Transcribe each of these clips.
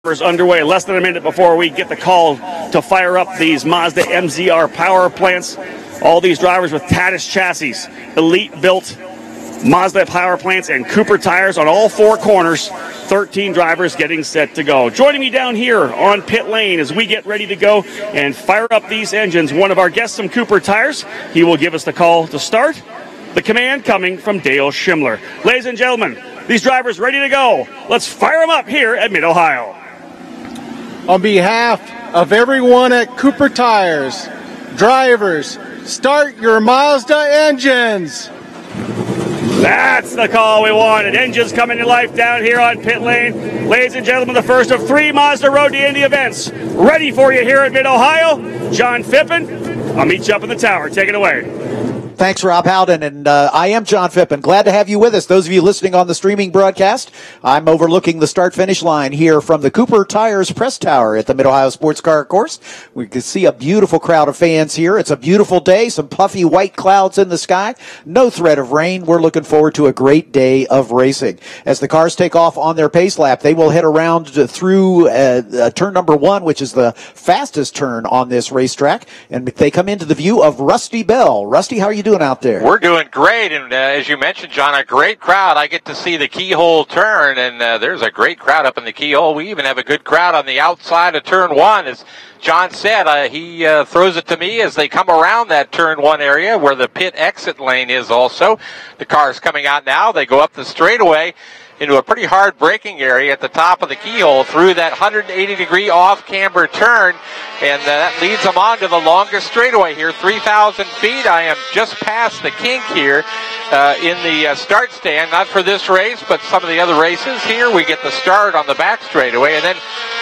Underway less than a minute before we get the call to fire up these Mazda MZR power plants. All these drivers with Tatis chassis, elite built Mazda power plants and Cooper tires on all four corners. 13 drivers getting set to go. Joining me down here on pit lane as we get ready to go and fire up these engines, one of our guests from Cooper Tires. He will give us the call to start. The command coming from Dale Schimler. Ladies and gentlemen, these drivers ready to go. Let's fire them up here at Mid-Ohio. On behalf of everyone at Cooper Tires, drivers, start your Mazda engines. That's the call we wanted. Engines coming to life down here on pit lane. Ladies and gentlemen, the first of 3 Mazda Road to Indy events. Ready for you here at Mid-Ohio. John Phippen, I'll meet you up in the tower. Take it away. Thanks, Rob Howden, and I am John Phippen. Glad to have you with us. Those of you listening on the streaming broadcast, I'm overlooking the start-finish line here from the Cooper Tires Press Tower at the Mid-Ohio Sports Car Course. We can see a beautiful crowd of fans here. It's a beautiful day, some puffy white clouds in the sky, no threat of rain. We're looking forward to a great day of racing. As the cars take off on their pace lap, they will head around through turn number 1, which is the fastest turn on this racetrack, and they come into the view of Rusty Bell. Rusty, how are you doing out there? We're doing great, and as you mentioned, John, a great crowd. I get to see the keyhole turn, and there's a great crowd up in the keyhole. We even have a good crowd on the outside of turn 1. As John said, he throws it to me as they come around that turn 1 area where the pit exit lane is also. The cars coming out now. They go up the straightaway into a pretty hard braking area at the top of the keyhole through that 180-degree off-camber turn, and that leads them on to the longest straightaway here, 3,000 feet. I am just past the kink here in the start stand, not for this race, but some of the other races. Here we get the start on the back straightaway, and then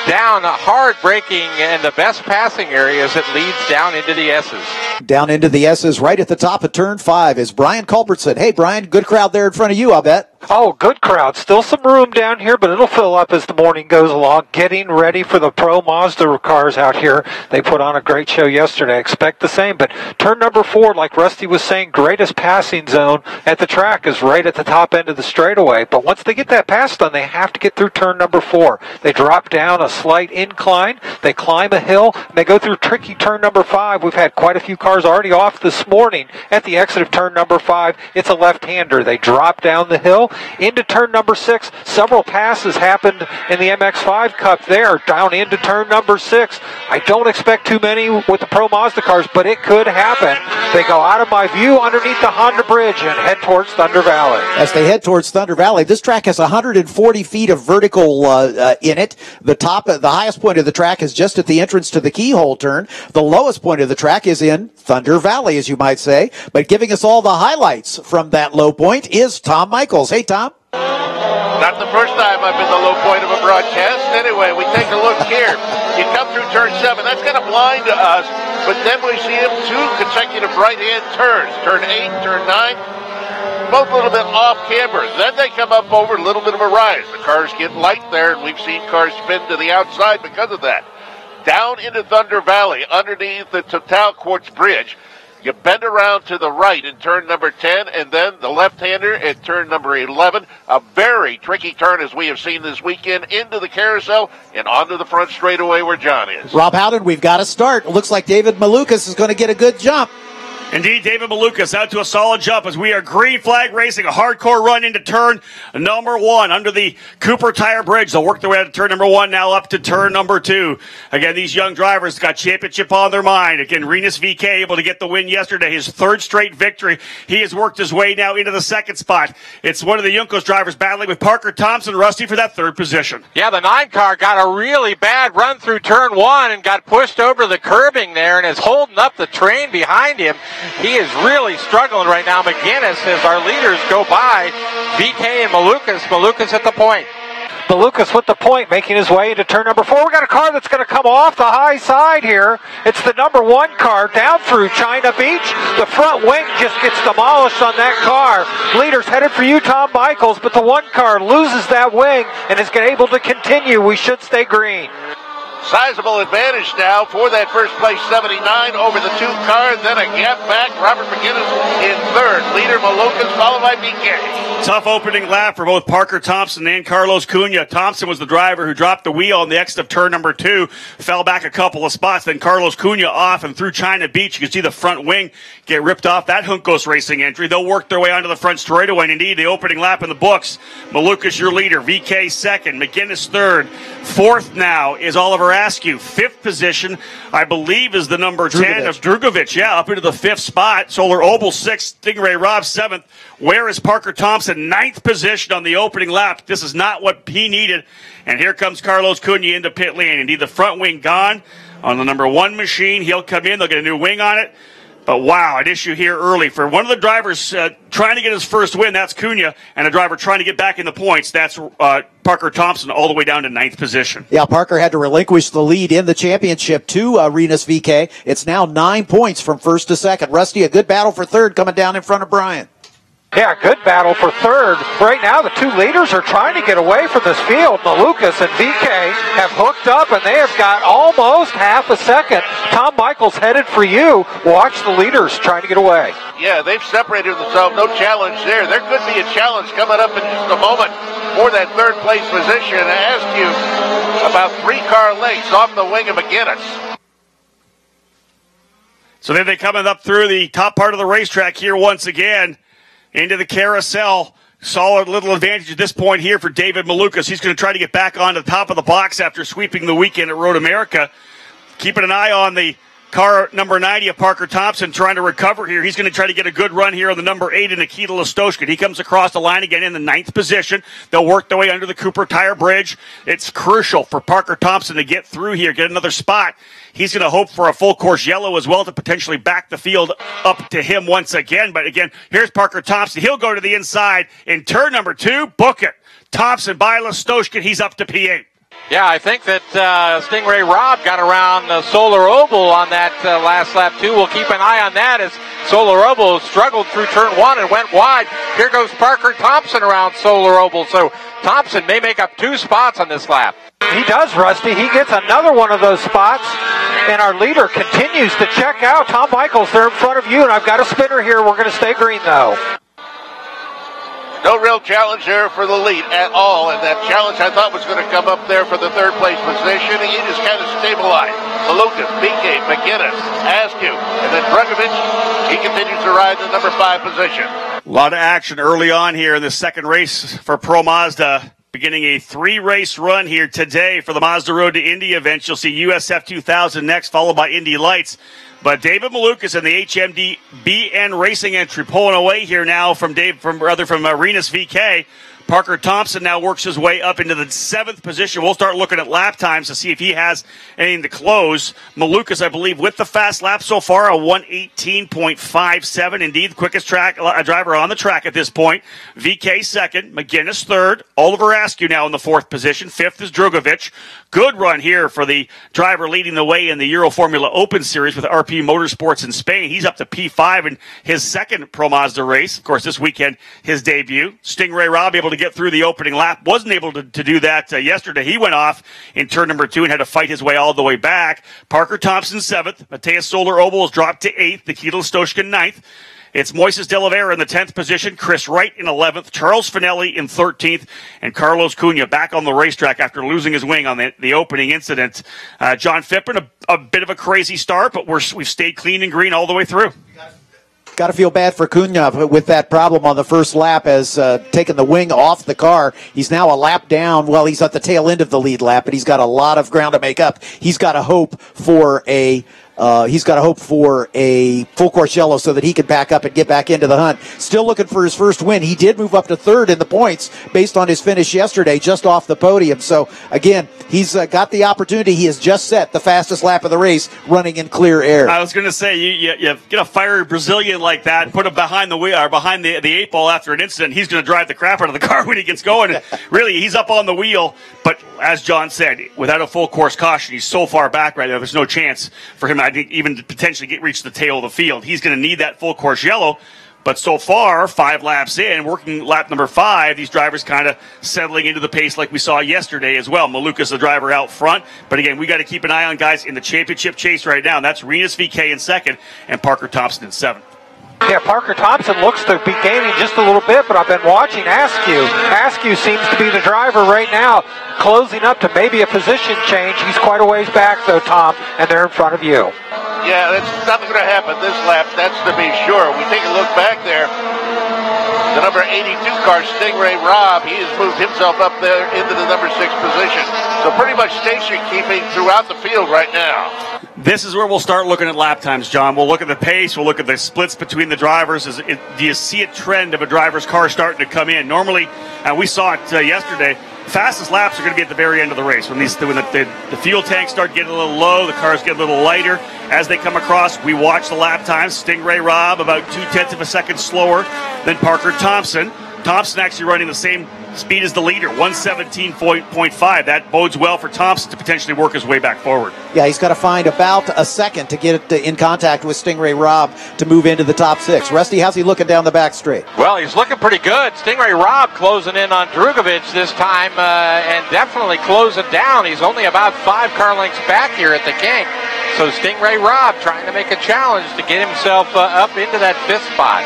down hard braking and the best passing areas, it leads down into the S's. Down into the S's right at the top of turn 5 is Brian Culbertson. Hey, Brian, good crowd there in front of you, I'll bet. Oh, good crowd. Still some room down here, but it'll fill up as the morning goes along. Getting ready for the Pro Mazda cars out here. They put on a great show yesterday. Expect the same. But turn number 4, like Rusty was saying, greatest passing zone at the track is right at the top end of the straightaway. But once they get that pass done, they have to get through turn number 4. They drop down a slight incline. They climb a hill. And they go through tricky turn number 5. We've had quite a few cars already off this morning at the exit of turn number 5. It's a left-hander. They drop down the hill into turn number 6. Several passes happened in the MX-5 Cup there, down into turn number 6. I don't expect too many with the Pro Mazda cars, but it could happen. They go out of my view underneath the Honda Bridge and head towards Thunder Valley. As they head towards Thunder Valley, this track has 140 feet of vertical in it. The highest point of the track is just at the entrance to the keyhole turn. The lowest point of the track is in Thunder Valley, as you might say. But giving us all the highlights from that low point is Tom Michaels. Hey, Tom. Not the first time I've been the low point of a broadcast. Anyway, we take a look here. You come through turn 7. That's kind of blind to us. But then we see him 2 consecutive right-hand turns. Turn 8, turn 9. Both a little bit off camber. Then they come up over a little bit of a rise. The cars get light there, and we've seen cars spin to the outside because of that. Down into Thunder Valley, underneath the Total Quartz Bridge. You bend around to the right in turn number 10, and then the left-hander at turn number 11. A very tricky turn, as we have seen this weekend, into the carousel and onto the front straightaway where John is. Rob Howden, we've got to start. It looks like David Malukas is going to get a good jump. Indeed, David Malukas out to a solid jump as we are green flag racing, a hardcore run into turn number 1 under the Cooper Tire Bridge. They'll work their way out to turn number 1, now up to turn number 2. Again, these young drivers got championship on their mind. Again, Renus VK able to get the win yesterday, his 3rd straight victory. He has worked his way now into the 2nd spot. It's one of the Juncos drivers battling with Parker Thompson, Rusty, for that 3rd position. Yeah, the 9 car got a really bad run through turn 1 and got pushed over the curbing there and is holding up the train behind him. He is really struggling right now. McGinnis, as our leaders go by, VK and Malukas at the point. Malukas with the point, making his way into turn number 4. We got a car that's going to come off the high side here. It's the number 1 car down through China Beach. The front wing just gets demolished on that car. Leaders headed for you, Tom Michaels, but the 1 car loses that wing and is able to continue. We should stay green. Sizable advantage now for that first place 79 over the 2 car. Then a gap back. Robert McGinnis in third. Leader Malukas, followed by BK. Tough opening lap for both Parker Thompson and Carlos Cunha. Thompson was the driver who dropped the wheel on the exit of turn number 2, fell back a couple of spots. Then Carlos Cunha off and through China Beach. You can see the front wing get ripped off that Juncos Racing entry. They'll work their way onto the front straightaway. And indeed, the opening lap in the books. Malukas, your leader. VK second. McGinnis third. Fourth now is Oliver Askew. Fifth position, I believe, is the number 10 of Drugovich. Yeah, up into the 5th spot. Solar Obel 6th. Stingray Robb 7th. Where is Parker Thompson? 9th position on the opening lap. This is not what he needed. And here comes Carlos Cunha into pit lane. Indeed, the front wing gone on the number 1 machine. He'll come in. They'll get a new wing on it. But wow, an issue here early for one of the drivers trying to get his first win. That's Cunha, and a driver trying to get back in the points. That's Parker Thompson, all the way down to 9th position. Yeah, Parker had to relinquish the lead in the championship to Renus VK. It's now 9 points from first to second. Rusty, a good battle for third coming down in front of Brian. Yeah, good battle for third. Right now, the 2 leaders are trying to get away from this field. Malukas and VK have hooked up, and they have got almost half a second. Tom Michaels headed for you. Watch the leaders trying to get away. Yeah, they've separated themselves. No challenge there. There could be a challenge coming up in just a moment for that third place position. I asked you about 3 car lengths off the wing of McGinnis. So then they coming up through the top part of the racetrack here once again. Into the carousel. Solid little advantage at this point here for David Malukas. He's going to try to get back on the top of the box after sweeping the weekend at Road America. Keeping an eye on the car number 90 of Parker Thompson trying to recover here. He's going to try to get a good run here on the number 8 of Nikita Listoshkin. He comes across the line again in the 9th position. They'll work their way under the Cooper Tire Bridge. It's crucial for Parker Thompson to get through here, get another spot. He's going to hope for a full course yellow as well to potentially back the field up to him once again. But again, here's Parker Thompson. He'll go to the inside in turn number 2. Book it. Thompson by Listoshkin. He's up to P8. Yeah, I think that Stingray Robb got around Solar Obel on that last lap, too. We'll keep an eye on that as Solar Obel struggled through turn 1 and went wide. Here goes Parker Thompson around Solar Obel. So Thompson may make up 2 spots on this lap. He does, Rusty. He gets another one of those spots, and our leader continues to check out. Tom Michaels, they're in front of you, and I've got a spinner here. We're going to stay green, though. No real challenge there for the lead at all, and that challenge I thought was going to come up there for the third place position, and he just kind of stabilized. Malukas, BK, McGinnis, Askew, and then Drugovich, he continues to ride the number 5 position. A lot of action early on here in the second race for Pro Mazda. Beginning a 3-race run here today for the Mazda Road to Indy event. You'll see USF2000 next, followed by Indy Lights. But David Malukas and the HMD BN Racing entry pulling away here now from Renus VK. Parker Thompson now works his way up into the 7th position. We'll start looking at lap times to see if he has anything to close. Malukas, I believe, with the fast lap so far, a 1:18.57. Indeed, the quickest driver on the track at this point. VK second, McGinnis third, Oliver Askew now in the 4th position. 5th is Drugovich. Good run here for the driver leading the way in the Euro Formula Open Series with RP Motorsports in Spain. He's up to P5 in his second Pro Mazda race. Of course, this weekend, his debut. Stingray Robb able to get through the opening lap. Wasn't able to do that yesterday. He went off in turn number 2 and had to fight his way all the way back. Parker Thompson 7th. Mateus Solar Obel has dropped to 8th. Nikita Listoshkin 9th. It's Moises de Oliveira in the 10th position, Chris Wright in 11th, Charles Finelli in 13th, and Carlos Cunha back on the racetrack after losing his wing on the opening incident. John Phippen, a bit of a crazy start, but we've stayed clean and green all the way through. Got to feel bad for Cunha with that problem on the first lap as taking the wing off the car. He's now a lap down. Well, he's at the tail end of the lead lap, but he's got a lot of ground to make up. He's got to hope for a full course yellow so that he can back up and get back into the hunt. Still looking for his first win. He did move up to 3rd in the points based on his finish yesterday, just off the podium. So again, he's got the opportunity. He has just set the fastest lap of the race running in clear air. I was going to say, you get a fiery Brazilian like that and put him behind the wheel or behind the 8 ball after an incident. He's going to drive the crap out of the car when he gets going. And really, he's up on the wheel. But as John said, without a full course caution, he's so far back right now. There's no chance for him, I think, even to potentially reach the tail of the field. He's going to need that full course yellow. But so far, 5 laps in, working lap number 5, these drivers kind of settling into the pace like we saw yesterday as well. Malukas, the driver, out front. But again, we got to keep an eye on guys in the championship chase right now. And that's Renus VK in second and Parker Thompson in 7th. Yeah, Parker Thompson looks to be gaining just a little bit, but I've been watching Askew. Askew seems to be the driver right now, closing up to maybe a position change. He's quite a ways back, though, Tom, and they're in front of you. Yeah, that's not going to happen this lap, that's to be sure. We take a look back there. The number 82 car, Stingray Robb, he has moved himself up there into the number 6 position. So pretty much station keeping throughout the field right now. This is where we'll start looking at lap times, John. We'll look at the pace. We'll look at the splits between the drivers. Do you see a trend of a driver's car starting to come in? Normally, and we saw it yesterday, fastest laps are going to be at the very end of the race. When the fuel tanks start getting a little low, the cars get a little lighter. As they come across, we watch the lap times. Stingray Robb about 0.2 of a second slower than Parker Thompson. Thompson actually running the same speed as the leader, 117.5. That bodes well for Thompson to potentially work his way back forward. Yeah, he's got to find about a second to get in contact with Stingray Robb to move into the top 6. Rusty, how's he looking down the back straight? Well, he's looking pretty good. Stingray Robb closing in on Drugovich this time and definitely closing down. He's only about 5 car lengths back here at the kink. So Stingray Robb trying to make a challenge to get himself up into that 5th spot.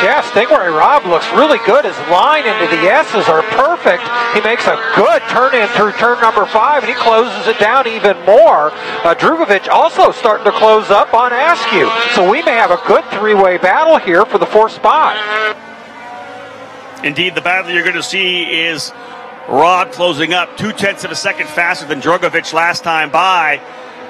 Yeah, Stingray Robb looks really good. His line into the S's are perfect. He makes a good turn in through turn number 5, and he closes it down even more. Drugovich also starting to close up on Askew. So we may have a good 3-way battle here for the 4th spot. Indeed, the battle you're going to see is Robb closing up 0.2 of a second faster than Drugovich last time by.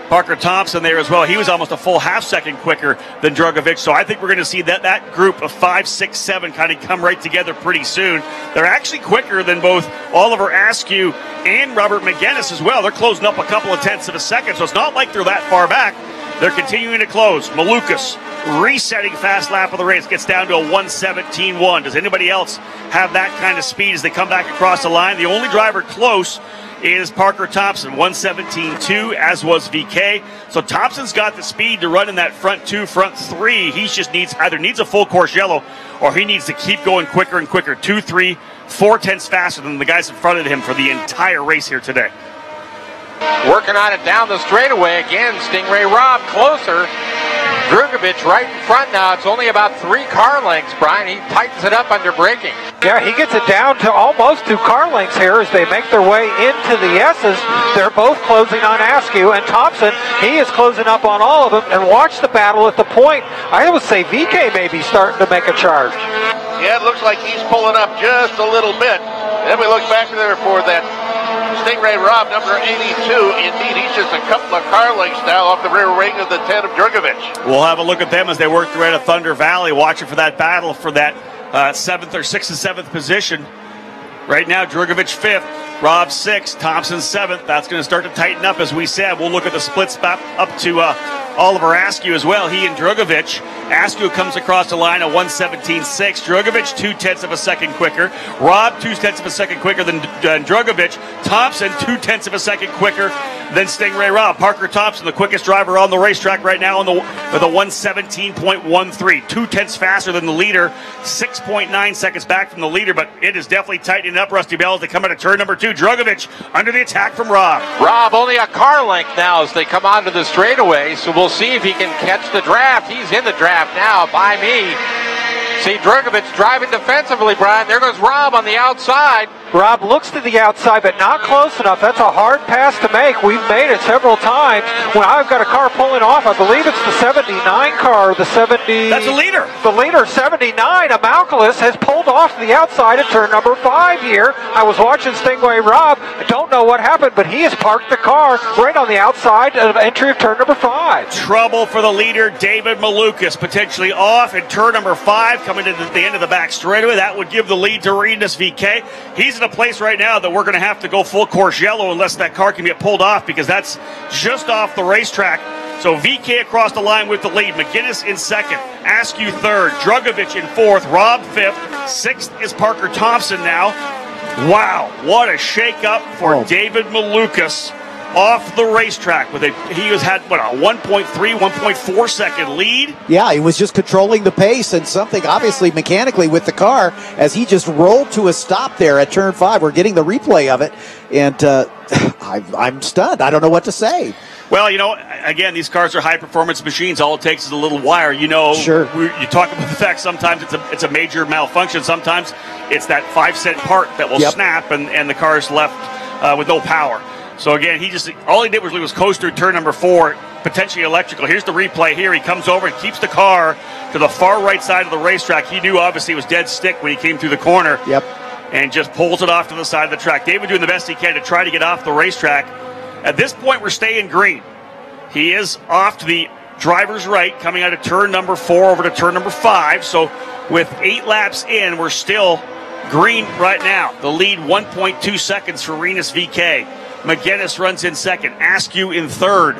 Parker Thompson there as well. He was almost a full half-second quicker than Drugovich. So I think we're going to see that group of 5, 6, 7 kind of come right together pretty soon. They're actually quicker than both Oliver Askew and Robert McGinnis as well. They're closing up a couple of tenths of a second, so it's not like they're that far back. They're continuing to close. Malukas resetting fast lap of the race, gets down to a 1:17.1. Does anybody else have that kind of speed as they come back across the line? The only driver close is Parker Thompson, 1:17.2, as was VK. So Thompson's got the speed to run in that front 2, front 3. He just either needs a full course yellow or he needs to keep going quicker and quicker. 2, 3, 4 tenths faster than the guys in front of him for the entire race here today. Working on it down the straightaway again. Stingray Robb closer. Drugovich right in front now. It's only about 3 car lengths, Brian. He tightens it up under braking. Yeah, he gets it down to almost 2 car lengths here as they make their way into the S's. They're both closing on Askew, and Thompson, he is closing up on all of them. And watch the battle at the point. I would say VK may be starting to make a charge. Yeah, it looks like he's pulling up just a little bit. Then we look back there for that Stingray Robb, number 82. Indeed, he's just a couple of car lengths now off the rear wing of the 10 of Drugovich. We'll have a look at them as they work their way to Thunder Valley, watching for that battle for that 7th or 6th and 7th position. Right now, Drugovich 5th, Robb 6th, Thompson 7th. That's going to start to tighten up, as we said. We'll look at the splits back up to Oliver Askew as well. He and Drugovich. Askew comes across the line at 1:17.6. Drugovich 0.2 of a second quicker. Robb 0.2 of a second quicker than Drugovich. Thompson 0.2 of a second quicker than Stingray Robb. Parker Thompson, the quickest driver on the racetrack right now, with a 1:17.13. 0.2 faster than the leader. 6.9 seconds back from the leader, but it is definitely tightening up, Rusty Bell, as they come out of turn number 2. Drugovich under the attack from Robb. Robb only a car length now as they come onto the straightaway, so we'll see if he can catch the draft. He's in the draft now by me. See Drugovich driving defensively, Brian. There goes Robb on the outside. Robb looks to the outside, but not close enough. That's a hard pass to make. We've made it several times. When I've got a car pulling off, I believe it's the 79 car, the 70. That's the leader. The leader, 79. Amalcolus has pulled off to the outside at turn number 5 here. I was watching Stingray Robb. I don't know what happened, but he has parked the car right on the outside of entry of turn number 5. Trouble for the leader, David Malukas, potentially off in turn number 5, coming to the end of the back straightaway. That would give the lead to Renus VK. He's in a place right now that we're going to have to go full course yellow unless that car can get pulled off, because that's just off the racetrack. So VK across the line with the lead. McGinnis in 2nd, Askew 3rd, Drugovich in 4th, Robb 5th, 6th is Parker Thompson now. Wow, what a shake-up for David Malukas. off the racetrack with he had a 1.3, 1.4 second lead. Yeah, he was just controlling the pace and something obviously mechanically with the car as he just rolled to a stop there at turn 5. We're getting the replay of it, and I'm stunned. I don't know what to say. Well, again, these cars are high-performance machines. All it takes is a little wire. Sure. You talk about the fact sometimes it's a major malfunction. Sometimes it's that 5-cent part that will snap, and the car is left with no power. So again, all he did was coast through turn number 4, potentially electrical. Here's the replay here. He comes over and keeps the car to the far right side of the racetrack. He knew obviously it was dead stick when he came through the corner. Yep. And just pulls it off to the side of the track. David doing the best he can to try to get off the racetrack. At this point, we're staying green. He is off to the driver's right, coming out of turn number 4 over to turn number 5. So with 8 laps in, we're still green right now. The lead 1.2 seconds for Rinus VeeKay. McGinnis runs in second. Askew in third.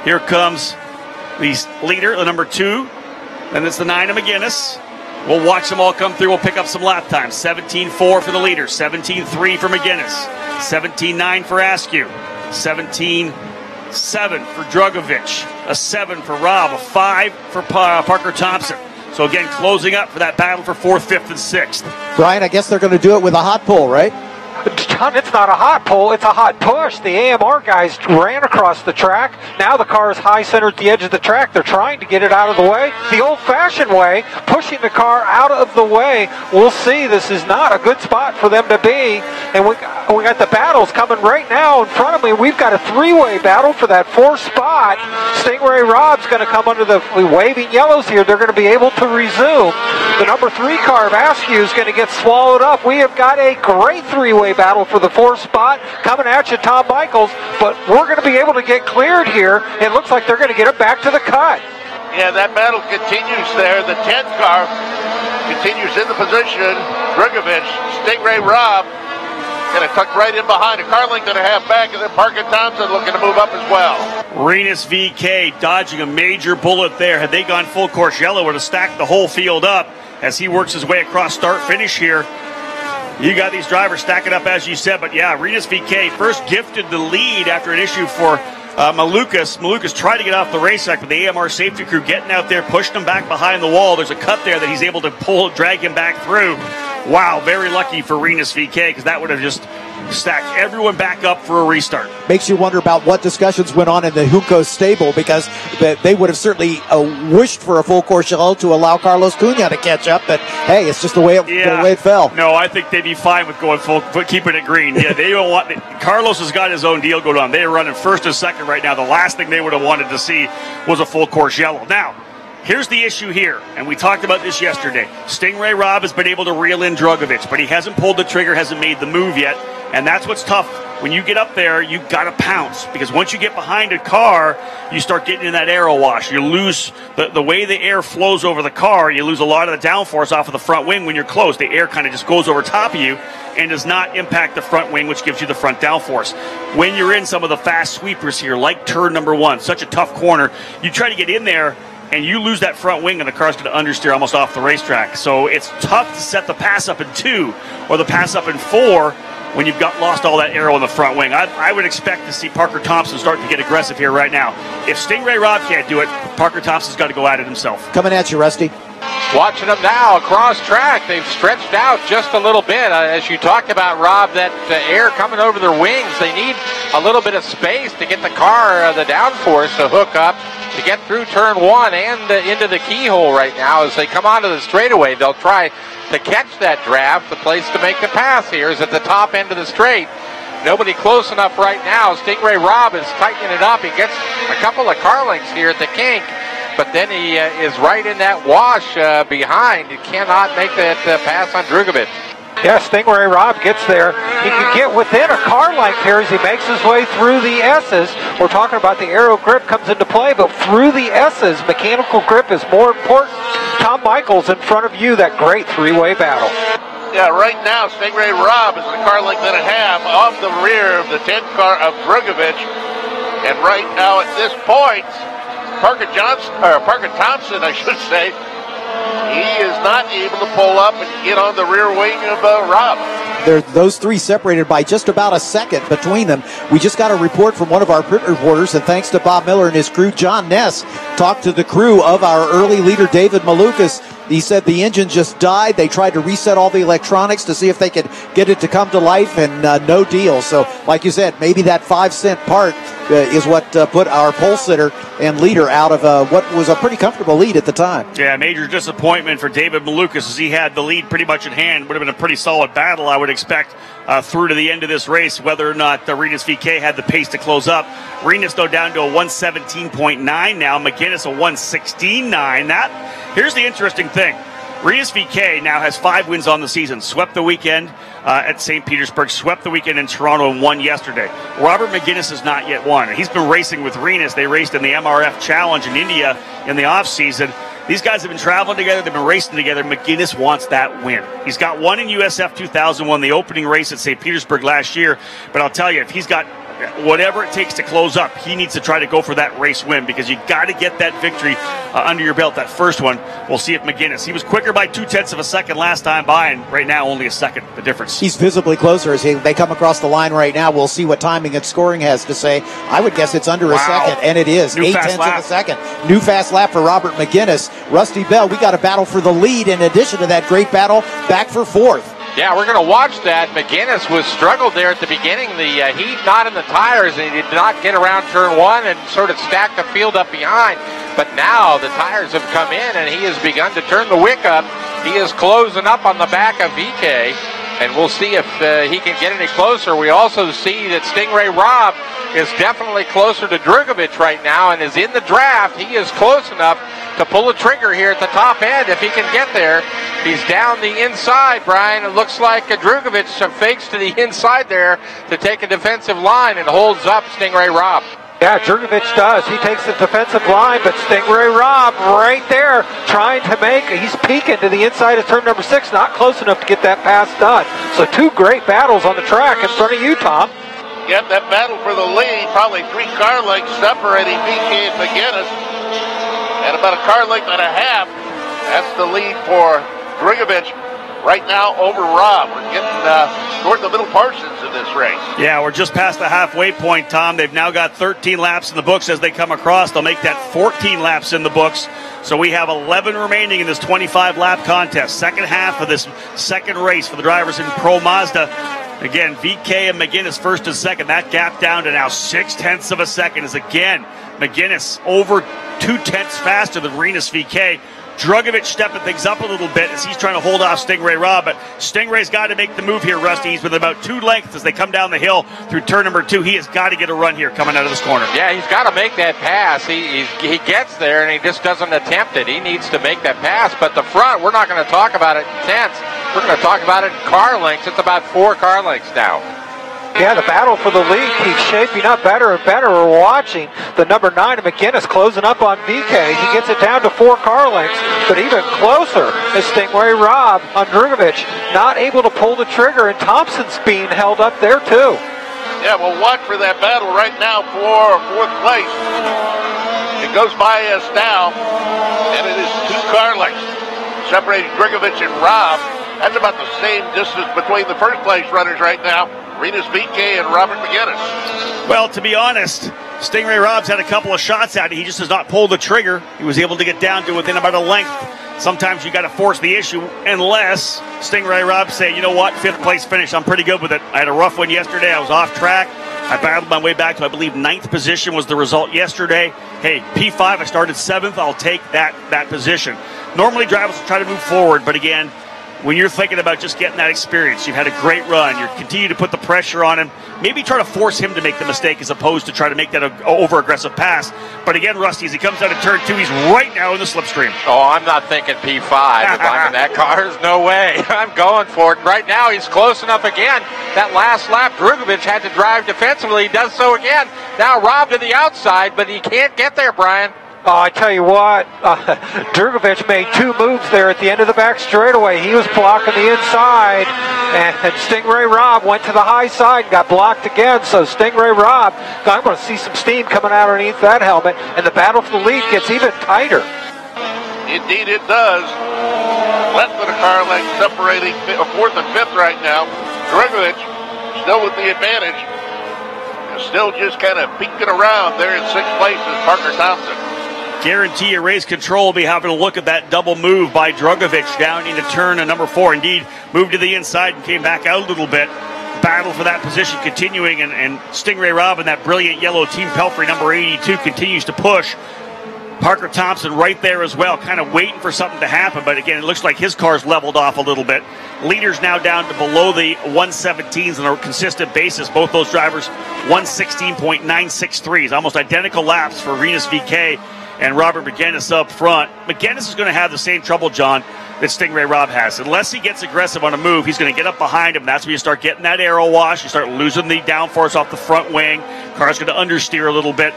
Here comes the leader, the number 2. Then it's the 9 of McGinnis. We'll watch them all come through. We'll pick up some lap times. 17.4 for the leader. 17.3 for McGinnis. 17.9 for Askew. 17.7 for Drugovich. A 7 for Rob. A 5 for Parker Thompson. So again, closing up for that battle for 4th, 5th, and 6th. Brian, I guess they're going to do it with a hot pull, right? John, it's not a hot pull, it's a hot push. The AMR guys ran across the track. Now the car is high centered at the edge of the track. They're trying to get it out of the way. The old-fashioned way, pushing the car out of the way. We'll see. This is not a good spot for them to be. And we got the battles coming right now in front of me. We've got a 3-way battle for that 4th spot. Stingray Rob's going to come under the waving yellows here. They're going to be able to resume. The number 3 car of Askew is going to get swallowed up. We have got a great 3-way battle for the 4th spot coming at you, Tom Michaels, but we're going to be able to get cleared here. It looks like they're going to get it back to the cut. Yeah, that battle continues there. The 10th car continues in the position. Drugovich, Stingray Rob, going to tuck right in behind. A car length and a half back, and then Parker Thompson looking to move up as well. Rinus VeeKay dodging a major bullet there. Had they gone full course yellow, would have stacked the whole field up as he works his way across start-finish here. You got these drivers stacking up, as you said, but yeah, Rinus VeeKay first gifted the lead after an issue for Malukas. Malukas tried to get off the racetrack, but the AMR safety crew getting out there, pushed him back behind the wall. There's a cut there that he's able to drag him back through. Wow, very lucky for Rinus VeeKay, because that would have just stacked everyone back up for a restart. Makes you wonder about what discussions went on in the Junco stable, because they would have certainly wished for a full course yellow to allow Carlos Cunha to catch up, but hey, it's just the way it fell. No, I think they'd be fine with going full, keeping it green. Yeah, they don't want Carlos has got his own deal going on. They're running 1st and 2nd right now. The last thing they would have wanted to see was a full course yellow. Now, here's the issue here, and we talked about this yesterday. Stingray Rob has been able to reel in Drugovich, but he hasn't pulled the trigger, hasn't made the move yet, and that's what's tough. When you get up there, you got to pounce, because once you get behind a car, you start getting in that aero wash. You lose the way the air flows over the car. You lose a lot of the downforce off of the front wing when you're close. The air kind of just goes over top of you and does not impact the front wing, which gives you the front downforce. When you're in some of the fast sweepers here, like turn number 1, such a tough corner, you try to get in there, and you lose that front wing, and the car's going to understeer almost off the racetrack. So it's tough to set the pass up in 2 or the pass up in 4 when you've lost all that aero in the front wing. I would expect to see Parker Thompson start to get aggressive here right now. If Stingray Rob can't do it, Parker Thompson's got to go at it himself. Coming at you, Rusty. Watching them now across track, they've stretched out just a little bit. As you talked about, Rob, that air coming over their wings, they need a little bit of space to get the car, the downforce to hook up to get through turn 1 and into the keyhole right now. As they come onto the straightaway, they'll try to catch that draft. The place to make the pass here is at the top end of the straight. Nobody close enough right now. Stingray Rob is tightening it up. He gets a couple of car lengths here at the kink, but then he is right in that wash behind. He cannot make that pass on Drugovich. Yeah, Stingray Rob gets there. He can get within a car length here as he makes his way through the S's. We're talking about the aero grip comes into play, but through the S's, mechanical grip is more important. Tom Michaels in front of you, that great 3-way battle. Yeah, right now, Stingray Rob is a car length and a half off the rear of the 10th car of Drugovich. And right now at this point, Parker Thompson, I should say, he is not able to pull up and get on the rear wing of Rob. those three separated by just about a second between them. We just got a report from one of our print reporters, and thanks to Bob Miller and his crew, John Ness talked to the crew of our early leader, David Malukas. He said the engine just died. They tried to reset all the electronics to see if they could get it to come to life, and no deal. So, like you said, maybe that 5-cent part is what put our pole sitter and leader out of what was a pretty comfortable lead at the time. Yeah, major disappointment for David Malukas as he had the lead pretty much in hand. Would have been a pretty solid battle, I would expect, through to the end of this race, whether or not Rinus VK had the pace to close up. Rinus, though, down to a 117.9 now. McGinnis a 116.9. Here's the interesting thing. Rinus VK now has 5 wins on the season. Swept the weekend at St. Petersburg, swept the weekend in Toronto, and won yesterday. Robert McGinnis has not yet won. He's been racing with Rinus. They raced in the MRF Challenge in India in the offseason. These guys have been traveling together. They've been racing together. McGinnis wants that win. He's got one in USF2000, won the opening race at St. Petersburg last year. But I'll tell you, if he's got whatever it takes to close up, he needs to try to go for that race win, because you got to get that victory under your belt, that first one. We'll see if McGinnis, he was quicker by 0.2 of a second last time by, and right now only a second, the difference. He's visibly closer as they come across the line right now. We'll see what timing and scoring has to say. I would guess it's under a second, and it is. 0.8 of a second. New fast lap for Robert McGinnis. Rusty Bell, we got a battle for the lead in addition to that great battle back for fourth. Yeah, we're going to watch that. McGinnis was struggled there at the beginning. The heat not in the tires, and he did not get around turn 1 and sort of stack the field up behind. But now the tires have come in, and he has begun to turn the wick up. He is closing up on the back of VK, and we'll see if he can get any closer. We also see that Stingray Robb is definitely closer to Drugovich right now and is in the draft. He is close enough to pull the trigger here at the top end if he can get there. He's down the inside, Brian. It looks like Drugovich fakes to the inside there to take a defensive line and holds up Stingray Robb. Yeah, Drugovich does. He takes the defensive line, but Stingray Robb right there trying to he's peeking to the inside of turn number 6, not close enough to get that pass done. So 2 great battles on the track in front of you, Tom. Yep, that battle for the lead, probably 3 car lengths separating VK and McGinnis, and about a car length and a half. That's the lead for Drugovich right now over Robb. We're getting toward the middle portions of this race. Yeah, we're just past the halfway point, Tom. They've now got 13 laps in the books as they come across. They'll make that 14 laps in the books. So we have 11 remaining in this 25-lap contest. Second half of this second race for the drivers in Pro Mazda. Again, VK and McGinnis first and second. That gap down to now 0.6 of a second is again McGinnis over 0.2 faster than Rinus VK. Drugovich stepping things up a little bit as he's trying to hold off Stingray Robb, but Stingray's got to make the move here, Rusty. He's with about 2 lengths as they come down the hill through turn number 2. He has got to get a run here coming out of this corner. Yeah, he's got to make that pass. He gets there and he just doesn't attempt it. He needs to make that pass, but the front, we're not going to talk about it in tenths. We're going to talk about it in car lengths. It's about 4 car lengths now. Yeah, the battle for the lead keeps shaping up better and better. We're watching the number 9 of McGinnis closing up on VK. He gets it down to 4 car lengths, but even closer is Stingray Robb on Drugovich, not able to pull the trigger, and Thompson's being held up there too. Yeah, we'll watch for that battle right now for 4th place. It goes by us now, and it is 2 car lengths separating Drugovich and Robb. That's about the same distance between the first place runners right now, Rinus VK and Robert McGinnis. Well, to be honest, Stingray Robb's had a couple of shots at it. He just has not pulled the trigger. He was able to get down to within about a length. Sometimes you got to force the issue unless Stingray Robb say, you know what, 5th place finish, I'm pretty good with it. I had a rough one yesterday. I was off track. I battled my way back to, I believe, 9th position was the result yesterday. Hey, P5, I started 7th. I'll take that position. Normally, drivers will try to move forward, but again, when you're thinking about just getting that experience, you've had a great run, you continue to put the pressure on him, maybe try to force him to make the mistake as opposed to try to make that an over-aggressive pass. But again, Rusty, as he comes out of turn 2, he's right now in the slipstream. Oh, I'm not thinking P5 if I'm in that car. There's no way. I'm going for it. Right now, he's close enough again. That last lap, Drugovich had to drive defensively. He does so again. Now Robb to the outside, but he can't get there, Brian. Oh, I tell you what, Drugovich made 2 moves there at the end of the back straightaway. He was blocking the inside, and Stingray Robb went to the high side and got blocked again. So Stingray Robb, I'm going to see some steam coming out underneath that helmet, and the battle for the lead gets even tighter. Indeed it does. Less than a car length separating 4th and 5th right now. Drugovich still with the advantage. Still just kind of peeking around there in 6th place is Parker Thompson. Guarantee you race control will be having a look at that double move by Drugovich down into turn number 4. Indeed, moved to the inside and came back out a little bit. Battle for that position continuing, and Stingray Robb and that brilliant yellow Team Pelfrey number 82 continues to push. Parker Thompson right there as well, kind of waiting for something to happen, but again, it looks like his car's leveled off a little bit. Leaders now down to below the 117s on a consistent basis. Both those drivers 116.963s, almost identical laps for Rinus VeeKay and Robert Megennis up front. Megennis is going to have the same trouble, John, that Stingray Robb has. Unless he gets aggressive on a move, he's going to get up behind him. That's when you start getting that aero wash. You start losing the downforce off the front wing. Car's going to understeer a little bit.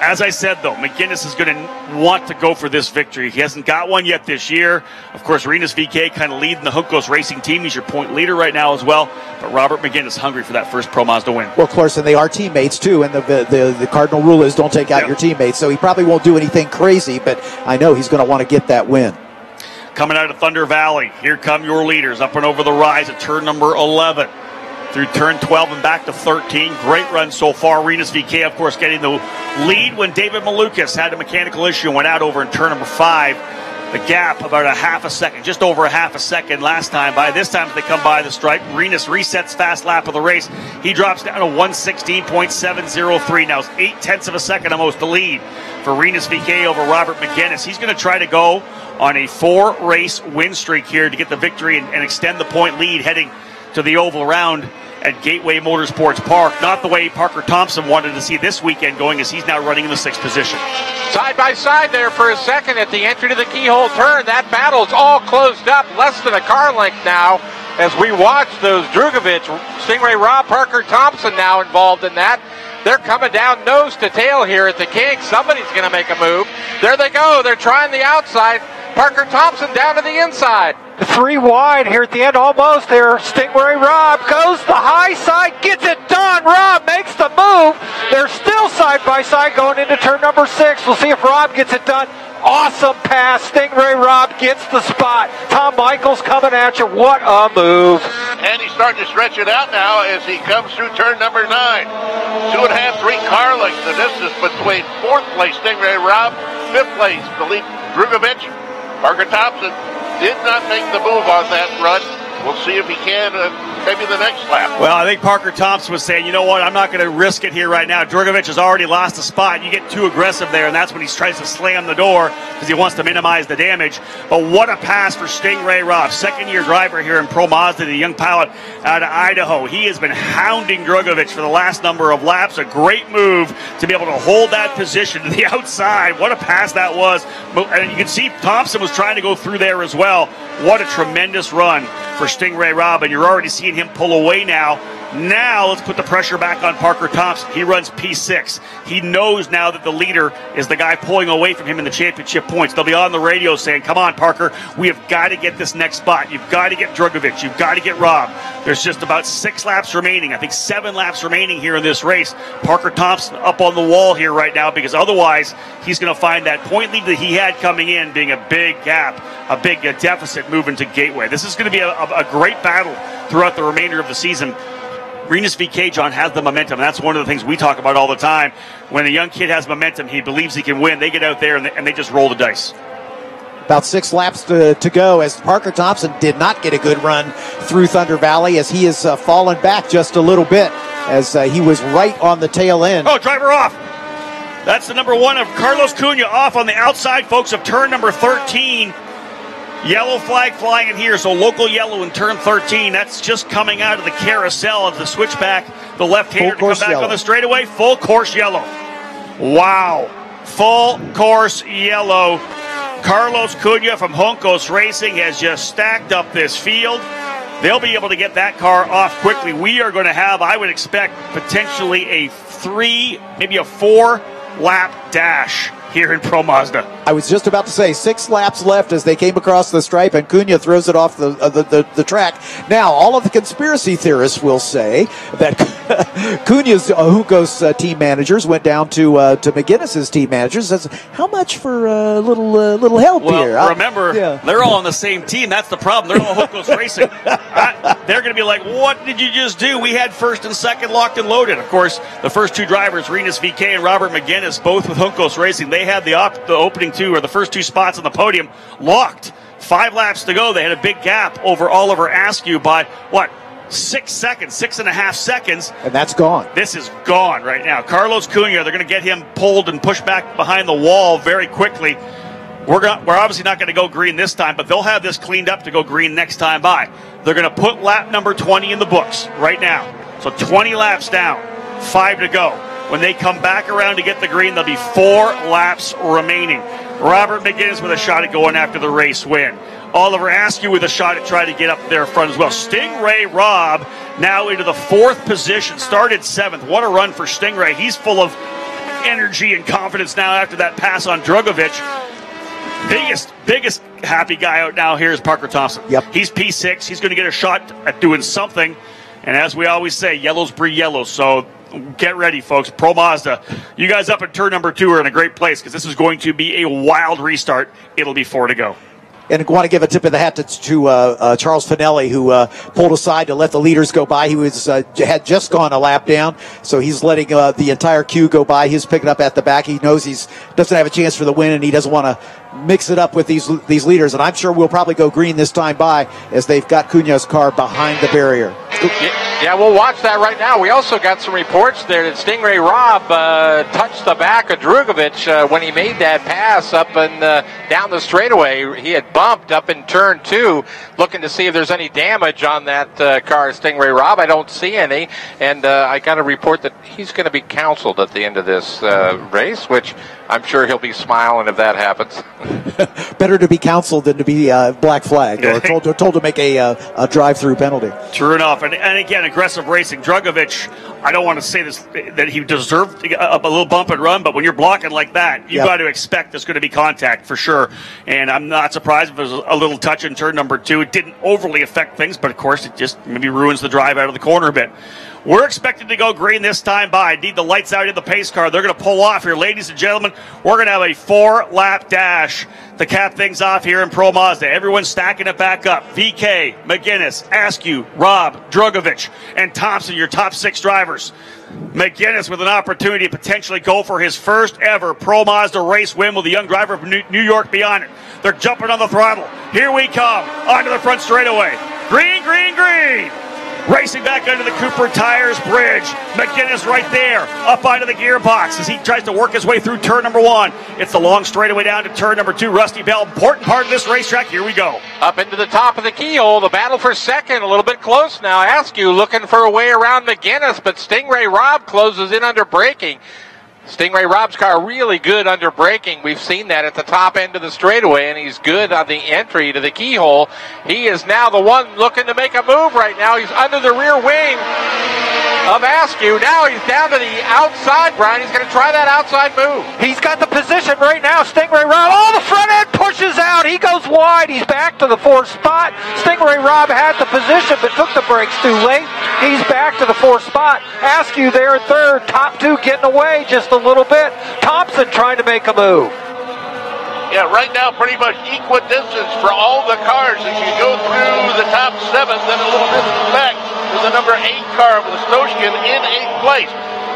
As I said, though, Megennis is going to want to go for this victory. He hasn't got one yet this year. Of course, Rinus VeeKay kind of leading the Juncos Racing team. He's your point leader right now as well. But Robert Megennis hungry for that first Pro Mazda win. Well, of course, and they are teammates, too. And the cardinal rule is don't take out your teammates. So he probably won't do anything crazy, but I know he's going to want to get that win. Coming out of Thunder Valley, here come your leaders up and over the rise at turn number 11. Through turn 12 and back to 13. Great run so far. Rinus VeeKay, of course, getting the lead when David Malukas had a mechanical issue and went out over in turn number 5. The gap about a half a second, just over a half a second last time. By this time, as they come by the stripe, Rinus resets fast lap of the race. He drops down to 116.703. Now it's 0.8 of a second almost the lead for Rinus VeeKay over Robert Megennis. He's going to try to go on a 4-race win streak here to get the victory and extend the point lead heading to the oval round at Gateway Motorsports Park. Not the way Parker Thompson wanted to see this weekend going, as he's now running in the 6th position. Side by side there for a second at the entry to the keyhole turn. That battle's all closed up, less than a car length now, as we watch those Drugovich, Stingray Robb, Parker Thompson now involved in that. They're coming down nose to tail here at the kink. Somebody's going to make a move. There they go. They're trying the outside. Parker Thompson down to the inside. 3 wide here at the end, almost there. Stingray Robb goes the high side, gets it done. Robb makes the move. They're still side by side going into turn number 6. We'll see if Robb gets it done. Awesome pass. Stingray Robb gets the spot. Tom Michaels coming at you. What a move. And he's starting to stretch it out now as he comes through turn number 9. 2.5, 3 car lengths. The distance between 4th place Stingray Robb, 5th place Philippe Drugovich. Parker Thompson did not make the move on that run. We'll see if he can maybe the next lap. Well, I think Parker Thompson was saying, you know what, I'm not going to risk it here right now. Drugovich has already lost a spot. You get too aggressive there, and that's when he tries to slam the door because he wants to minimize the damage. But what a pass for Stingray Robb, second-year driver here in Pro Mazda, the young pilot out of Idaho. He has been hounding Drugovich for the last number of laps. A great move to be able to hold that position to the outside. What a pass that was. And you can see Thompson was trying to go through there as well. What a tremendous run for Stingray Robb, and you're already seeing him pull away now. Now let's put the pressure back on Parker Thompson. He runs P6. He knows now that the leader is the guy pulling away from him in the championship points. They'll be on the radio saying, come on, Parker, we have got to get this next spot. You've got to get Drugovich. You've got to get Robb. There's just about 6 laps remaining. I think 7 laps remaining here in this race. Parker Thompson up on the wall here right now, because otherwise he's going to find that point lead that he had coming in being a big gap, a big deficit moving to Gateway. This is going to be a great battle throughout the remainder of the season. Rinus VeeKay, John, has the momentum. That's one of the things we talk about all the time. When a young kid has momentum, he believes he can win. They get out there and they just roll the dice. About 6 laps to go, as Parker Thompson did not get a good run through Thunder Valley, as he has fallen back just a little bit, as he was right on the tail end. Oh, driver off. That's the number 1 of Carlos Cunha off on the outside, folks, of turn number 13. Yellow flag flying in here, so local yellow in turn 13. That's just coming out of the carousel of the switchback. The left-hander to come back on the straightaway. Full course yellow. Wow. Full course yellow. Carlos Cunha from Juncos Racing has just stacked up this field. They'll be able to get that car off quickly. We are going to have, I would expect, potentially a 3, maybe a 4 lap dash here in Pro Mazda. I was just about to say 6 laps left as they came across the stripe, and Cunha throws it off the track. Now, all of the conspiracy theorists will say that Cunha's Juncos team managers went down to McGuinness's team managers and says, how much for a little help here? Well, remember, they're all on the same team. That's the problem. They're all Juncos Racing. They're going to be like, what did you just do? We had first and second locked and loaded. Of course, the first 2 drivers, Rinus VK and Robert McGuinness, both with Juncos Racing, they had the opening 2 or the first 2 spots on the podium locked. 5 laps to go. They had a big gap over Oliver Askew by, 6.5 seconds. And that's gone. This is gone right now. Carlos Cunha, they're going to get him pulled and pushed back behind the wall very quickly. We're obviously not going to go green this time, but they'll have this cleaned up to go green next time by. They're going to put lap number 20 in the books right now. So 20 laps down, 5 to go. When they come back around to get the green, there'll be 4 laps remaining. Robert McGuinness with a shot at going after the race win. Oliver Askew with a shot at trying to get up there front as well. Stingray Robb now into the 4th position. Started 7th. What a run for Stingray. He's full of energy and confidence now after that pass on Drugovich. Biggest happy guy out now here is Parker Thompson. Yep. He's P6. He's going to get a shot at doing something. And as we always say, yellows breed yellows. So get ready, folks. Pro Mazda, you guys up at turn number 2 are in a great place because this is going to be a wild restart. It'll be 4 to go. And I want to give a tip of the hat to Charles Finelli, who pulled aside to let the leaders go by. He had just gone a lap down, so he's letting the entire queue go by. He's picking up at the back. He knows he doesn't have a chance for the win, and he doesn't want to mix it up with these leaders. And I'm sure we'll probably go green this time by as they've got Cunha's car behind the barrier. Yeah, we'll watch that right now. We also got some reports there that Stingray Robb touched the back of Drugovich when he made that pass up and down the straightaway. He had bumped up in turn 2, looking to see if there's any damage on that car, Stingray Robb. I don't see any, and I got a report that he's going to be counseled at the end of this race, which I'm sure he'll be smiling if that happens. Better to be counseled than to be black flagged or told to make a drive-through penalty. True enough. And again, aggressive racing. Drugovich, I don't want to say this that he deserved a little bump and run, but when you're blocking like that, you got to expect there's going to be contact for sure. And I'm not surprised if there's a little touch in turn number 2. It didn't overly affect things, but of course it just maybe ruins the drive out of the corner a bit. We're expected to go green this time by. Need the lights out in the pace car. They're going to pull off here. Ladies and gentlemen, we're going to have a 4-lap dash to cap things off here in Pro Mazda. Everyone's stacking it back up. VK, McGuinness, Askew, Robb, Drugovich, and Thompson, your top 6 drivers. McGuinness with an opportunity to potentially go for his first ever Pro Mazda race win with a young driver from New York behind it. They're jumping on the throttle. Here we come. Onto the front straightaway. Green, green, green. Racing back under the Cooper Tires bridge. McGuinness right there, up onto the gearbox as he tries to work his way through turn number 1. It's the long straightaway down to turn number 2. Rusty Bell, important part of this racetrack. Here we go. Up into the top of the keyhole, the battle for second, a little bit close now. Askew looking for a way around McGuinness, but Stingray Robb closes in under braking. Stingray Robb's car really good under braking. We've seen that at the top end of the straightaway, and he's good on the entry to the keyhole. He is now the one looking to make a move right now. He's under the rear wing of Askew. Now he's down to the outside, Brian. He's going to try that outside move. He's got the position right now. Stingray Robb. Oh, the front end pushes out. He goes wide. He's back to the 4th spot. Stingray Robb had the position but took the brakes too late. He's back to the 4th spot. Askew there at 3rd. Top 2 getting away just a little bit. Thompson trying to make a move. Yeah, right now pretty much equidistance for all the cars as you go through the top 7, then a little distance back to the number 8 car with Stoshkin in 8th place.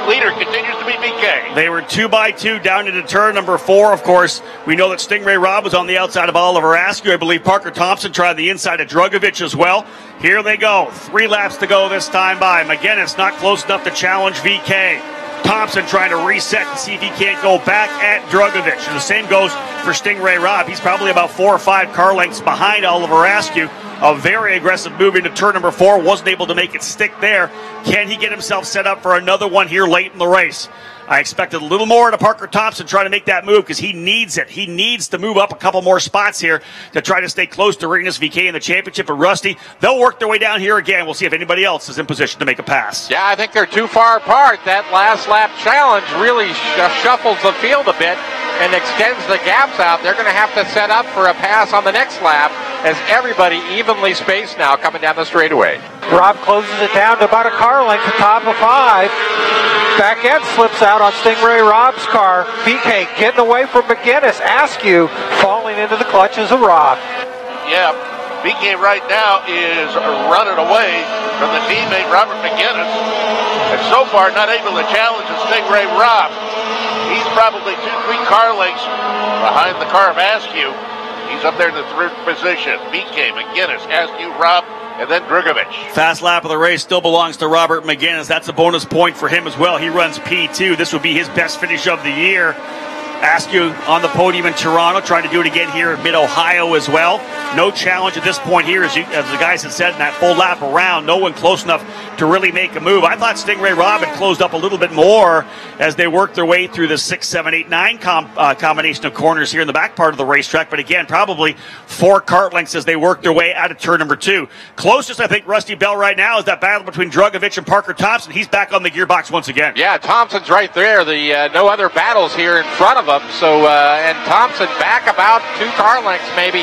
Leader continues to be BK. They were 2x2 down into turn number 4. Of course, we know that Stingray Robb was on the outside of Oliver Askew. I believe Parker Thompson tried the inside of Drugovich as well. Here they go. 3 laps to go this time by. McGuinness not close enough to challenge VK. Thompson trying to reset to see if he can't go back at Drugovich. And the same goes for Stingray Robb. He's probably about 4 or 5 car lengths behind Oliver Askew. A very aggressive move into turn number 4. Wasn't able to make it stick there. Can he get himself set up for another one here late in the race? I expected a little more to Parker Thompson trying to make that move because he needs it. He needs to move up a couple more spots here to try to stay close to Rinus VK in the championship. But Rusty, they'll work their way down here again. We'll see if anybody else is in position to make a pass. Yeah, I think they're too far apart. That last lap challenge really shuffles the field a bit. and extends the gaps out, they're going to have to set up for a pass on the next lap as everybody evenly spaced now coming down the straightaway. Rob closes it down to about a car length, the top of 5. Back end slips out on Stingray Rob's car. VK getting away from McGinnis. Askew falling into the clutches of Rob. Yeah, VK right now is running away from the teammate Robert McGinnis. And so far not able to challenge the Stingray Rob. He's probably 2-3 car lengths behind the car of Askew. He's up there in the third position. VK, McGinnis, Askew, Rob, and then Drugovich. Fast lap of the race still belongs to Robert McGinnis. That's a bonus point for him as well. He runs P2. This would be his best finish of the year. Askew on the podium in Toronto, trying to do it again here in Mid-Ohio as well. No challenge at this point here, as the guys had said, in that full lap around. No one close enough to really make a move. I thought Stingray Rob had closed up a little bit more as they worked their way through the 6, 7, 8, 9 combination of corners here in the back part of the racetrack. But again, probably 4 kart lengths as they worked their way out of turn number 2. Closest, I think, Rusty Bell right now is that battle between Drugovich and Parker Thompson. He's back on the gearbox once again. Yeah, Thompson's right there. The no other battles here in front of him. So, and Thompson back about 2 car lengths maybe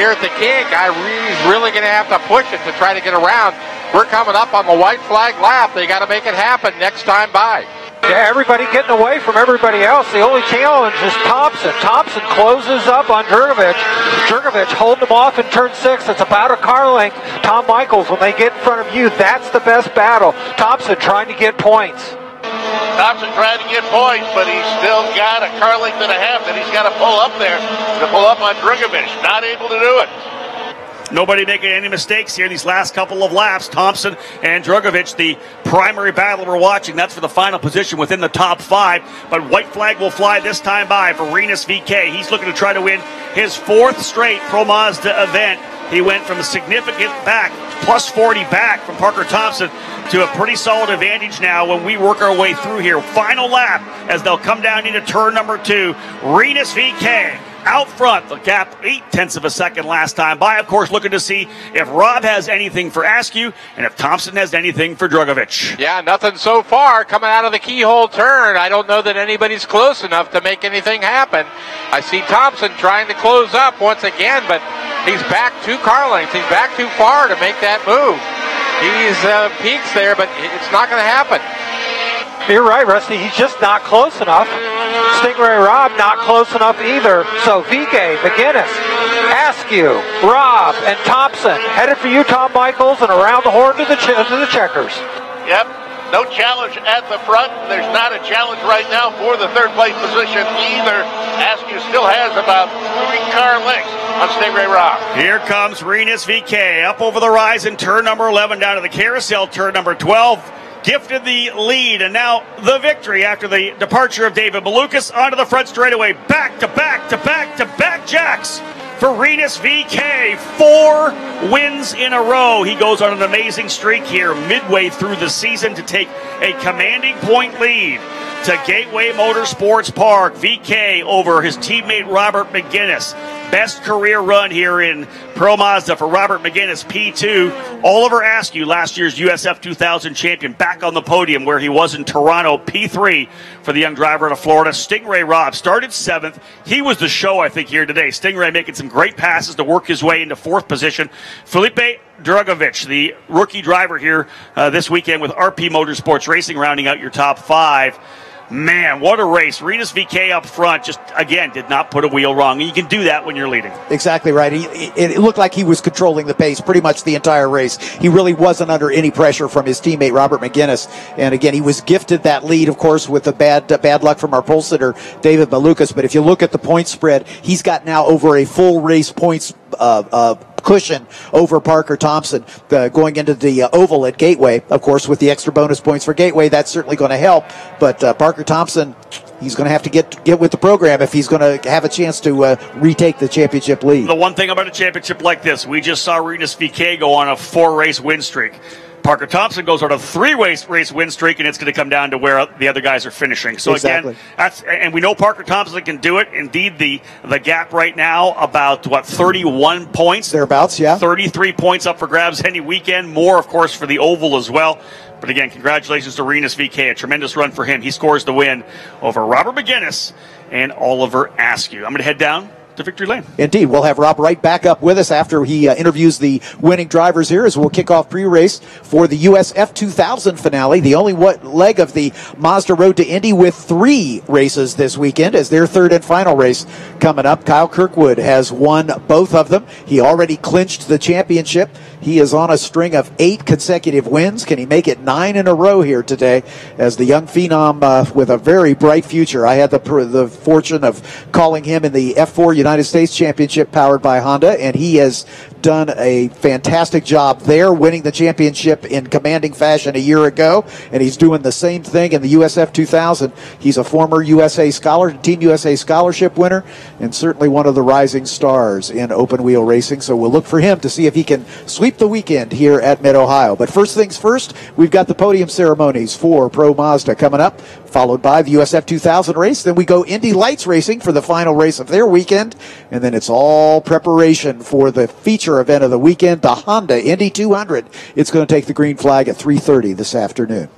here at the kink. He's really going to have to push it to try to get around. We're coming up on the white flag lap. They got to make it happen next time by. Yeah, everybody getting away from everybody else. The only challenge is Thompson. Thompson closes up on Drugovich. Drugovich holding him off in turn 6. It's about a car length. Tom Michaels, when they get in front of you, that's the best battle. Thompson trying to get points. Thompson trying to get points, but he's still got a car length and a half that he's got to pull up there to pull up on Drugovich. Not able to do it. Nobody making any mistakes here these last couple of laps. Thompson and Drugovich, the primary battle we're watching. That's for the final position within the top 5. But white flag will fly this time by for Rinus VK. He's looking to try to win his 4th straight Pro Mazda event. He went from a significant back, plus 40 back from Parker Thompson, to a pretty solid advantage now when we work our way through here. Final lap as they'll come down into turn number 2. Rinus VK out front, the gap 0.8 of a second last time by. Of course, looking to see if Rob has anything for Askew and if Thompson has anything for Drugovich. Yeah, nothing so far coming out of the keyhole turn. I don't know that anybody's close enough to make anything happen. I see Thompson trying to close up once again, but he's back 2 car lengths. He's back too far to make that move. He's peaks there, but it's not going to happen. You're right, Rusty. He's just not close enough. Stingray Rob not close enough either. So VK, McGinnis, Askew, Rob, and Thompson headed for you, Tom Michaels, and around the horn to the checkers. Yep. No challenge at the front. There's not a challenge right now for the 3rd place position either. Askew still has about 3 car lengths on Stingray Rob. Here comes Rinus VK up over the rise in turn number 11 down to the carousel turn number 12. Gifted the lead and now the victory after the departure of David Malukas onto the front straightaway. Back to back to back to back jacks for Rinus VK. 4 wins in a row. He goes on an amazing streak here midway through the season to take a commanding point lead to Gateway Motorsports Park. VK over his teammate Robert McGinnis. Best career run here in Pro Mazda for Robert McGinnis, P2. Oliver Askew, last year's USF2000 champion, back on the podium where he was in Toronto, P3 for the young driver out of Florida. Stingray Rob started 7th. He was the show, I think, here today. Stingray making some great passes to work his way into 4th position. Felipe Drugovich, the rookie driver here this weekend with RP Motorsports Racing, rounding out your top 5. Man, what a race. Rinus VK up front just, again, did not put a wheel wrong. And you can do that when you're leading. Exactly right. It looked like he was controlling the pace pretty much the entire race. He really wasn't under any pressure from his teammate, Robert McGinnis. And again, he was gifted that lead, of course, with the bad luck from our pole sitter, David Malukas. But if you look at the point spread, he's got now over a full race points cushion over Parker Thompson going into the oval at Gateway. Of course, with the extra bonus points for Gateway, that's certainly going to help. But Parker Thompson, he's going to have to get with the program if he's going to have a chance to retake the championship lead. The one thing about a championship like this, we just saw Rinus VK go on a 4-race win streak. Parker Thompson goes on a 3-race win streak, and it's going to come down to where the other guys are finishing. So Exactly. again, and we know Parker Thompson can do it. Indeed, the gap right now about 31 points, thereabouts, yeah. 33 points up for grabs any weekend. More, of course, for the oval as well. But again, congratulations to Renus VK. A tremendous run for him. He scores the win over Robert McGinnis and Oliver Askew. I'm going to head down to Victory Lane. Indeed. We'll have Rob right back up with us after he interviews the winning drivers here as we'll kick off pre-race for the USF2000 finale, the only leg of the Mazda Road to Indy with 3 races this weekend as their third and final race coming up. Kyle Kirkwood has won both of them. He already clinched the championship. He is on a string of 8 consecutive wins. Can he make it 9 in a row here today as the young phenom with a very bright future? I had the fortune of calling him in the F4 United States Championship powered by Honda, and he has done a fantastic job there, winning the championship in commanding fashion a year ago, and he's doing the same thing in the USF2000. He's a former Team USA scholarship winner, and certainly one of the rising stars in open wheel racing. So we'll look for him to see if he can sweep the weekend here at Mid-Ohio. But first things first, we've got the podium ceremonies for Pro Mazda coming up, followed by the USF2000 race. Then we go Indy Lights racing for the final race of their weekend, and then it's all preparation for the feature event of the weekend, the Honda Indy 200. It's going to take the green flag at 3:30 this afternoon.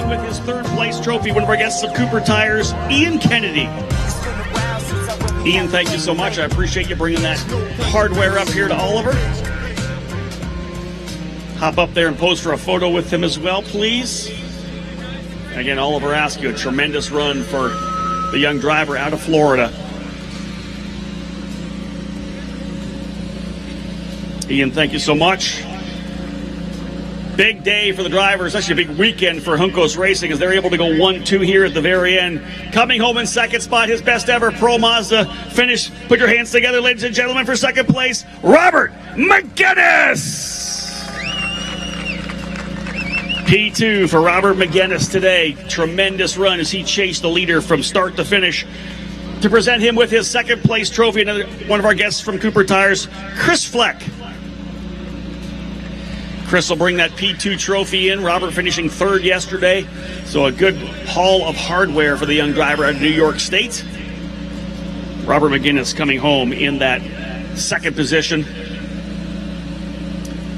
him with his third place trophy, one of our guests of Cooper Tires, Ian Kennedy. Ian, thank you so much. I appreciate you bringing that hardware up here to Oliver. Hop up there and pose for a photo with him as well, please. Again, Oliver Askew, a tremendous run for the young driver out of Florida. Ian, thank you so much. Big day for the drivers, actually a big weekend for Juncos Racing as they're able to go 1-2 here at the very end. Coming home in second spot, his best ever Pro Mazda finish. Put your hands together, ladies and gentlemen, for second place, Robert McGinnis. P2 for Robert McGinnis today. Tremendous run as he chased the leader from start to finish. To present him with his second place trophy, another one of our guests from Cooper Tires, Chris Fleck. Chris will bring that P2 trophy in. Robert finishing third yesterday. So a good haul of hardware for the young driver out of New York State. Robert McGinnis coming home in that second position.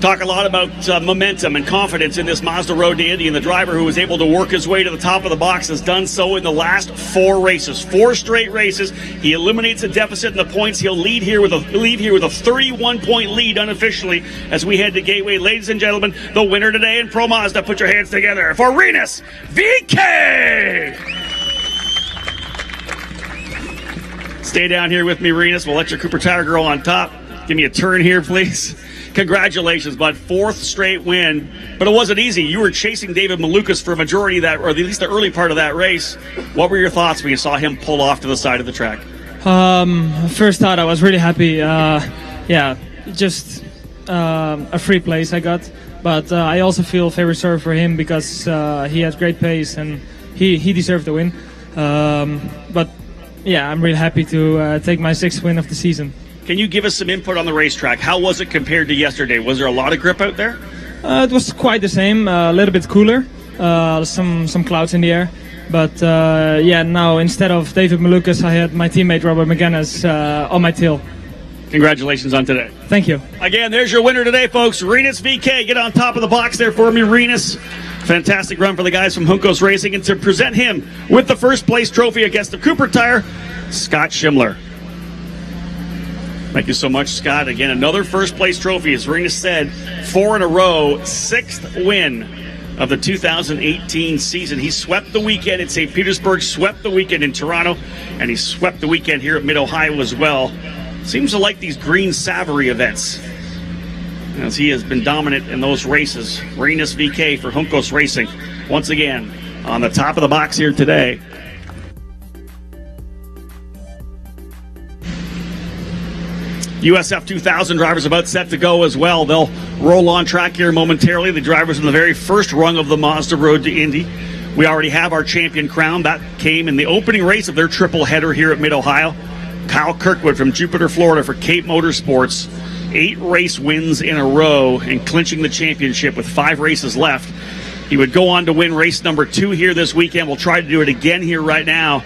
Talk a lot about momentum and confidence in this Mazda Road to Indy, and the driver who was able to work his way to the top of the box has done so in the last 4 races. 4 straight races. He eliminates a deficit in the points. He'll leave here with a 31-point lead unofficially as we head to Gateway. Ladies and gentlemen, the winner today in Pro Mazda. Put your hands together for Rinus VeeKay. Stay down here with me, Rinus. We'll let your Cooper Tire girl on top. Give me a turn here, please. Congratulations, bud. 4th straight win. But it wasn't easy. You were chasing David Malukas for a majority of that, or at least the early part of that race. What were your thoughts when you saw him pull off to the side of the track? First thought, I was really happy. Just a free place I got. But I also feel very sorry for him because he has great pace and he deserved the win. But yeah, I'm really happy to take my 6th win of the season. Can you give us some input on the racetrack? How was it compared to yesterday? Was there a lot of grip out there? It was quite the same, a little bit cooler, some clouds in the air. But now instead of David Malukas, I had my teammate Robert McGinnis on my tail. Congratulations on today. Thank you. Again, there's your winner today, folks. Rinus VeeKay. Get on top of the box there for me, Rinus. Fantastic run for the guys from Juncos Racing. And to present him with the first place trophy against the Cooper Tire, Scott Schimler. Thank you so much, Scott. Again, another first-place trophy. As Rinus said, 4 in a row, 6th win of the 2018 season. He swept the weekend in St. Petersburg, swept the weekend in Toronto, and he swept the weekend here at Mid-Ohio as well. Seems to like these Green Savory events, as he has been dominant in those races. Rinus VeeKay for Juncos Racing, once again, on the top of the box here today. USF2000 drivers about set to go as well. They'll roll on track here momentarily. The drivers in the very first rung of the Mazda Road to Indy. We already have our champion crown. That came in the opening race of their triple header here at Mid-Ohio. Kyle Kirkwood from Jupiter, Florida for Cape Motorsports. 8 race wins in a row and clinching the championship with 5 races left. He would go on to win race number 2 here this weekend. We'll try to do it again here right now.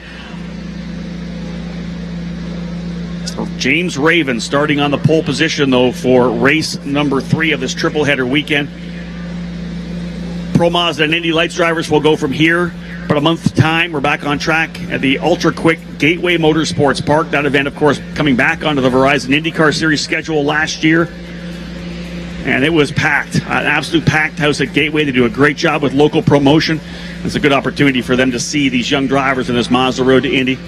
James Raven starting on the pole position, though, for race number 3 of this triple header weekend. Pro Mazda and Indy Lights drivers will go from here. But a month's time, we're back on track at the Ultra Quick Gateway Motorsports Park. That event, of course, coming back onto the Verizon IndyCar Series schedule last year. And it was packed, an absolute packed house at Gateway. They do a great job with local promotion. It's a good opportunity for them to see these young drivers in this Mazda Road to Indy.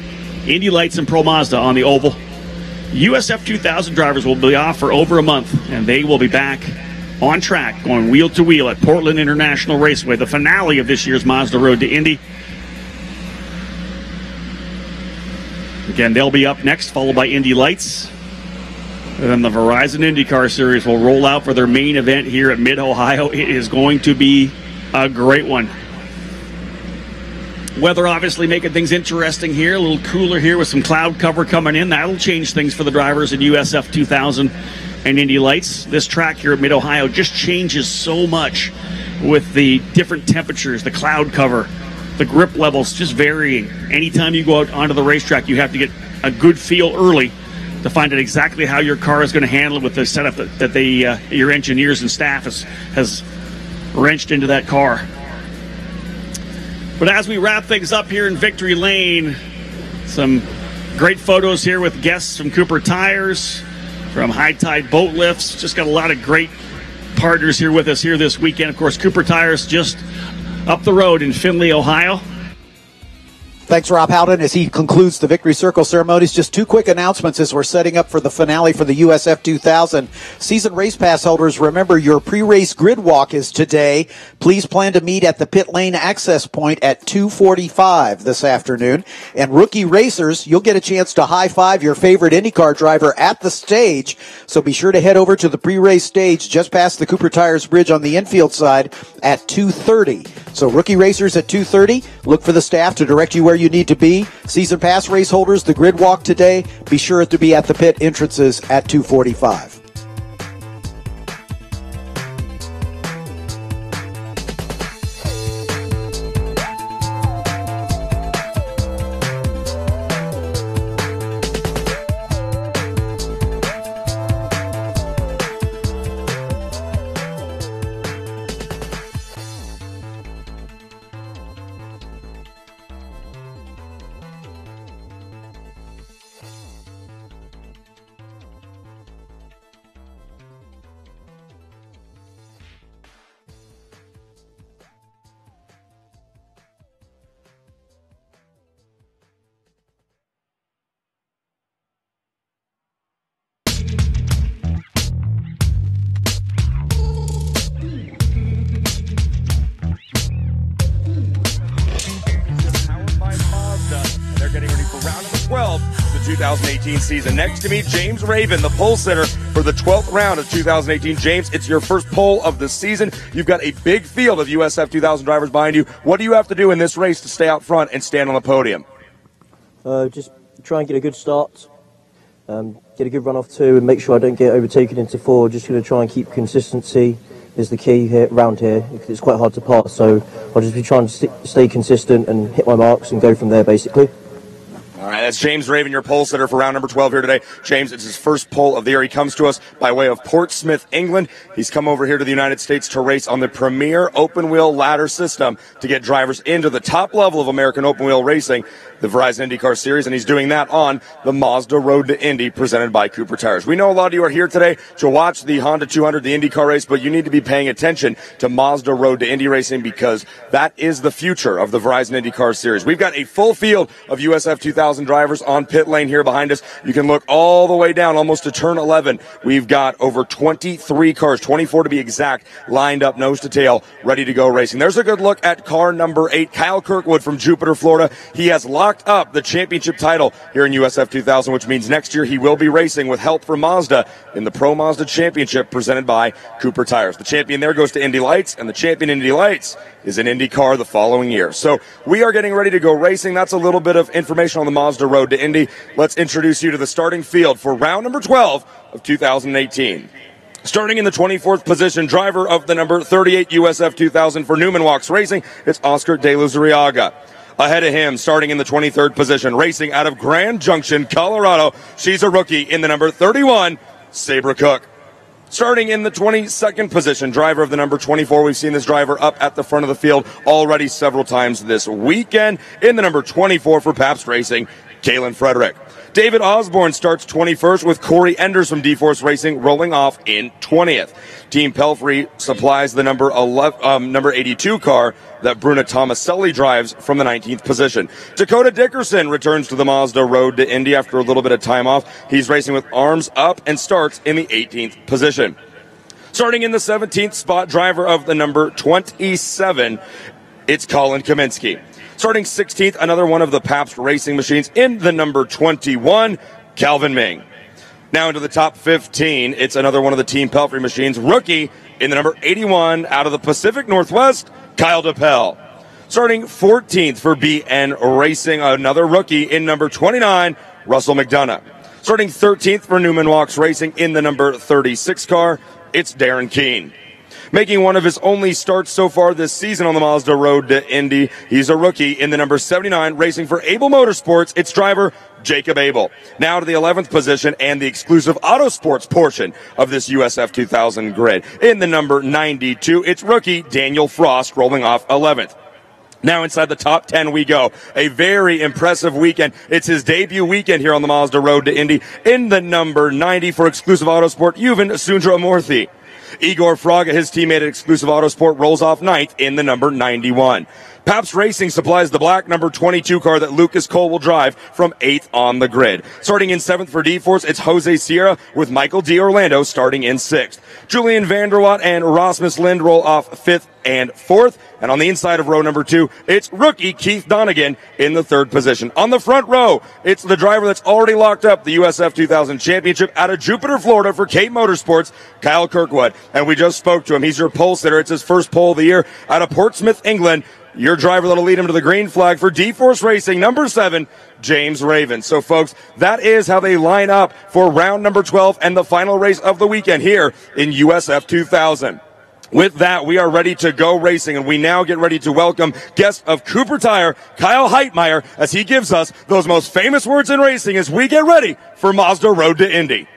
Indy Lights and Pro Mazda on the oval. USF2000 drivers will be off for over a month, and they will be back on track, going wheel to wheel at Portland International Raceway, the finale of this year's Mazda Road to Indy. Again, they'll be up next, followed by Indy Lights. And then the Verizon IndyCar Series will roll out for their main event here at Mid-Ohio. It is going to be a great one. Weather obviously making things interesting here. A little cooler here with some cloud cover coming in. That'll change things for the drivers in USF2000 and Indy Lights. This track here at Mid-Ohio just changes so much with the different temperatures, the cloud cover, the grip levels just varying. Anytime you go out onto the racetrack, you have to get a good feel early to find out exactly how your car is going to handle it with the setup that your engineers and staff has wrenched into that car. But as we wrap things up here in Victory Lane, some great photos here with guests from Cooper Tires, from High Tide Boat Lifts. Just got a lot of great partners here with us here this weekend. Of course, Cooper Tires just up the road in Findlay, Ohio. Thanks, Rob Howden, as he concludes the Victory Circle ceremonies. Just two quick announcements as we're setting up for the finale for the USF2000. Season race pass holders, remember your pre-race grid walk is today. Please plan to meet at the pit lane access point at 2:45 this afternoon. And rookie racers, you'll get a chance to high-five your favorite IndyCar driver at the stage. So be sure to head over to the pre-race stage just past the Cooper Tires Bridge on the infield side at 2:30. So rookie racers at 2:30, look for the staff to direct you where you need to be. Season pass race holders, the grid walk today, be sure to be at the pit entrances at 2:45. Getting ready for round number 12 of the 2018 season. Next to me, James Raven, the pole sitter for the 12th round of 2018. James, it's your first pole of the season. You've got a big field of USF2000 drivers behind you. What do you have to do in this race to stay out front and stand on the podium? Just try and get a good start, get a good run off two, and make sure I don't get overtaken into four. Just going to try and keep consistency is the key here around here. It's quite hard to pass, so I'll just be trying to stay consistent and hit my marks and go from there, basically. All right, that's James Raven, your pole sitter for round number 12 here today. James, it's his first pole of the year. He comes to us by way of Portsmouth, England. He's come over here to the United States to race on the premier open-wheel ladder system to get drivers into the top level of American open-wheel racing, the Verizon IndyCar Series, and he's doing that on the Mazda Road to Indy presented by Cooper Tires. We know a lot of you are here today to watch the Honda 200, the IndyCar race, but you need to be paying attention to Mazda Road to Indy racing because that is the future of the Verizon IndyCar Series. We've got a full field of USF2000 drivers on pit lane here behind us. You can look all the way down almost to turn 11. We've got over 23 cars, 24 to be exact, lined up nose to tail, ready to go racing. There's a good look at car number 8, Kyle Kirkwood from Jupiter, Florida. He has locked up the championship title here in USF2000, which means next year he will be racing with help from Mazda in the Pro Mazda Championship presented by Cooper Tires. The champion there goes to Indy Lights, and the champion Indy Lights is an IndyCar the following year. So we are getting ready to go racing. That's a little bit of information on the Mazda Road to Indy. Let's introduce you to the starting field for round number 12 of 2018. Starting in the 24th position, driver of the number 38 USF2000 for Newman Walks Racing, it's Oscar De Luzuriaga. Ahead of him, starting in the 23rd position, racing out of Grand Junction, Colorado, she's a rookie in the number 31, Sabra Cook. Starting in the 22nd position, driver of the number 24. We've seen this driver up at the front of the field already several times this weekend. In the number 24 for Pabst Racing, Kalen Frederick. David Osborne starts 21st with Corey Enders from D-Force Racing rolling off in 20th. Team Pelfrey supplies the number 82 car that Bruna Tomaselli drives from the 19th position. Dakota Dickerson returns to the Mazda Road to Indy after a little bit of time off. He's racing with arms up and starts in the 18th position. Starting in the 17th spot, driver of the number 27, it's Colin Kaminsky. Starting 16th, another one of the Pabst Racing machines in the number 21, Calvin Ming. Now into the top 15, it's another one of the Team Pelfrey machines, rookie in the number 81 out of the Pacific Northwest, Kyle DePel. Starting 14th for BN Racing, another rookie in number 29, Russell McDonough. Starting 13th for Newman Walks Racing in the number 36 car, it's Darren Keene. Making one of his only starts so far this season on the Mazda Road to Indy, he's a rookie in the number 79, racing for Abel Motorsports, its driver, Jacob Abel. Now to the 11th position and the exclusive Autosports portion of this USF2000 grid. In the number 92, it's rookie Daniel Frost rolling off 11th. Now inside the top 10 we go. A very impressive weekend. It's his debut weekend here on the Mazda Road to Indy. In the number 90 for Exclusive Autosport, Yuvan Sundramurthy. Igor Fraga, his teammate at Exclusive Autosport, rolls off 9th in the number 91. Paps Racing supplies the black number 22 car that Lucas Cole will drive from 8th on the grid. Starting in 7th for D-Force, it's Jose Sierra with Michael D. Orlando starting in 6th. Julian Vanderwatt and Rasmus Lind roll off 5th and 4th. And on the inside of row number 2, it's rookie Keith Donegan in the 3rd position. On the front row, it's the driver that's already locked up the USF2000 Championship out of Jupiter, Florida for Cape Motorsports, Kyle Kirkwood. And we just spoke to him. He's your pole sitter. It's his first pole of the year out of Portsmouth, England. Your driver that'll lead him to the green flag for D-Force Racing, number 7, James Raven. So, folks, that is how they line up for round number 12 and the final race of the weekend here in USF 2000. With that, we are ready to go racing, and we now get ready to welcome guest of Cooper Tire, Kyle Heitmeyer, as he gives us those most famous words in racing as we get ready for Mazda Road to Indy.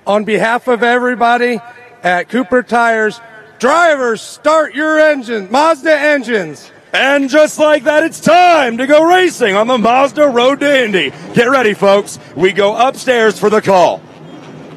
On behalf of everybody at Cooper Tires, drivers, start your engine, Mazda engines. And just like that, it's time to go racing on the Mazda Road to Indy. Get ready, folks. We go upstairs for the call.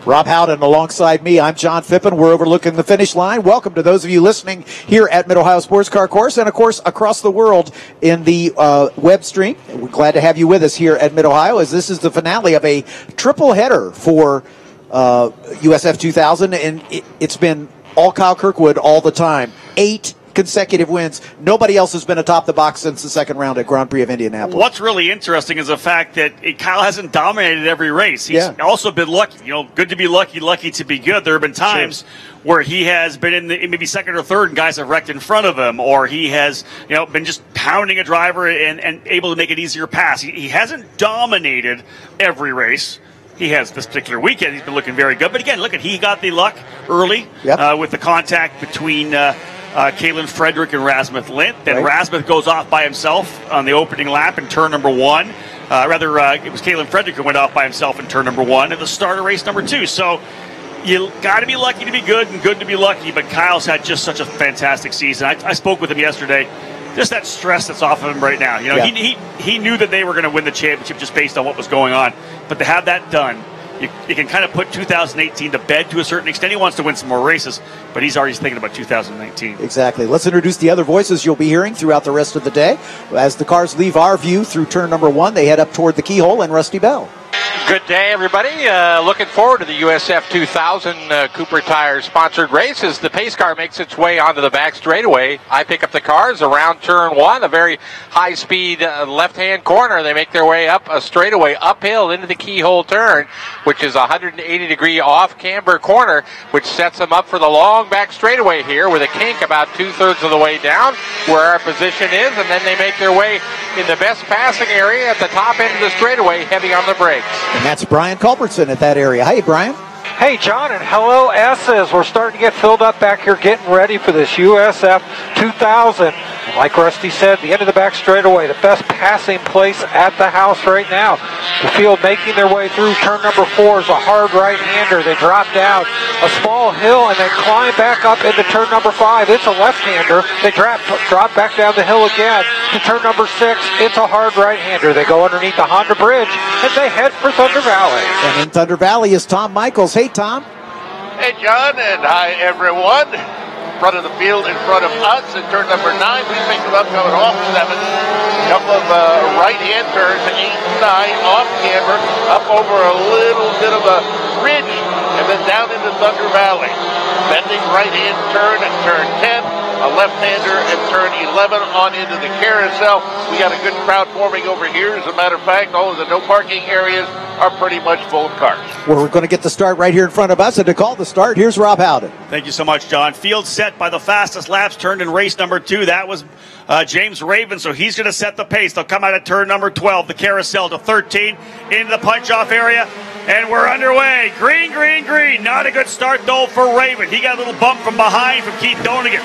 Rob Howden alongside me. I'm John Phippen. We're overlooking the finish line. Welcome to those of you listening here at Mid-Ohio Sports Car Course and, of course, across the world in the web stream. We're glad to have you with us here at Mid-Ohio as this is the finale of a triple header for USF 2000, and it's been all Kyle Kirkwood all the time. 8 consecutive wins. Nobody else has been atop the box since the second round at Grand Prix of Indianapolis. What's really interesting is the fact that Kyle hasn't dominated every race. He's also been lucky. You know, good to be lucky, lucky to be good. There have been times where he has been in the, maybe second or third and guys have wrecked in front of him, or he has, you know, been just pounding a driver and able to make an easier pass. He hasn't dominated every race. He has this particular weekend. He's been looking very good. But again, look, he got the luck early with the contact between Kalen Frederick and Rasmus Lind. Then Rasmus goes off by himself on the opening lap in turn number 1. It was Kalen Frederick who went off by himself in turn number 1 at the start of race number 2. So you got to be lucky to be good and good to be lucky. But Kyle's had just such a fantastic season. I spoke with him yesterday. Just that stress that's off of him right now. You know, he knew that they were going to win the championship just based on what was going on. But to have that done, you can kind of put 2018 to bed to a certain extent. He wants to win some more races, but he's already thinking about 2019. Exactly. Let's introduce the other voices you'll be hearing throughout the rest of the day. As the cars leave our view through turn number 1, they head up toward the keyhole and Rusty Bell. Good day, everybody. Looking forward to the USF 2000 Cooper Tire sponsored race as the pace car makes its way onto the back straightaway. I pick up the cars around turn 1, a very high-speed left-hand corner. They make their way up a straightaway uphill into the keyhole turn, which is a 180-degree off-camber corner, which sets them up for the long back straightaway here with a kink about 2/3 of the way down where our position is, and then they make their way in the best passing area at the top end of the straightaway, heavy on the brakes. And that's Brian Culbertson at that area. Hey, Brian. Hey, John, and hello, S's. We're starting to get filled up back here, getting ready for this USF 2000. Like Rusty said, the end of the back straightaway, the best passing place at the house right now. The field making their way through turn number 4 is a hard right-hander. They drop down a small hill and then climb back up into turn number 5. It's a left-hander. They drop back down the hill again to turn number 6. It's a hard right-hander. They go underneath the Honda Bridge and they head for Thunder Valley. And in Thunder Valley is Tom Michaels. Hey, Tom. Hey, John, and hi, everyone. Front of the field in front of us in turn number 9. We pick them up coming off 7. Couple of right-hand turns, 8 and 9, off camber, up over a little bit of a ridge, and then down into Thunder Valley. Bending right-hand turn at turn 10. A left-hander at turn 11 on into the carousel. We got a good crowd forming over here. As a matter of fact, all of the no parking areas are pretty much full of cars. Well, we're going to get the start right here in front of us. And to call the start, here's Rob Howden. Thank you so much, John. Field set by the fastest laps turned in race number 2. That was James Raven, so he's going to set the pace. They'll come out at turn number 12, the carousel to 13, into the punch-off area. And we're underway. Green, green, green. Not a good start, though, for Raven. He got a little bump from behind from Keith Donegan.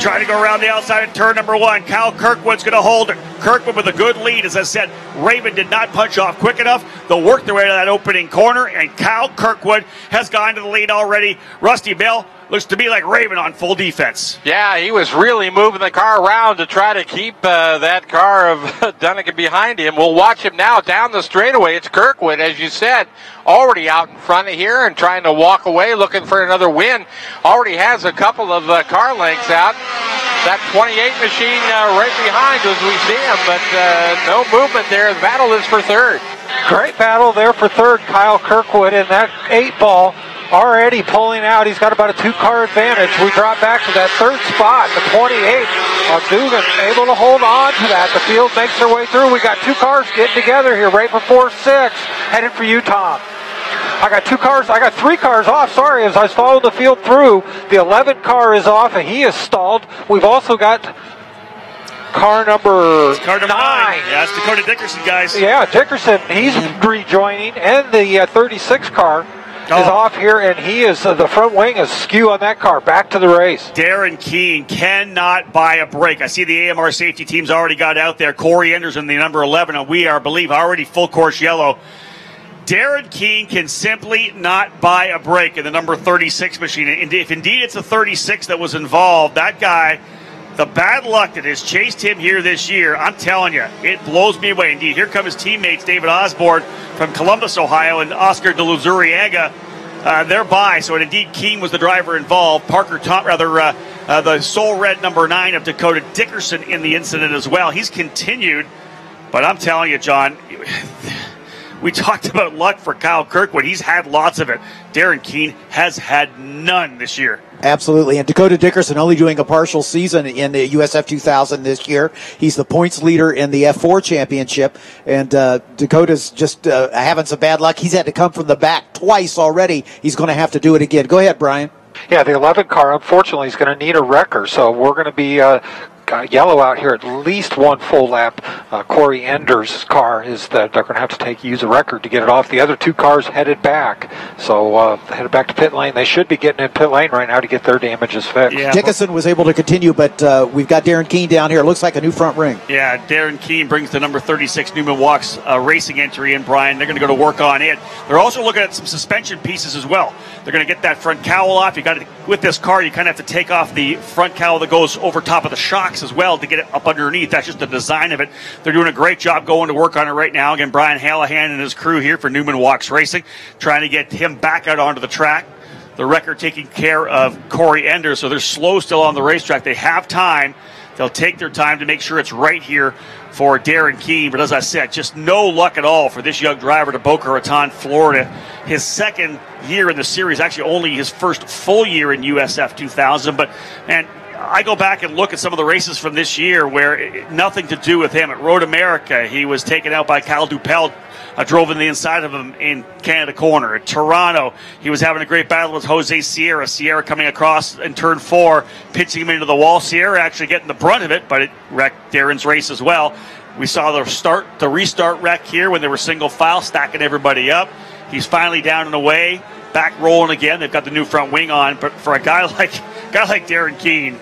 Trying to go around the outside of turn number 1. Kyle Kirkwood's going to hold it. Kirkwood with a good lead. As I said, Raven did not punch off quick enough. They'll work their way to that opening corner, and Kyle Kirkwood has gone to the lead already. Rusty Bell looks to be like Raven on full defense. Yeah, he was really moving the car around to try to keep that car of Dunnigan behind him. We'll watch him now down the straightaway. It's Kirkwood, as you said, already out in front of here and trying to walk away, looking for another win. Already has a couple of car lengths out. That 28 machine right behind as we see him, but no movement there. The battle is for third. Great battle there for third. Kyle Kirkwood in that 8-ball. Already pulling out. He's got about a 2-car advantage. We drop back to that third spot, the 28. Dugan able to hold on to that. The field makes their way through. We got 2 cars getting together here right before 6. Headed for you, Tom. I got 2 cars. I got 3 cars off. Sorry, as I followed the field through. The 11 car is off, and he is stalled. We've also got car number 9. Yeah, it's Dakota Dickerson, guys. Yeah, Dickerson. He's rejoining, and the 36 car is off here, and he is the front wing is skew on that car. Back to the race. Darren Keene cannot buy a break. I see the AMR safety team's already got out there. Corey Anderson, the number 11, and we are, I believe, already full course yellow. Darren Keene can simply not buy a break in the number 36 machine. And if indeed it's a 36 that was involved, that guy, the bad luck that has chased him here this year, I'm telling you, it blows me away. Indeed, here come his teammates, David Osborne from Columbus, Ohio, and Oscar de Luzuriaga. They're by. So indeed, Keene was the driver involved. Parker, the sole red number 9 of Dakota Dickerson in the incident as well. He's continued, but I'm telling you, John, we talked about luck for Kyle Kirkwood. He's had lots of it. Darren Keene has had none this year. Absolutely. And Dakota Dickerson only doing a partial season in the USF2000 this year. He's the points leader in the F4 championship. And Dakota's just having some bad luck. He's had to come from the back twice already. He's going to have to do it again. Go ahead, Brian. Yeah, the 11 car, unfortunately, is going to need a wrecker. So we're going to be yellow out here at least one full lap. Corey Ender's car is that they're going to have to use a record to get it off. The other 2 cars headed back. So headed back to pit lane. They should be getting in pit lane right now to get their damages fixed. Yeah. Dickerson was able to continue, but we've got Darren Keene down here. It looks like a new front ring. Yeah, Darren Keene brings the number 36 Newman Walks racing entry in, Brian. They're going to go to work on it. They're also looking at some suspension pieces as well. They're going to get that front cowl off. You got to, with this car, you kind of have to take off the front cowl that goes over top of the shocks as well to get it up underneath. That's just the design of it. They're doing a great job going to work on it right now. Again, Brian Hallahan and his crew here for Newman Walks Racing, trying to get him back out onto the track. The record taking care of Corey Ender, so they're slow still on the racetrack. They have time. They'll take their time to make sure it's right here for Darren Keene. But as I said, just no luck at all for this young driver to Boca Raton, Florida. His second year in the series, actually only his first full year in USF 2000. But, man, I go back and look at some of the races from this year where nothing to do with him. At Road America, he was taken out by Kyle Dupel, drove in the inside of him in Canada Corner. At Toronto, he was having a great battle with Jose Sierra. Sierra coming across in turn 4, pitching him into the wall. Sierra actually getting the brunt of it, but it wrecked Darren's race as well. We saw the restart wreck here when they were single file, stacking everybody up. He's finally down and away, back rolling again. They've got the new front wing on, but for a guy like Darren Keene,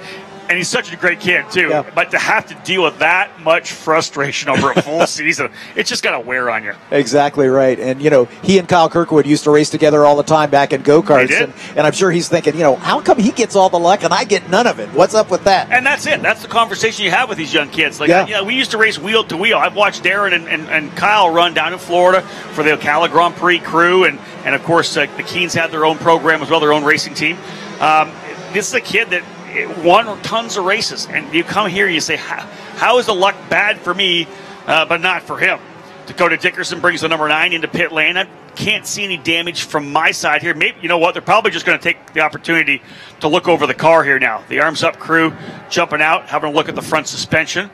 and he's such a great kid, too. Yeah. But to have to deal with that much frustration over a full season, it's just got to wear on you. Exactly right. And, he and Kyle Kirkwood used to race together all the time back in go-karts. And I'm sure he's thinking, how come he gets all the luck and I get none of it? What's up with that? And that's it. That's the conversation you have with these young kids. We used to race wheel to wheel. I've watched Darren and Kyle run down in Florida for the Ocala Grand Prix crew. And of course, the Keens had their own program as well, their own racing team. This is a kid that won tons of races, and you come here and you say, how is the luck bad for me but not for him? Dakota Dickerson brings the number 9 into pit lane. I can't see any damage from my side here. Maybe, you know what, they're probably just going to take the opportunity to look over the car here now. The arms up crew jumping out, having a look at the front suspension,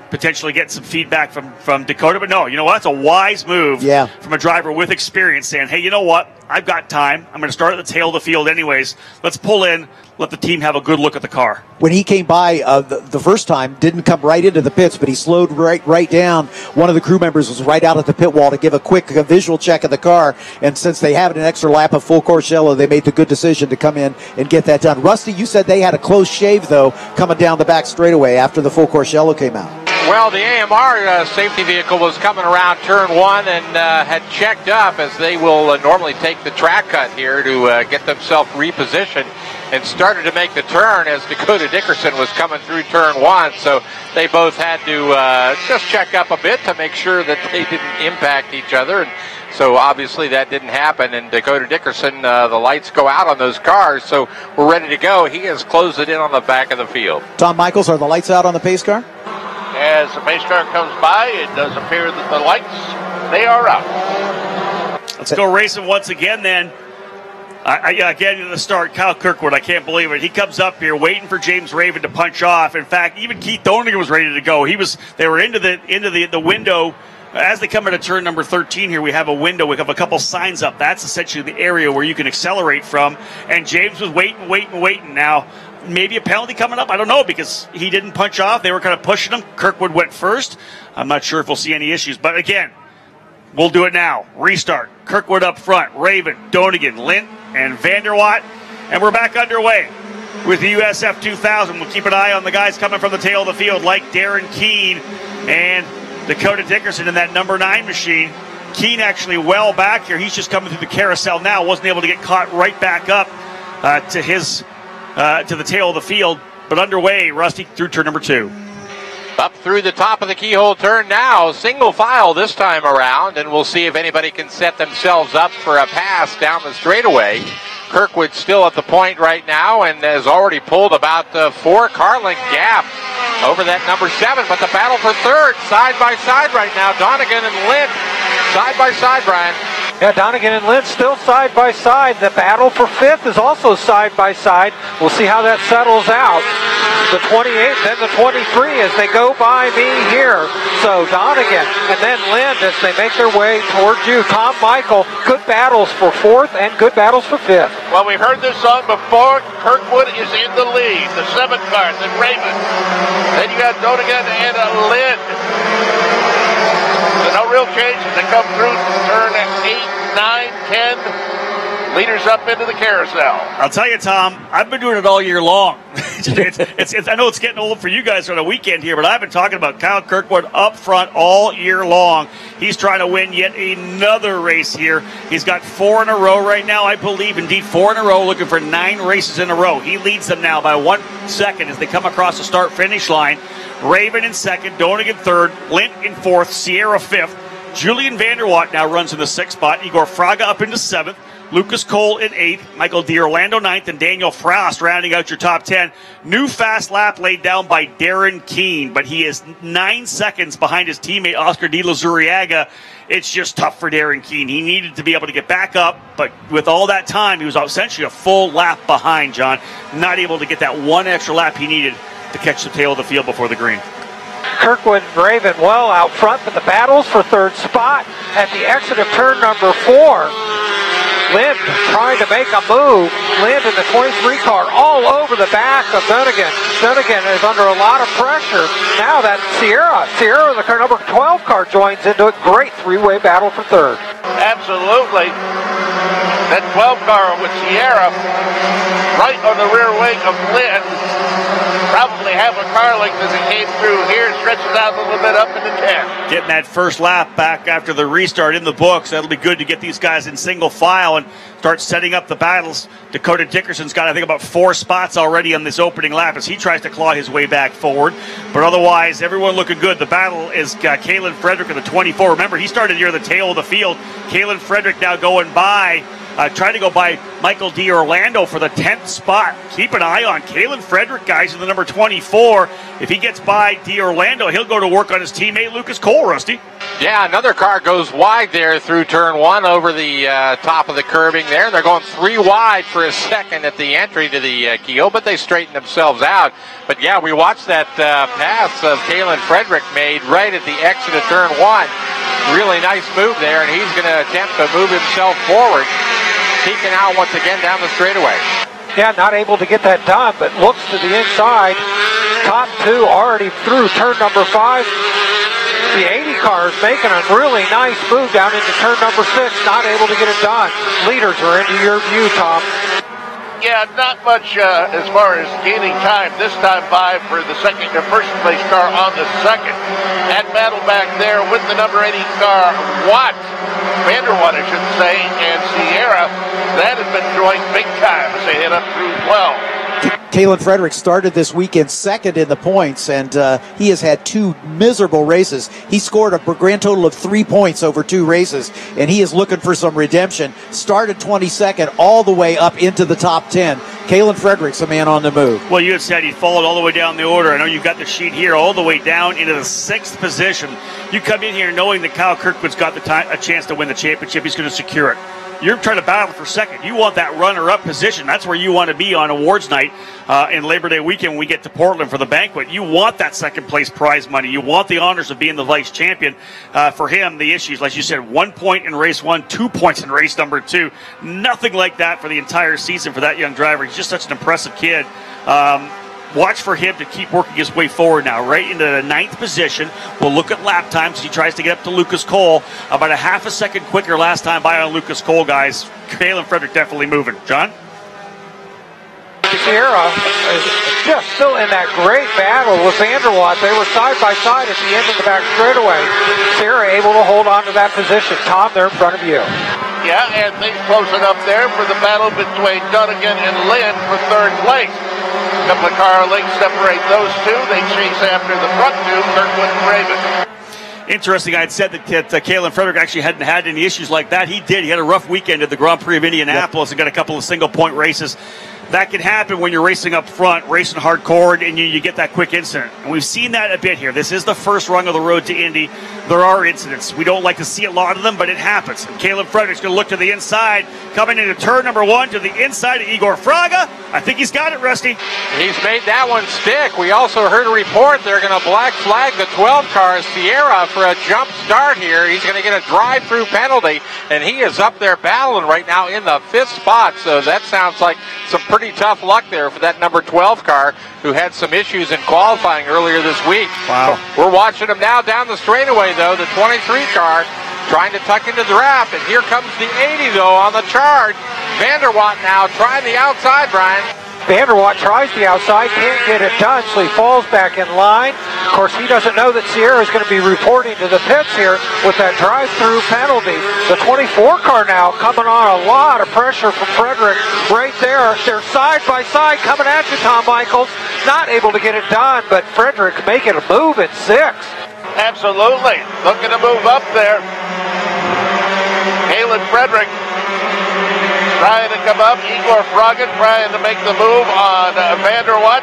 potentially get some feedback from Dakota. But no, you know what, it's a wise move from a driver with experience saying, hey, you know what, I've got time. I'm going to start at the tail of the field anyways. Let's pull in, let the team have a good look at the car. When he came by the first time, didn't come right into the pits, but he slowed right down. One of the crew members was right out at the pit wall to give a quick visual check of the car. And since they have an extra lap of full course yellow, they made the good decision to come in and get that done. Rusty, you said they had a close shave, though, coming down the back straightaway after the full course yellow came out. Well, the AMR safety vehicle was coming around turn 1 and had checked up, as they will normally take the track cut here to get themselves repositioned, and started to make the turn as Dakota Dickerson was coming through turn 1. So they both had to just check up a bit to make sure that they didn't impact each other. And so obviously that didn't happen, and Dakota Dickerson, the lights go out on those cars, so we're ready to go. He has closed it in on the back of the field. Tom Michaels, are the lights out on the pace car? As the pace car comes by, it does appear that the lights, they are out. Let's go racing once again then. Again at the start, Kyle Kirkwood, I can't believe it. He comes up here waiting for James Raven to punch off. In fact, even Keith Donigan was ready to go. They were into the window. As they come into turn number 13 here, we have a window. We have a couple signs up. That's essentially the area where you can accelerate from. And James was waiting. Now, maybe a penalty coming up. I don't know, because he didn't punch off. They were kind of pushing him. Kirkwood went first. I'm not sure if we'll see any issues. But again, we'll do it now. Restart. Kirkwood up front. Raven, Donigan, Lint, and Vanderwatt. And we're back underway with the USF2000. We'll keep an eye on the guys coming from the tail of the field, like Darren Keene and Dakota Dickerson in that number 9 machine. Keene actually well back here. He's just coming through the carousel now. Wasn't able to get caught right back up to the tail of the field. But underway, Rusty, through turn number 2. Up through the top of the keyhole turn now, single file this time around, and we'll see if anybody can set themselves up for a pass down the straightaway. Kirkwood still at the point right now and has already pulled about 4-car length gap over that number 7, but the battle for third, side by side right now. Donigan and Lynn, side by side, Brian. Yeah, Donigan and Lynn still side by side. The battle for 5th is also side by side. We'll see how that settles out. The 28, then the 23 as they go by me here. So Donigan and then Lynn as they make their way towards you. Tom Michael, good battles for 4th and good battles for 5th. Well, we've heard this song before. Kirkwood is in the lead. The 7 car, then Raven. Then you got Donigan and Lynn. So no real change as they come through turn 8, 9, 10. Leaders up into the carousel. I'll tell you, Tom, I've been doing it all year long. I know it's getting old for you guys on a weekend here, but I've been talking about Kyle Kirkwood up front all year long. He's trying to win yet another race here. He's got 4 in a row right now, I believe. Indeed, 4 in a row, looking for 9 races in a row. He leads them now by 1 second as they come across the start-finish line. Raven in 2nd, Donigan 3rd, Lint in 4th, Sierra 5th. Julian Vanderwatt now runs in the 6th spot. Igor Fraga up into 7th. Lucas Cole in 8th, Michael D'Orlando 9th, and Daniel Frost rounding out your top 10. New fast lap laid down by Darren Keene, but he is 9 seconds behind his teammate Oscar De La Zuriaga. It's just tough for Darren Keene. He needed to be able to get back up, but with all that time, he was essentially a full lap behind, John. Not able to get that 1 extra lap he needed to catch the tail of the field before the green. Kirkwood and Raven well out front, but the battles for 3rd spot at the exit of turn number 4. Lynn trying to make a move. Lynn in the 23 car all over the back of Donigan. Donigan is under a lot of pressure. Now that Sierra the number 12 car joins into a great 3-way battle for 3rd. Absolutely. That 12 car with Sierra right on the rear wing of Lynn. Probably half a car length as it came through here. Stretches out a little bit up into 10. Getting that first lap back after the restart in the books. That'll be good to get these guys in single file and start setting up the battles. Dakota Dickerson's got, I think, about 4 spots already on this opening lap as he tries to claw his way back forward. But otherwise, everyone looking good. The battle is Kalen Frederick in the 24. Remember, he started near the tail of the field. Kalen Frederick now going by. Trying to go by Michael D'Orlando for the 10th spot. Keep an eye on Kalen Frederick, guys, in the number 24. If he gets by D'Orlando, he'll go to work on his teammate Lucas Cole, Rusty. Yeah, another car goes wide there through turn 1 over the top of the curbing there. They're going 3 wide for a second at the entry to the keel, but they straighten themselves out. But yeah, we watched that pass of Kalen Frederick made right at the exit of turn 1. Really nice move there, and he's going to attempt to move himself forward. Peeking out once again down the straightaway. Yeah, not able to get that done, but looks to the inside. Top 2 already through turn number 5. The 80 car is making a really nice move down into turn number 6. Not able to get it done. Leaders are into your view, Tom. Yeah, not much as far as gaining time. This time by for the first place car on the second. At battle back there with the number 80 car, Vanderwatt, I should say, and Sierra. That has been growing big time as they head up through 12. Kalen Frederick started this weekend second in the points, and he has had 2 miserable races. He scored a grand total of 3 points over 2 races, and he is looking for some redemption. Started 22nd all the way up into the top 10. Kalen Frederick's a man on the move. Well, you had said he followed all the way down the order. I know you've got the sheet here all the way down into the 6th position. You come in here knowing that Kyle Kirkwood's got a chance to win the championship. He's going to secure it. You're trying to battle for second. You want that runner-up position. That's where you want to be on awards night in Labor Day weekend when we get to Portland for the banquet. You want that second-place prize money. You want the honors of being the vice champion. For him, the issues, like you said, 1 point in race 1, 2 points in race number 2. Nothing like that for the entire season for that young driver. He's just such an impressive kid. Watch for him to keep working his way forward now, right into the 9th position. We'll look at lap times as he tries to get up to Lucas Cole. About a half a second quicker last time by on Lucas Cole, guys. Kalen Frederick definitely moving. John? Sierra is just still in that great battle with Vanderwatt. They were side by side at the end of the back straightaway. Sierra able to hold on to that position. Tom, they're in front of you. Yeah, and things closing up there for the battle between Dunnigan and Lynn for 3rd place. A couple of car lengths separate those two. They chase after the front two, Kirkwood and Raven. Interesting, I had said that Kalen Frederick actually hadn't had any issues like that. He did. He had a rough weekend at the Grand Prix of Indianapolis and got a couple of single-point races. That can happen when you're racing up front, racing hardcore, and you get that quick incident. And we've seen that a bit here. This is the first rung of the road to Indy. There are incidents. We don't like to see a lot of them, but it happens. And Kalen Frederick's going to look to the inside, coming into turn number 1 to the inside of Igor Fraga. I think he's got it, Rusty. He's made that one stick. We also heard a report they're going to black flag the 12 car Sierra for a jump start here. He's going to get a drive-through penalty, and he is up there battling right now in the 5th spot. So that sounds like some pretty tough luck there for that number 12 car who had some issues in qualifying earlier this week. Wow. We're watching him now down the straightaway, though. The 23 car trying to tuck into the draft, and here comes the 80, though, on the charge. Vanderwatt now trying the outside, Brian. Vanderwatt tries the outside, can't get it done, so he falls back in line. Of course, he doesn't know that Sierra is going to be reporting to the pits here with that drive-through penalty. The 24 car now coming on a lot of pressure from Frederick right there. They're side by side coming at you, Tom Michaels. Not able to get it done, but Frederick making a move at 6. Absolutely. Looking to move up there. Kalen Frederick trying to come up. Igor Fraga trying to make the move on Vanderwatt.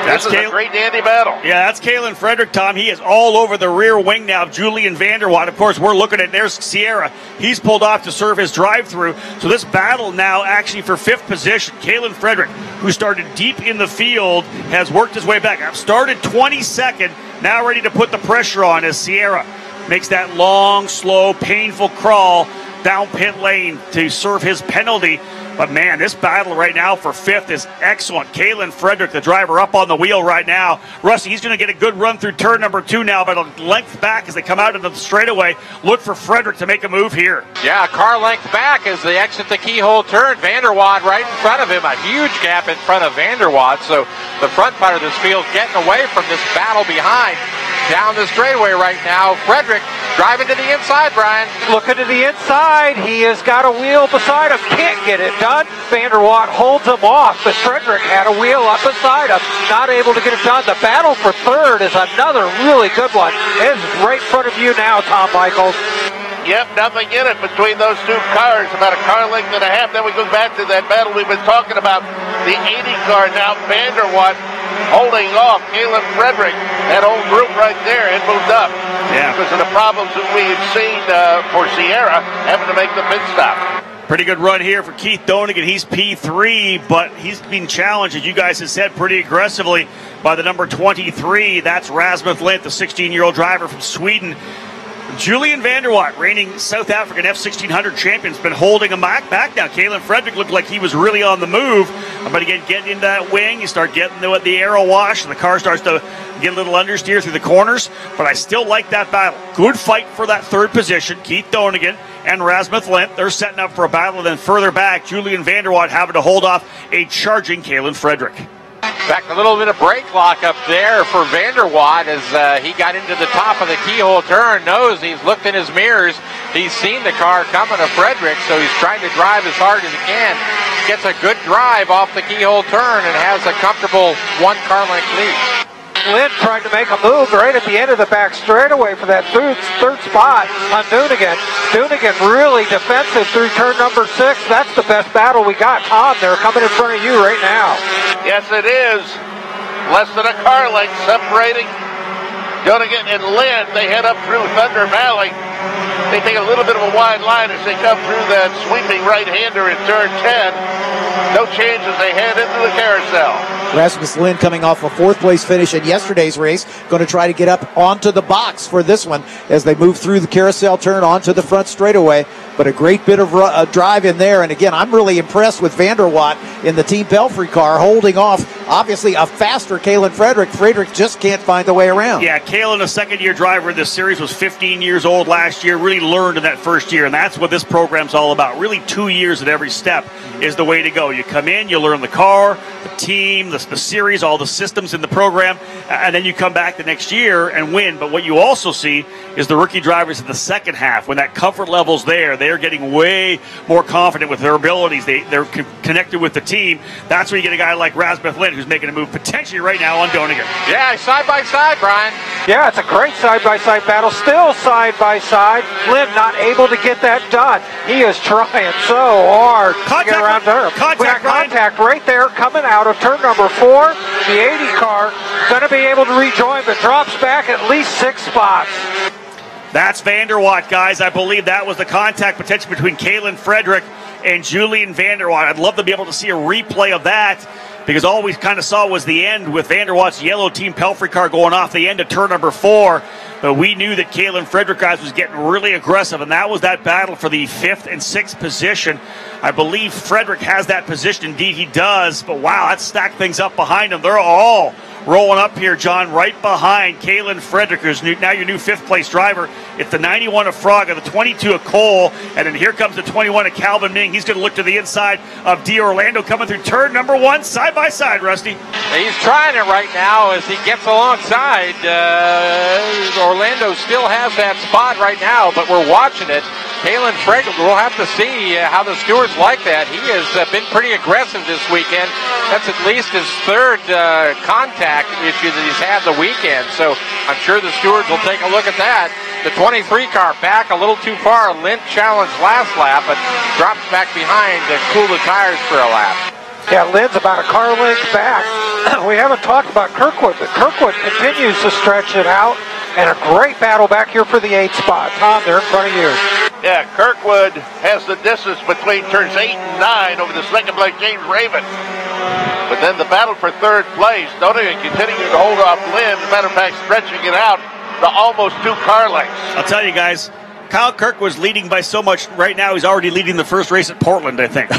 This is a great dandy battle. Yeah, that's Kalen Frederick, Tom. He is all over the rear wing now of Julian Vanderwatt. Of course, we're looking at, there's Sierra. He's pulled off to serve his drive-through. So this battle now actually for 5th position. Kalen Frederick, who started deep in the field, has worked his way back up. Started 22nd, now ready to put the pressure on as Sierra makes that long, slow, painful crawl down pit lane to serve his penalty. But man, this battle right now for 5th is excellent. Kalen Frederick, the driver, up on the wheel right now. Rusty, he's going to get a good run through turn number 2 now, but a length back as they come out into the straightaway. Look for Frederick to make a move here. Yeah, car length back as they exit the keyhole turn. Vanderwatt right in front of him. A huge gap in front of Vanderwatt. So the front part of this field getting away from this battle behind. Down the straightaway right now. Frederick driving to the inside, Brian. Looking to the inside. He has got a wheel beside him. Can't get it done. Vanderwatt holds him off, but Frederick had a wheel up beside him. Not able to get it done. The battle for 3rd is another really good one. It's right in front of you now, Tom Michaels. Yep, nothing in it between those two cars. About a car length and a half. Then we go back to that battle we've been talking about. The 80 car now. Vanderwatt holding off Kalen Frederick. That whole group right there, it moved up. Yeah. Because of the problems that we had seen for Sierra having to make the pit stop. Pretty good run here for Keith Donegan. He's P3, but he's been challenged, as you guys have said, pretty aggressively by the number 23. That's Rasmus Lind, the 16-year-old driver from Sweden. Julian Vanderwatt, reigning South African F1600 champion, has been holding him back now. Kalen Frederick looked like he was really on the move. But again, getting into that wing, you start getting the aero wash, and the car starts to get a little understeer through the corners. But I still like that battle. Good fight for that third position. Keith Donegan and Rasmus Lint, they're setting up for a battle. And then further back, Julian Vanderwatt having to hold off a charging Kalen Frederick. In fact, a little bit of brake lock up there for Vanderwatt as he got into the top of the keyhole turn. Knows he's looked in his mirrors. He's seen the car coming to Frederick, so he's trying to drive as hard as he can. Gets a good drive off the keyhole turn and has a comfortable 1 car length lead. Lynn tried to make a move right at the end of the back straightaway for that third spot on Donegan. Donegan really defensive through turn number 6. That's the best battle we got. Tom, they're coming in front of you right now. Yes, it is. Less than a car length separating Donegan and Lynn. They head up through Thunder Valley. They take a little bit of a wide line as they come through that sweeping right-hander in turn 10. No change as they head into the carousel. Rasmus Lynn coming off a 4th place finish in yesterday's race, going to try to get up onto the box for this one as they move through the carousel turn onto the front straightaway. But a great bit of drive in there. And again, I'm really impressed with Vanderwatt in the Team Pelfrey car, holding off, obviously, a faster Kalen Frederick. Frederick just can't find the way around. Yeah, Kalen, a second-year driver in this series, was 15 years old last year, really learned in that first year, and that's what this program's all about. Really 2 years at every step is the way to go. You come in, you learn the car, the team, the series, all the systems in the program, and then you come back the next year and win. But what you also see is the rookie drivers in the second half. When that comfort level's there, they're getting way more confident with their abilities. They're connected with the team. That's where you get a guy like Rasmus Lynn, who's making a move potentially right now on Donegan. Yeah, side by side, Brian. Yeah, it's a great side-by-side battle. Still side-by-side. Lynn not able to get that done. He is trying so hard to get around to her. We got contact right there coming out of turn number 4. The 80 car going to be able to rejoin, but drops back at least 6 spots. That's Vanderwatt, guys. I believe that was the contact potential between Kalen Frederick and Julian Vanderwatt. I'd love to be able to see a replay of that, because all we kind of saw was the end with Vanderwatt's yellow Team Pelfrey car going off the end of turn number 4. But we knew that Kalen Frederick, guys, was getting really aggressive, and that was that battle for the 5th and 6th position. I believe Frederick has that position. Indeed, he does. But, wow, that stacked things up behind him. They're all rolling up here, John, right behind Kalen Frederick, who's now your new 5th-place driver. It's the 91 of Fraga, the 22 of Cole, and then here comes the 21 of Calvin Ming. He's going to look to the inside of D. Orlando coming through turn number 1, side by side, Rusty. He's trying it right now as he gets alongside. Orlando still has that spot right now, but we're watching it. Kalen Frederick, we'll have to see how the stewards like that. He has been pretty aggressive this weekend. That's at least his 3rd contact issue that he's had the weekend. So I'm sure the stewards will take a look at that. The 23 car back a little too far. Lint challenged last lap, but drops back behind to cool the tires for a lap. Yeah, Lynn's about a car length back. We haven't talked about Kirkwood, but Kirkwood continues to stretch it out. And a great battle back here for the 8th spot. Tom, they're in front of you. Yeah, Kirkwood has the distance between turns 8 and 9 over the second place, James Raven. But then the battle for 3rd place, Donegan continuing to hold off Lynn. As a matter of fact, stretching it out to almost 2 car lengths. I'll tell you guys, Kyle Kirkwood's leading by so much right now. He's already leading the first race at Portland, I think.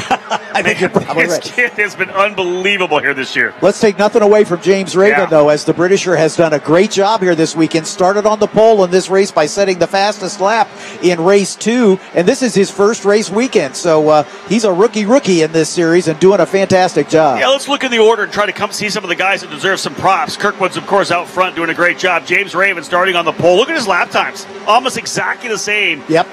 I think you're probably right. His kid has been unbelievable here this year. Let's take nothing away from James Raven, though, as the Britisher has done a great job here this weekend. Started on the pole in this race by setting the fastest lap in race 2, and this is his first race weekend. So he's a rookie in this series and doing a fantastic job. Yeah, let's look in the order and try to come see some of the guys that deserve some props. Kirkwood's, of course, out front doing a great job. James Raven starting on the pole. Look at his lap times. Almost exactly the same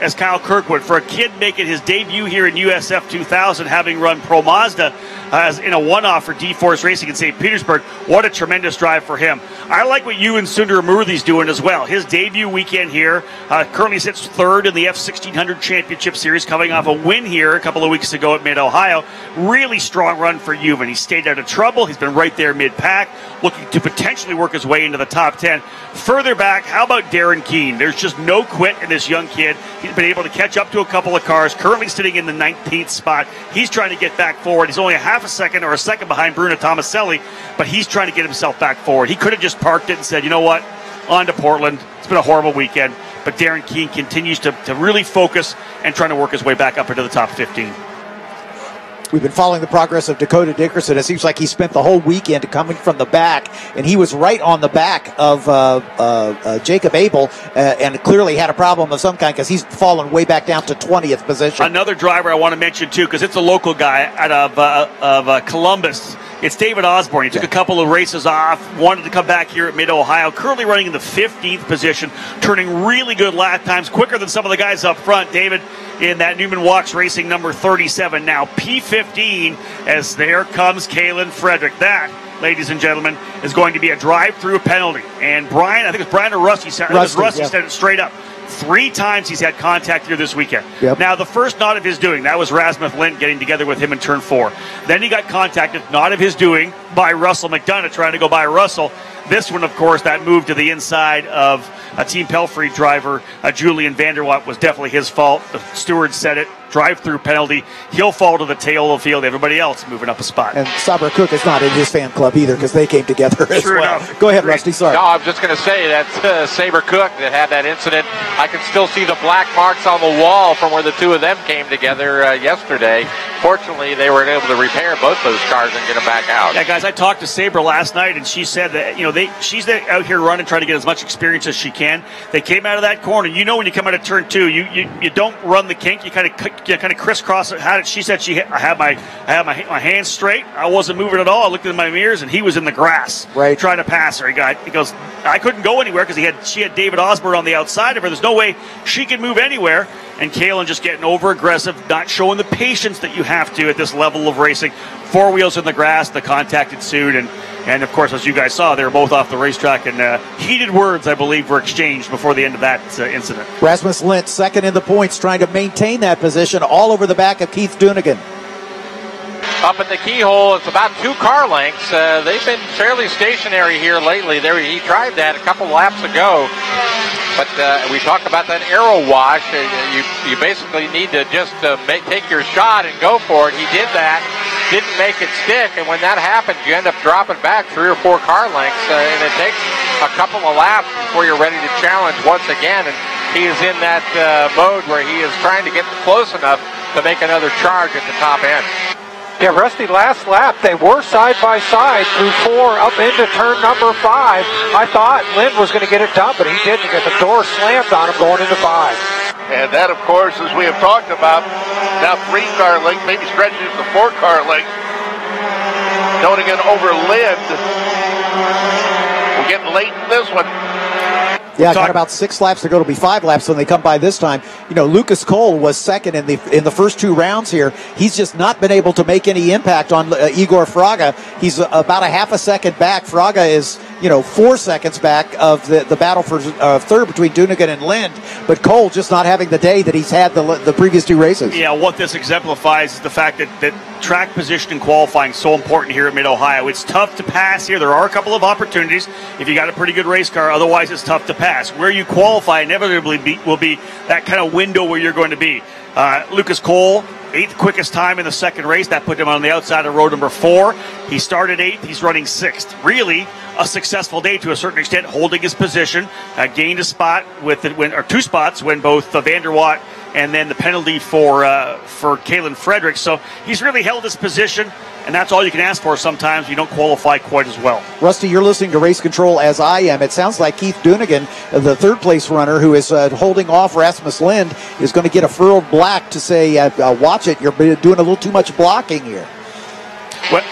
as Kyle Kirkwood. For a kid making his debut here in USF2000, having run Pro Mazda as in a one-off for D-Force Racing in St. Petersburg, what a tremendous drive for him. I like what Ewan Sundaramurthy's doing as well. His debut weekend here currently sits 3rd in the F1600 Championship Series, coming off a win here a couple of weeks ago at Mid-Ohio. Really strong run for Ewan. He stayed out of trouble. He's been right there mid-pack, looking to potentially work his way into the top 10. Further back, how about Darren Keene? There's just no quit in this young kid. He's been able to catch up to a couple of cars, currently sitting in the 19th spot. He's trying to get back forward. He's only a half a second or a second behind Bruno Tomaselli, but he's trying to get himself back forward. He could have just parked it and said, you know what, on to Portland. It's been a horrible weekend. but Darren Keene continues to really focus and trying to work his way back up into the top 15. We've been following the progress of Dakota Dickerson. It seems like he spent the whole weekend coming from the back, and he was right on the back of Jacob Abel, and clearly had a problem of some kind because he's fallen way back down to 20th position. Another driver I want to mention, too, because it's a local guy out of Columbus. It's David Osborne. He took a couple of races off, wanted to come back here at Mid-Ohio, currently running in the 15th position, turning really good lap times, quicker than some of the guys up front. David in that Newman Walks Racing number 37. Now P15 as there comes Kalen Frederick. That, ladies and gentlemen, is going to be a drive-through penalty. And Brian, I think it's Brian or Rusty said it straight up. 3 times he's had contact here this weekend. Yep. Now, the first not of his doing, that was Rasmus Lind getting together with him in turn 4. Then he got contacted, not of his doing, by Russell McDonough trying to go by Russell. This one, of course, that move to the inside of a Team Pelfrey driver, Julian Vanderwatt, was definitely his fault. The steward said it. Drive-through penalty. He'll fall to the tail of the field. Everybody else moving up a spot. And Sabra Cook is not in his fan club either because they came together as True well. enough. Go ahead, Rusty. Sorry. No, I'm just going to say that Sabre Cook that had that incident, I can still see the black marks on the wall from where the two of them came together yesterday. Fortunately, they were able to repair both those cars and get them back out. Yeah, guys, I talked to Sabre last night, and she said that, she's out here running, trying to get as much experience as she can. They came out of that corner. When you come out of turn 2, you don't run the kink. You kind of crisscross it. She said I had my hands straight. I wasn't moving at all. I looked in my mirrors, and he was in the grass, right, trying to pass her. He goes, I couldn't go anywhere because she had David Osborne on the outside of her. There's no way she could move anywhere. And Kalen just getting over aggressive, not showing the patience that you have to at this level of racing. 4 wheels in the grass, the contact ensued, and of course, as you guys saw, they were both off the racetrack, and heated words, I believe, were exchanged before the end of that incident. Rasmus Lind, second in the points, trying to maintain that position all over the back of Keith Dunigan. Up at the keyhole, it's about 2 car lengths. They've been fairly stationary here lately. He tried that a couple laps ago, but we talked about that aero wash. You basically need to just take your shot and go for it. He did that, didn't make it stick, and when that happens, you end up dropping back 3 or 4 car lengths, and it takes a couple of laps before you're ready to challenge once again. And he is in that mode where he is trying to get close enough to make another charge at the top end. Yeah, Rusty, last lap, they were side by side through 4 up into turn number 5. I thought Lind was going to get it done, but he didn't get the door slammed on him going into 5. And that, of course, as we have talked about, now 3 car lengths, maybe stretching to 4 car lengths. Donigan over Lind. We're getting late in this one. Yeah, got about 6 laps to go. It'll be 5 laps when they come by this time. Lucas Cole was second in the first 2 rounds here. He's just not been able to make any impact on Igor Fraga. He's about a half a second back. Fraga is 4 seconds back of the battle for third between Dunigan and Lind, but Cole just not having the day that he's had the previous 2 races. Yeah, what this exemplifies is the fact that track position and qualifying is so important here at Mid-Ohio. It's tough to pass here. There are a couple of opportunities if you got a pretty good race car. Otherwise, it's tough to pass. Where you qualify inevitably will be that kind of window where you're going to be. Lucas Cole, 8th quickest time in the second race. That put him on the outside of row number 4. He started 8th. He's running 6th. Really a successful day to a certain extent, holding his position. Gained a spot or 2 spots when both Vanderwatt and then the penalty for Kalen Frederick. So he's really held his position, and that's all you can ask for sometimes. You don't qualify quite as well. Rusty, you're listening to Race Control as I am. It sounds like Keith Dunigan, the 3rd place runner who is holding off Rasmus Lind, is going to get a furrowed black to say, watch it, you're doing a little too much blocking here. What?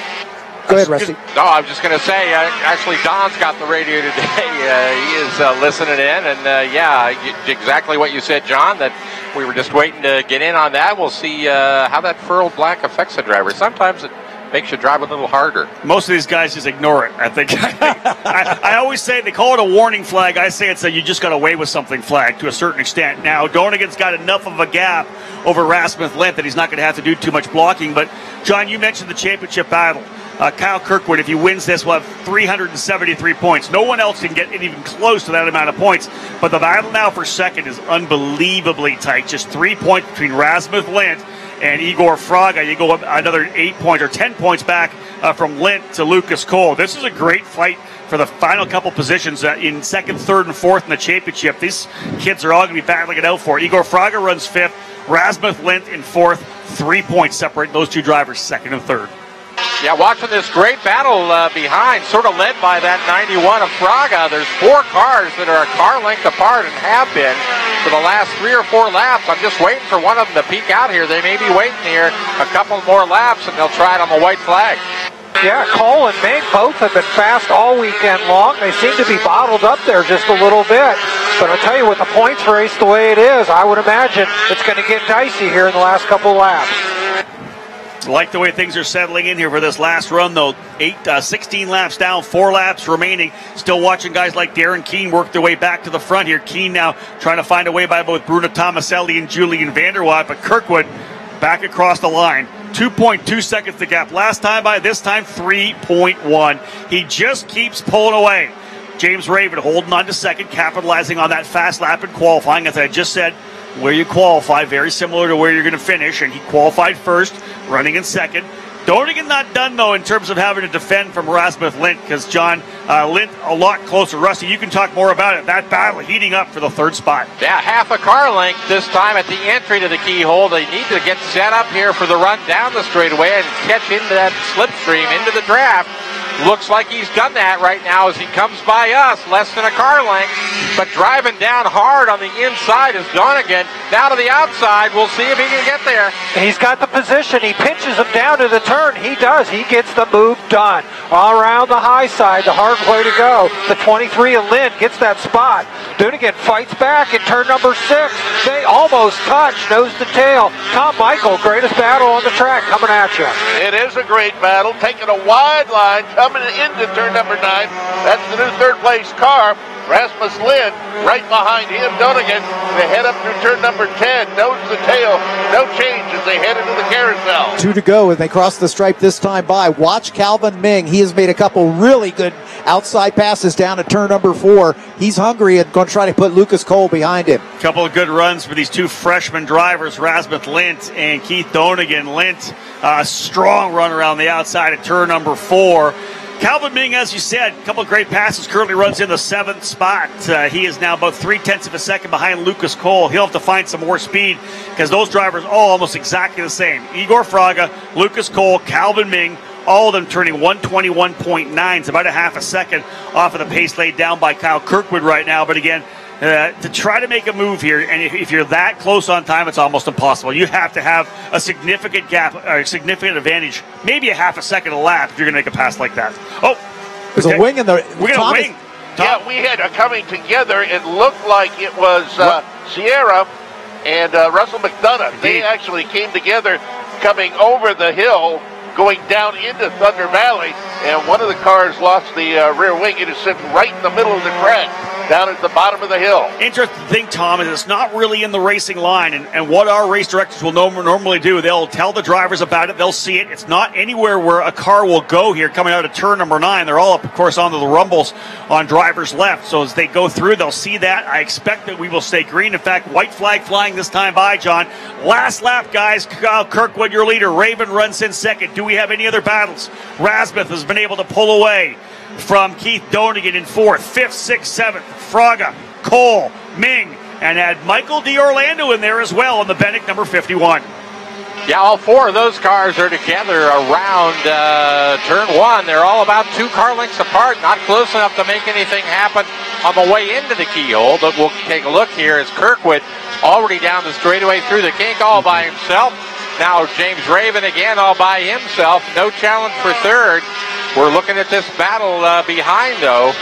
Go ahead, Rusty. No, I was just going to say, actually, Don's got the radio today. He is listening in, and exactly what you said, John, that we were just waiting to get in on that. We'll see how that furrowed black affects the driver. Sometimes it makes you drive a little harder. Most of these guys just ignore it, I think. I always say they call it a warning flag. I say it's a you just got away with something flag to a certain extent. Now, Donigan's got enough of a gap over Rasmus Lind that he's not going to have to do too much blocking. But, John, you mentioned the championship battle. Kyle Kirkwood, if he wins this, will have 373 points. No one else can get even close to that amount of points. But the battle now for second is unbelievably tight. Just 3 points between Rasmus Lind and Igor Fraga. You go up another 8 points or 10 points back from Lint to Lucas Cole. This is a great fight for the final couple positions in second, third, and fourth in the championship. These kids are all going to be battling it out for it. Igor Fraga runs fifth, Rasmus Lint in fourth. 3 points separate those two drivers, second and third. Yeah, watching this great battle behind, sort of led by that 91 of Fraga. There's 4 cars that are a car length apart and have been for the last 3 or 4 laps. I'm just waiting for one of them to peek out here. They may be waiting here a couple more laps, and they'll try it on the white flag. Yeah, Cole and Ming both have been fast all weekend long. They seem to be bottled up there just a little bit. But I'll tell you, with the points race the way it is, I would imagine it's going to get dicey here in the last couple laps. Like the way things are settling in here for this last run, though. 16 laps down, 4 laps remaining. Still watching guys like Darren Keene work their way back to the front here. Keene now trying to find a way by both Bruno Tomaselli and Julian Vanderwatt, but Kirkwood back across the line. 2.2 seconds the gap last time by, this time 3.1. He just keeps pulling away. James Raven holding on to second, capitalizing on that fast lap in qualifying. As I just said, where you qualify, very similar to where you're going to finish, and he qualified first, running in second. Donegan not done, though, in terms of having to defend from Rasmus Lint, because John Lint a lot closer. Rusty, you can talk more about it. That battle heating up for the third spot. Yeah, half a car length this time at the entry to the keyhole. They need to get set up here for the run down the straightaway and catch into that slipstream, into the draft. Looks like he's done that right now as he comes by us, less than a car length, but driving down hard on the inside is Donegan. Now to the outside, we'll see if he can get there. He's got the position. He pinches him down to the turn. He does. He gets the move done. All around the high side, the hard way to go. The 23 of Lynn gets that spot. Donegan fights back in turn number 6. They almost touch, nose to tail. Tom Michael, greatest battle on the track, coming at you. It is a great battle, taking a wide line, coming into turn number 9. That's the new third place car. Rasmus Lynn right behind him. Donegan, they head up through turn number 10. Nose to tail. No change as they head into the carousel. 2 to go, and they cross the stripe this time by. Watch Calvin Ming. He has made a couple really good outside passes down at turn number 4. He's hungry and going to try to put Lucas Cole behind him. A couple of good runs for these two freshman drivers, Rasmus Lint and Keith Donegan. Lint, a strong run around the outside at turn number 4. Calvin Ming, as you said, a couple of great passes, currently runs in the 7th spot. He is now about 0.3 of a second behind Lucas Cole. He'll have to find some more speed because those drivers are all almost exactly the same. Igor Fraga, Lucas Cole, Calvin Ming, all of them turning 121.9. It's about a half a second off of the pace laid down by Kyle Kirkwood right now. But again, to try to make a move here, and if you're that close on time, it's almost impossible. You have to have a significant gap, or a significant advantage, maybe a half a second a lap if you're going to make a pass like that. Oh, there's a wing in the. We got a wing. Yeah, we had a coming together. It looked like it was Sierra and Russell McDonough. Indeed. They actually came together coming over the hill, going down into Thunder Valley, and one of the cars lost the rear wing. It is sitting right in the middle of the track, down at the bottom of the hill. Interesting thing, Tom, is it's not really in the racing line, and what our race directors will normally do, they'll tell the drivers about it, they'll see it. It's not anywhere where a car will go here coming out of turn number 9. They're all up, of course, onto the rumbles on driver's left, so as they go through, they'll see that. I expect that we will stay green. In fact, white flag flying this time by, John. Last lap, guys. Kyle Kirkwood, your leader. Raven runs in second. Do we have any other battles? Rasmuth has been able to pull away from Keith Donegan in 4th, 5th, 6th, 7th. Fraga, Cole, Ming, and add Michael D'Orlando in there as well on the Bennett number 51. Yeah, all 4 of those cars are together around turn 1. They're all about 2 car lengths apart, not close enough to make anything happen on the way into the keyhole. But we'll take a look here as Kirkwood already down the straightaway through the kink all by himself. Now James Raven again all by himself. No challenge for 3rd. We're looking at this battle behind, though.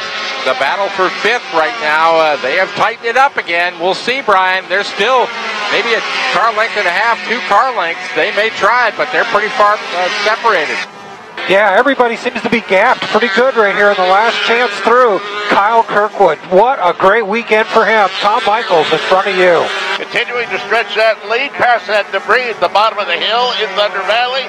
The battle for 5th right now. They have tightened it up again. We'll see, Brian. There's still maybe a car length and a half, 2 car lengths. They may try it, but they're pretty far separated. Yeah, everybody seems to be gapped pretty good right here in the last chance through. Kyle Kirkwood, what a great weekend for him. Tom Michaels in front of you. Continuing to stretch that lead past that debris at the bottom of the hill in Thunder Valley.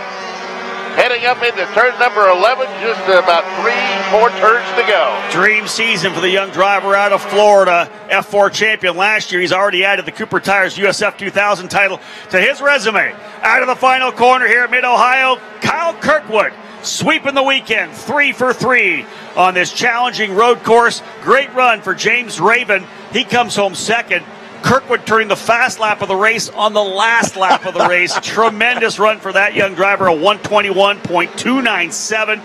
heading up into turn number 11. Just about 3-4 turns to go. Dream season for the young driver out of Florida, F4 champion last year. He's already added the Cooper Tires USF2000 title to his resume. Out of the final corner here at Mid-Ohio, Kyle Kirkwood sweeping the weekend, 3 for 3 on this challenging road course. Great run for James Raven. He comes home second. Kirkwood turning the fast lap of the race on the last lap of the race. Tremendous run for that young driver, a 121.297.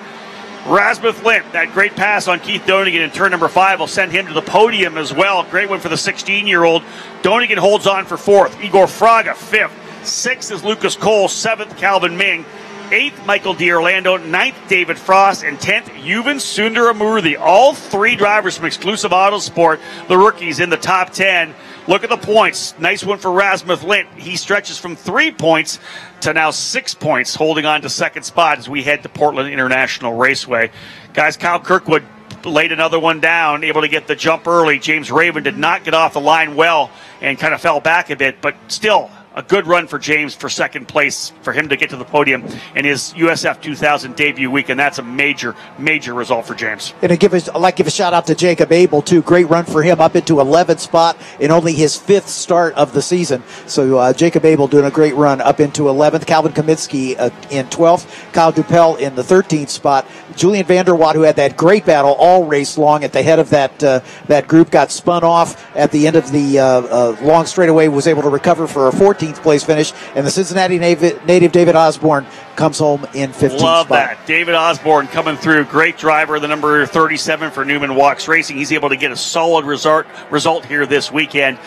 Rasmuth Lint, that great pass on Keith Donigan in turn number 5 will send him to the podium as well. Great one for the 16-year-old. Donigan holds on for 4th. Igor Fraga, 5th. 6th is Lucas Cole. 7th, Calvin Ming. 8th, Michael D'Orlando. 9th, David Frost. And 10th, Yuvan Sundaramurthy. All 3 drivers from Exclusive Autosport, the rookies in the top 10. Look at the points. Nice one for Rasmuth Lint. He stretches from 3 points to now 6 points, holding on to second spot as we head to Portland International Raceway. Guys, Kyle Kirkwood laid another one down, able to get the jump early. James Raven did not get off the line well and kind of fell back a bit, but still a good run for James for second place, for him to get to the podium in his USF2000 debut week, and that's a major, major result for James. And I'd like to give a shout out to Jacob Abel, too. Great run for him, up into 11th spot in only his 5th start of the season. So Jacob Abel doing a great run up into 11th. Calvin Kaminsky in 12th. Kyle Dupel in the 13th spot. Julian Vanderwatt, who had that great battle all race long at the head of that group, got spun off at the end of the long straightaway, was able to recover for a 14th place finish, and the Cincinnati native David Osborne comes home in 15th Love spot. that. David Osborne coming through. Great driver, the number 37 for Newman Walks Racing. He's able to get a solid result here this weekend.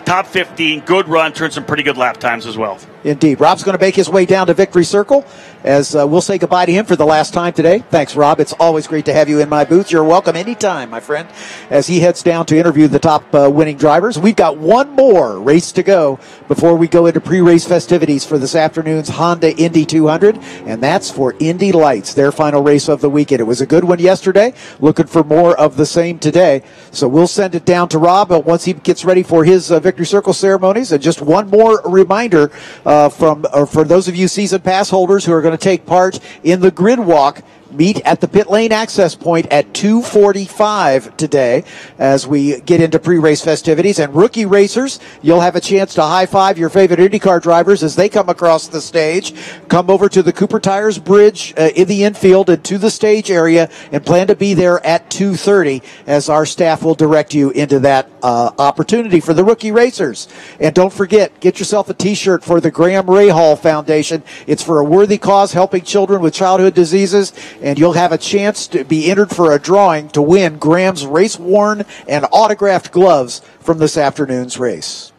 Top 15, good run, turned some pretty good lap times as well. Indeed. Rob's going to make his way down to Victory Circle as we'll say goodbye to him for the last time today. Thanks, Rob. It's always great to have you in my booth. You're welcome anytime, my friend, as he heads down to interview the top winning drivers. We've got one more race to go before we go into pre-race festivities for this afternoon's Honda Indy 200, and that's for Indy Lights, their final race of the weekend. It was a good one yesterday. Looking for more of the same today. So we'll send it down to Rob once he gets ready for his Victory Circle ceremonies. And just one more reminder for those of you season pass holders who are going to take part in the grid walk. Meet at the pit lane access point at 2:45 today as we get into pre-race festivities. And rookie racers, you'll have a chance to high-five your favorite IndyCar drivers as they come across the stage. Come over to the Cooper Tires Bridge in the infield and to the stage area, and plan to be there at 2:30 as our staff will direct you into that opportunity for the rookie racers. And don't forget, get yourself a T-shirt for the Graham Rahal Foundation. It's for a worthy cause, helping children with childhood diseases. And you'll have a chance to be entered for a drawing to win Graham's race-worn and autographed gloves from this afternoon's race.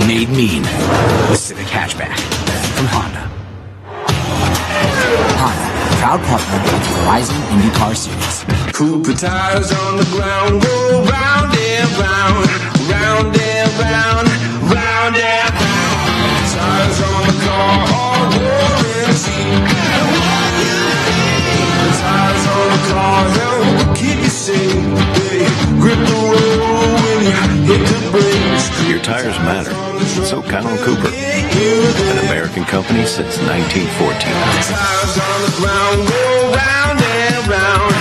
Made mean. The Civic Hatchback from Honda. Honda, proud partner of the Horizon IndyCar Series. Cooper tires on the ground, go round and round, round and round, round and round. Tires on the car, all warranty. The tires on the car help keep you safe. They grip the road when you hit the brakes. Your tires matter. So count on Cooper, an American company since 1914. Tires on the ground, go round and round.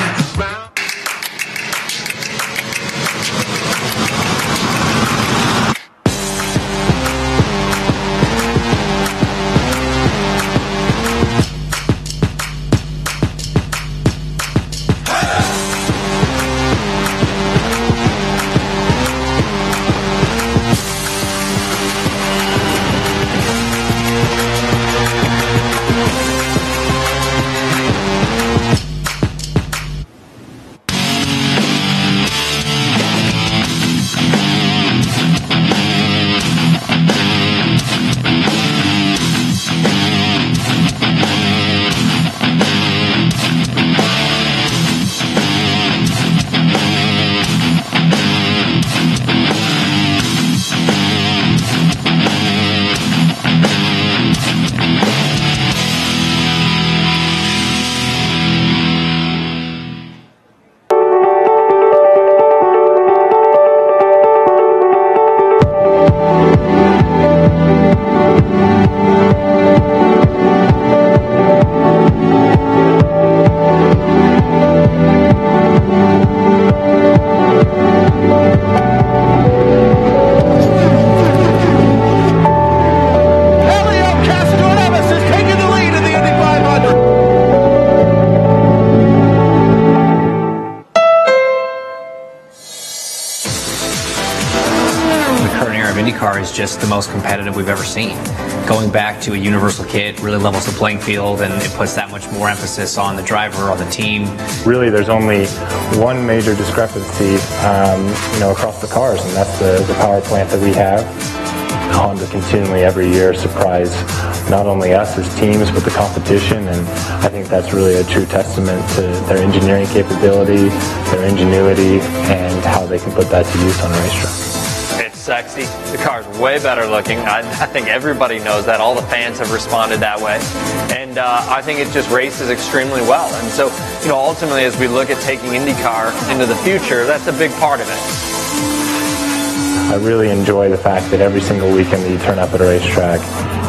just the most competitive we've ever seen. Going back to a universal kit really levels the playing field, and it puts that much more emphasis on the driver, on the team. Really, there's only one major discrepancy, across the cars, and that's the power plant that we have. Honda continually every year surprise not only us as teams but the competition, and I think that's really a true testament to their engineering capability, their ingenuity, and how they can put that to use on a racetrack. It's sexy. The car's way better looking. I think everybody knows that. All the fans have responded that way. And I think it just races extremely well. And so, ultimately, as we look at taking IndyCar into the future, that's a big part of it. I really enjoy the fact that every single weekend that you turn up at a racetrack,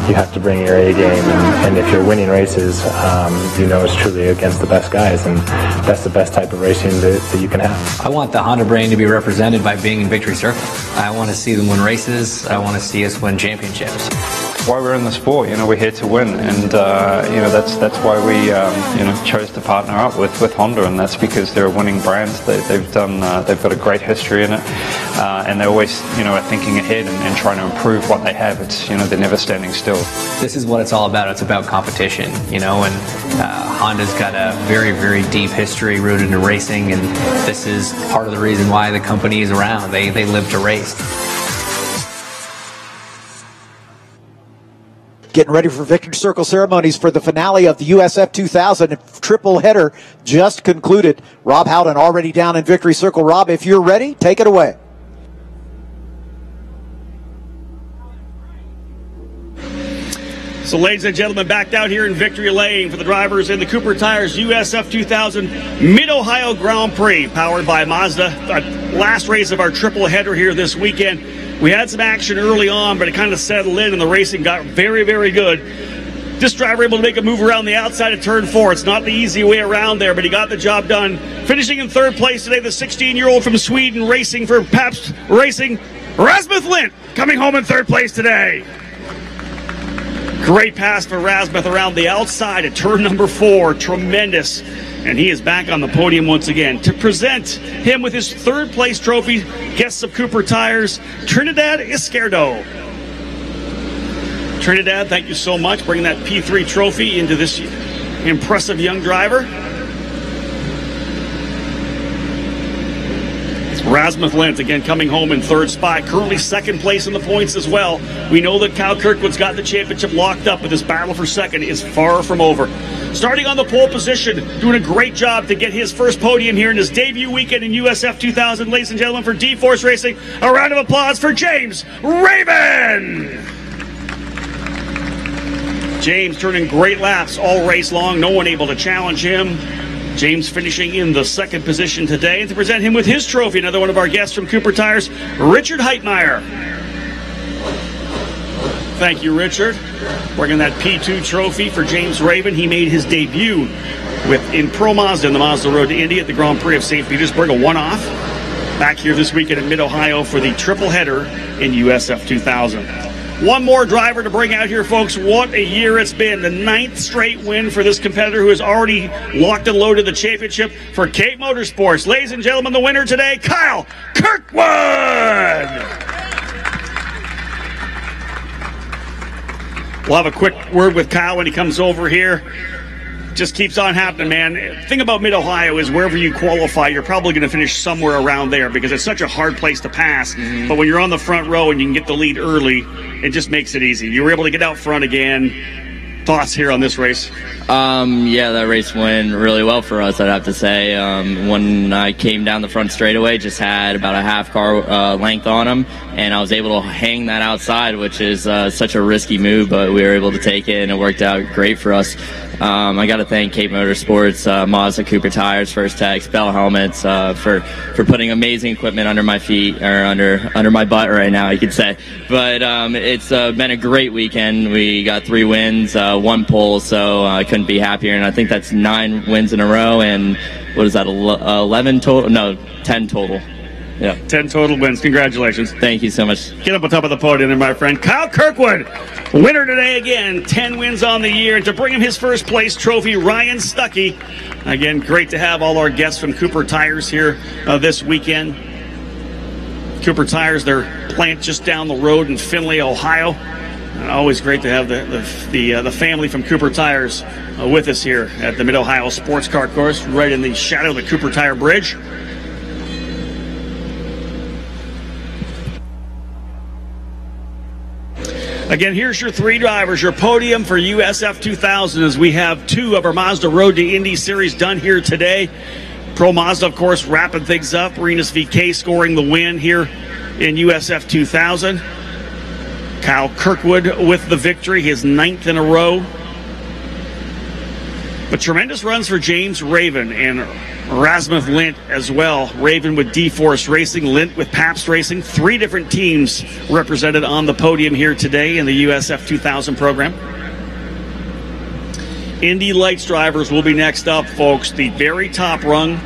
you have to bring your A game, and if you're winning races, it's truly against the best guys, and that's the best type of racing that you can have. I want the Honda brand to be represented by being in Victory Circle. I want to see them win races. I want to see us win championships. Why we're in the sport, we're here to win, and that's why we chose to partner up with Honda, and that's because they're a winning brand. They've got a great history in it, and they always are thinking ahead and trying to improve what they have. It's they're never standing still. This is what it's all about. It's about competition, and Honda's got a very, very deep history rooted in racing, and this is part of the reason why the company is around. They live to race. Getting ready for Victory Circle ceremonies for the finale of the USF2000 triple header just concluded. Rob Howden already down in Victory Circle. Rob, if you're ready, take it away. So, ladies and gentlemen, back down here in Victory Lane for the drivers in the Cooper Tires USF2000 Mid-Ohio Grand Prix, powered by Mazda. Last race of our triple header here this weekend. We had some action early on, but it kind of settled in, and the racing got very, very good. This driver able to make a move around the outside of turn 4. It's not the easy way around there, but he got the job done. Finishing in third place today, the 16-year-old from Sweden racing for Pabst Racing, Rasmus Lint, coming home in third place today. Great pass for Rasmuth around the outside at turn number 4. Tremendous. And he is back on the podium once again. To present him with his third place trophy, guests of Cooper Tires, Trinidad Izquierdo. Trinidad, thank you so much, bringing that P3 trophy into this impressive young driver. Rasmus Lint again coming home in third spot, currently second place in the points as well. We know that Kyle Kirkwood's got the championship locked up, but this battle for second is far from over. Starting on the pole position, doing a great job to get his first podium here in his debut weekend in USF2000. Ladies and gentlemen, for D-Force Racing, a round of applause for James Raven! James turning great laps all race long, no one able to challenge him. James finishing in the second position today. And to present him with his trophy, another one of our guests from Cooper Tires, Richard Heitmeyer. Thank you, Richard. Bringing that P2 trophy for James Raven. He made his debut in Pro Mazda in the Mazda Road to Indy at the Grand Prix of St. Petersburg, a one-off. Back here this weekend in Mid-Ohio for the triple header in USF2000. One more driver to bring out here, folks. What a year it's been. The 9th straight win for this competitor who has already locked and loaded the championship for Cape Motorsports. Ladies and gentlemen, the winner today, Kyle Kirkwood! We'll have a quick word with Kyle when he comes over here. Just keeps on happening, man. The thing about Mid-Ohio is wherever you qualify, you're probably going to finish somewhere around there because it's such a hard place to pass. Mm-hmm. But when you're on the front row and you can get the lead early, it just makes it easy. You were able to get out front again. Thoughts here on this race? Yeah, that race went really well for us, I'd have to say. When I came down the front straightaway, just had about a half car length on him, and I was able to hang that outside, which is such a risky move, but we were able to take it, and it worked out great for us. I got to thank Cape Motorsports, Mazda, Cooper Tires, First Tech, Bell Helmets for putting amazing equipment under my feet, or under my butt right now, you could say. But it's been a great weekend. We got 3 wins, 1 pole, so I couldn't be happier. And I think that's 9 wins in a row. And what is that? 11 total? No, 10 total. Yeah, 10 total wins. Congratulations. Thank you so much. Get up on top of the podium there, my friend. Kyle Kirkwood, winner today again. 10 wins on the year. And to bring him his first place trophy, Ryan Stuckey. Again, great to have all our guests from Cooper Tires here this weekend. Cooper Tires, their plant just down the road in Findlay, Ohio. Always great to have the family from Cooper Tires with us here at the Mid-Ohio Sports Car Course, right in the shadow of the Cooper Tire Bridge. Again, here's your three drivers, your podium for USF2000, as we have two of our Mazda Road to Indy Series done here today. Pro Mazda, of course, wrapping things up. Rinus VK scoring the win here in USF2000. Kyle Kirkwood with the victory, his 9th in a row. But tremendous runs for James Raven and Rasmus Lint as well. Raven with D-Force Racing, Lint with Pabst Racing. 3 different teams represented on the podium here today in the USF2000 program. Indy Lights drivers will be next up, folks. The very top rung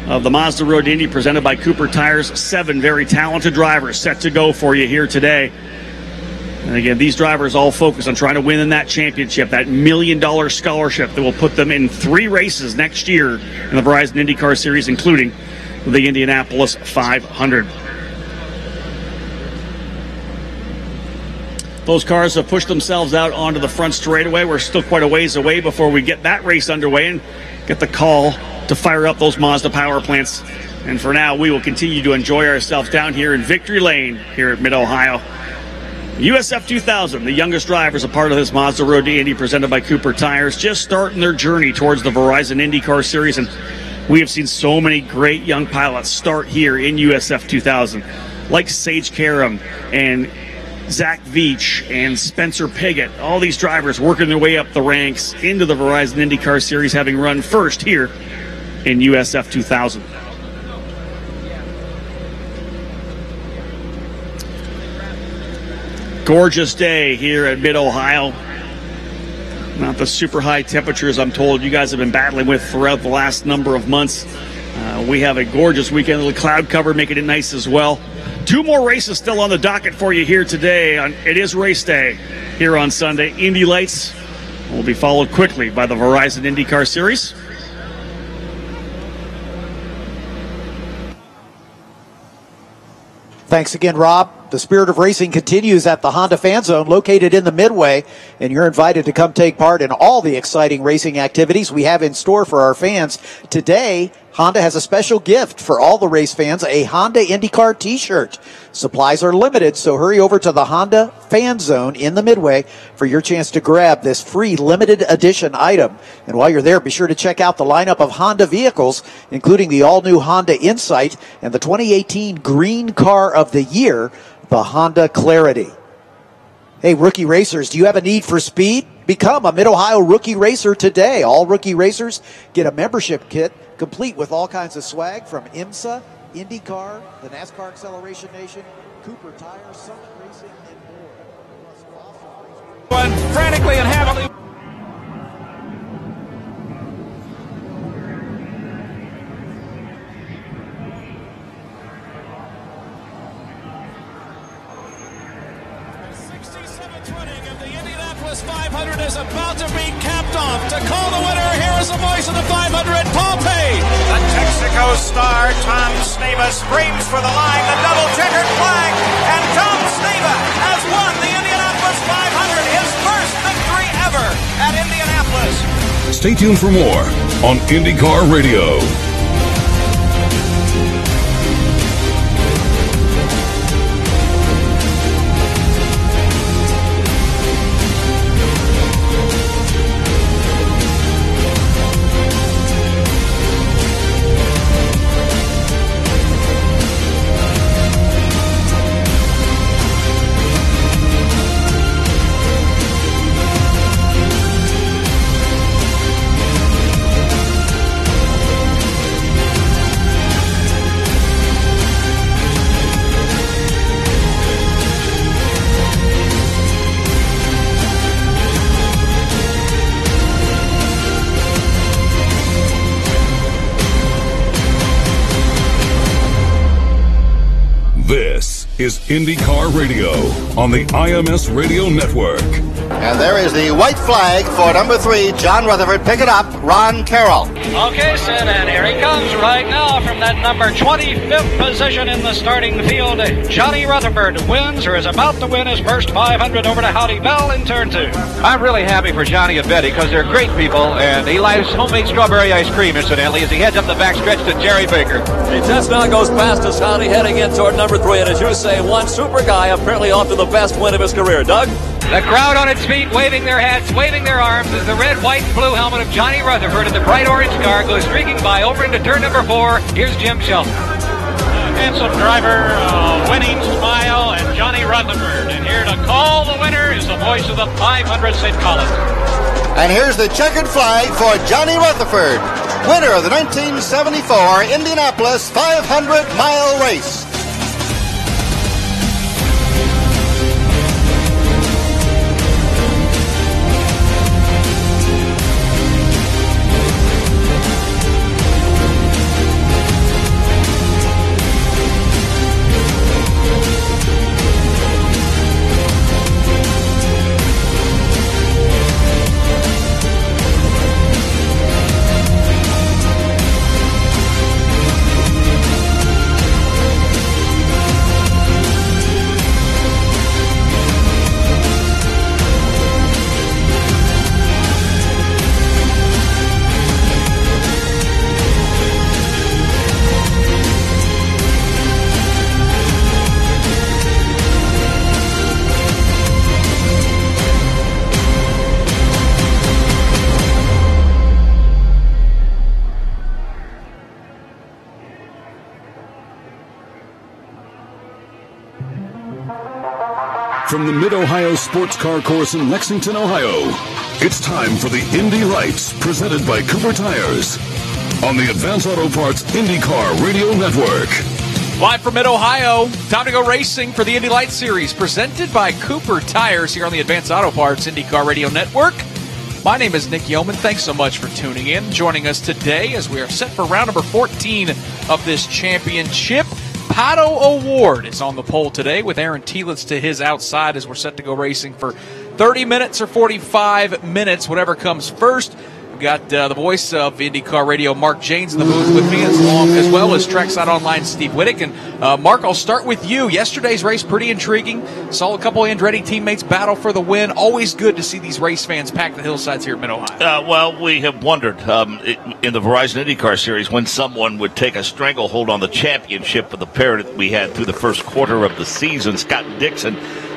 of the Mazda Road to Indy presented by Cooper Tires. 7 very talented drivers set to go for you here today. And again, these drivers all focus on trying to win in that championship, that $1 million scholarship that will put them in 3 races next year in the Verizon IndyCar Series, including the Indianapolis 500. Those cars have pushed themselves out onto the front straightaway. We're still quite a ways away before we get that race underway and get the call to fire up those Mazda power plants. And for now, we will continue to enjoy ourselves down here in Victory Lane here at Mid-Ohio. USF2000, the youngest drivers, a part of this Mazda Road to Indy presented by Cooper Tires, just starting their journey towards the Verizon IndyCar Series. And we have seen so many great young pilots start here in USF2000, like Sage Karam and Zach Veach and Spencer Piggott. All these drivers working their way up the ranks into the Verizon IndyCar Series, having run first here in USF2000. Gorgeous day here at Mid-Ohio. Not the super high temperatures I'm told you guys have been battling with throughout the last number of months. We have a gorgeous weekend, a little cloud cover making it nice as well. 2 more races still on the docket for you here today. It is race day here on Sunday. Indy Lights will be followed quickly by the Verizon IndyCar Series. Thanks again, Rob. The spirit of racing continues at the Honda Fan Zone located in the Midway, and you're invited to come take part in all the exciting racing activities we have in store for our fans. Today, Honda has a special gift for all the race fans, a Honda IndyCar t-shirt. Supplies are limited, so hurry over to the Honda Fan Zone in the Midway for your chance to grab this free limited edition item. And while you're there, be sure to check out the lineup of Honda vehicles, including the all-new Honda Insight and the 2018 Green Car of the Year, the Honda Clarity. Hey, rookie racers, do you have a need for speed? Become a Mid-Ohio rookie racer today. All rookie racers get a membership kit complete with all kinds of swag from IMSA, IndyCar, the NASCAR Acceleration Nation, Cooper Tires, Summit Racing, and more. One frantically and heavily. Of the Indianapolis 500 is about to be capped off. To call the winner, here is the voice of the 500, Paul Pay. The Texaco star, Tom Sneva, screams for the line, the double checkered flag, and Tom Sneva has won the Indianapolis 500, his first victory ever at Indianapolis. Stay tuned for more on IndyCar Radio. This is IndyCar Radio on the IMS Radio Network. And there is the white flag for number 3, John Rutherford. Pick it up, Ron Carroll. Okay, Sid, and here he comes right now from that number 25th position in the starting field. Johnny Rutherford wins or is about to win his first 500 over to Howdy Bell in turn 2. I'm really happy for Johnny and Betty because they're great people, and he likes homemade strawberry ice cream, incidentally, as he heads up the backstretch to Jerry Baker. He just now goes past us, Howdy, heading in toward number 3, and as you say, one super guy apparently off to the best win of his career. Doug? The crowd on its feet, waving their hats, waving their arms, as the red, white, and blue helmet of Johnny Rutherford and the bright orange car goes streaking by over into turn number 4. Here's Jim Shelton. Handsome driver, winning smile, and Johnny Rutherford. And here to call the winner is the voice of the 500, Sid Collins. And here's the checkered flag for Johnny Rutherford, winner of the 1974 Indianapolis 500-mile race. From the Mid-Ohio Sports Car Course in Lexington, Ohio, it's time for the Indy Lights, presented by Cooper Tires, on the Advance Auto Parts Indycar Radio Network. Live from Mid-Ohio, time to go racing for the Indy Lights Series, presented by Cooper Tires here on the Advance Auto Parts Indycar Radio Network. My name is Nick Yeoman. Thanks so much for tuning in, joining us today as we are set for round number 14 of this championship. Pato O'Ward is on the pole today with Aaron Tielitz to his outside as we're set to go racing for 30 minutes or 45 minutes, whatever comes first. We've got the voice of IndyCar Radio, Mark Janes, in the booth with me, as well as Trackside Online, Steve Whittick. And Mark, I'll start with you. Yesterday's race, pretty intriguing. Saw a couple of Andretti teammates battle for the win. Always good to see these race fans pack the hillsides here at Mid-Ohio. Well, we have wondered in the Verizon IndyCar Series when someone would take a stranglehold on the championship of the pair that we had through the first quarter of the season. Scott Dixon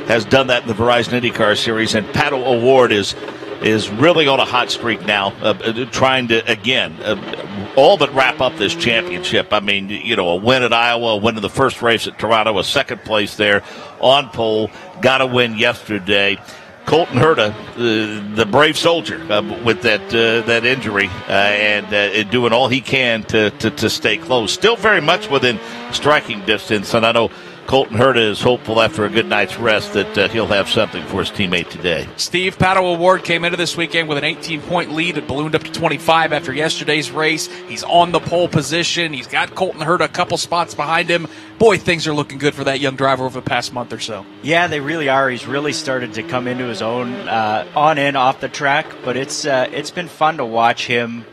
has done that in the Verizon IndyCar Series, and Pato O'Ward is really on a hot streak now, trying to, again, all but wrap up this championship. I mean, you know, a win at Iowa, a win in the first race at Toronto, a second place there on pole, got a win yesterday. Colton Herta, the brave soldier with that injury, and doing all he can to stay close. Still very much within striking distance, and I know Colton Herta is hopeful after a good night's rest that he'll have something for his teammate today. Steve, Pato O'Ward came into this weekend with an 18-point lead. It ballooned up to 25 after yesterday's race. He's on the pole position. He's got Colton Herta a couple spots behind him. Boy, things are looking good for that young driver over the past month or so. Yeah, they really are. He's really started to come into his own on and off the track, but it's been fun to watch him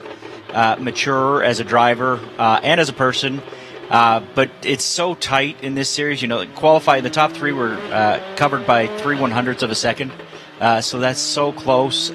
mature as a driver and as a person. But it's so tight in this series. You know, qualifying, the top three were covered by 3/100ths of a second. So that's so close.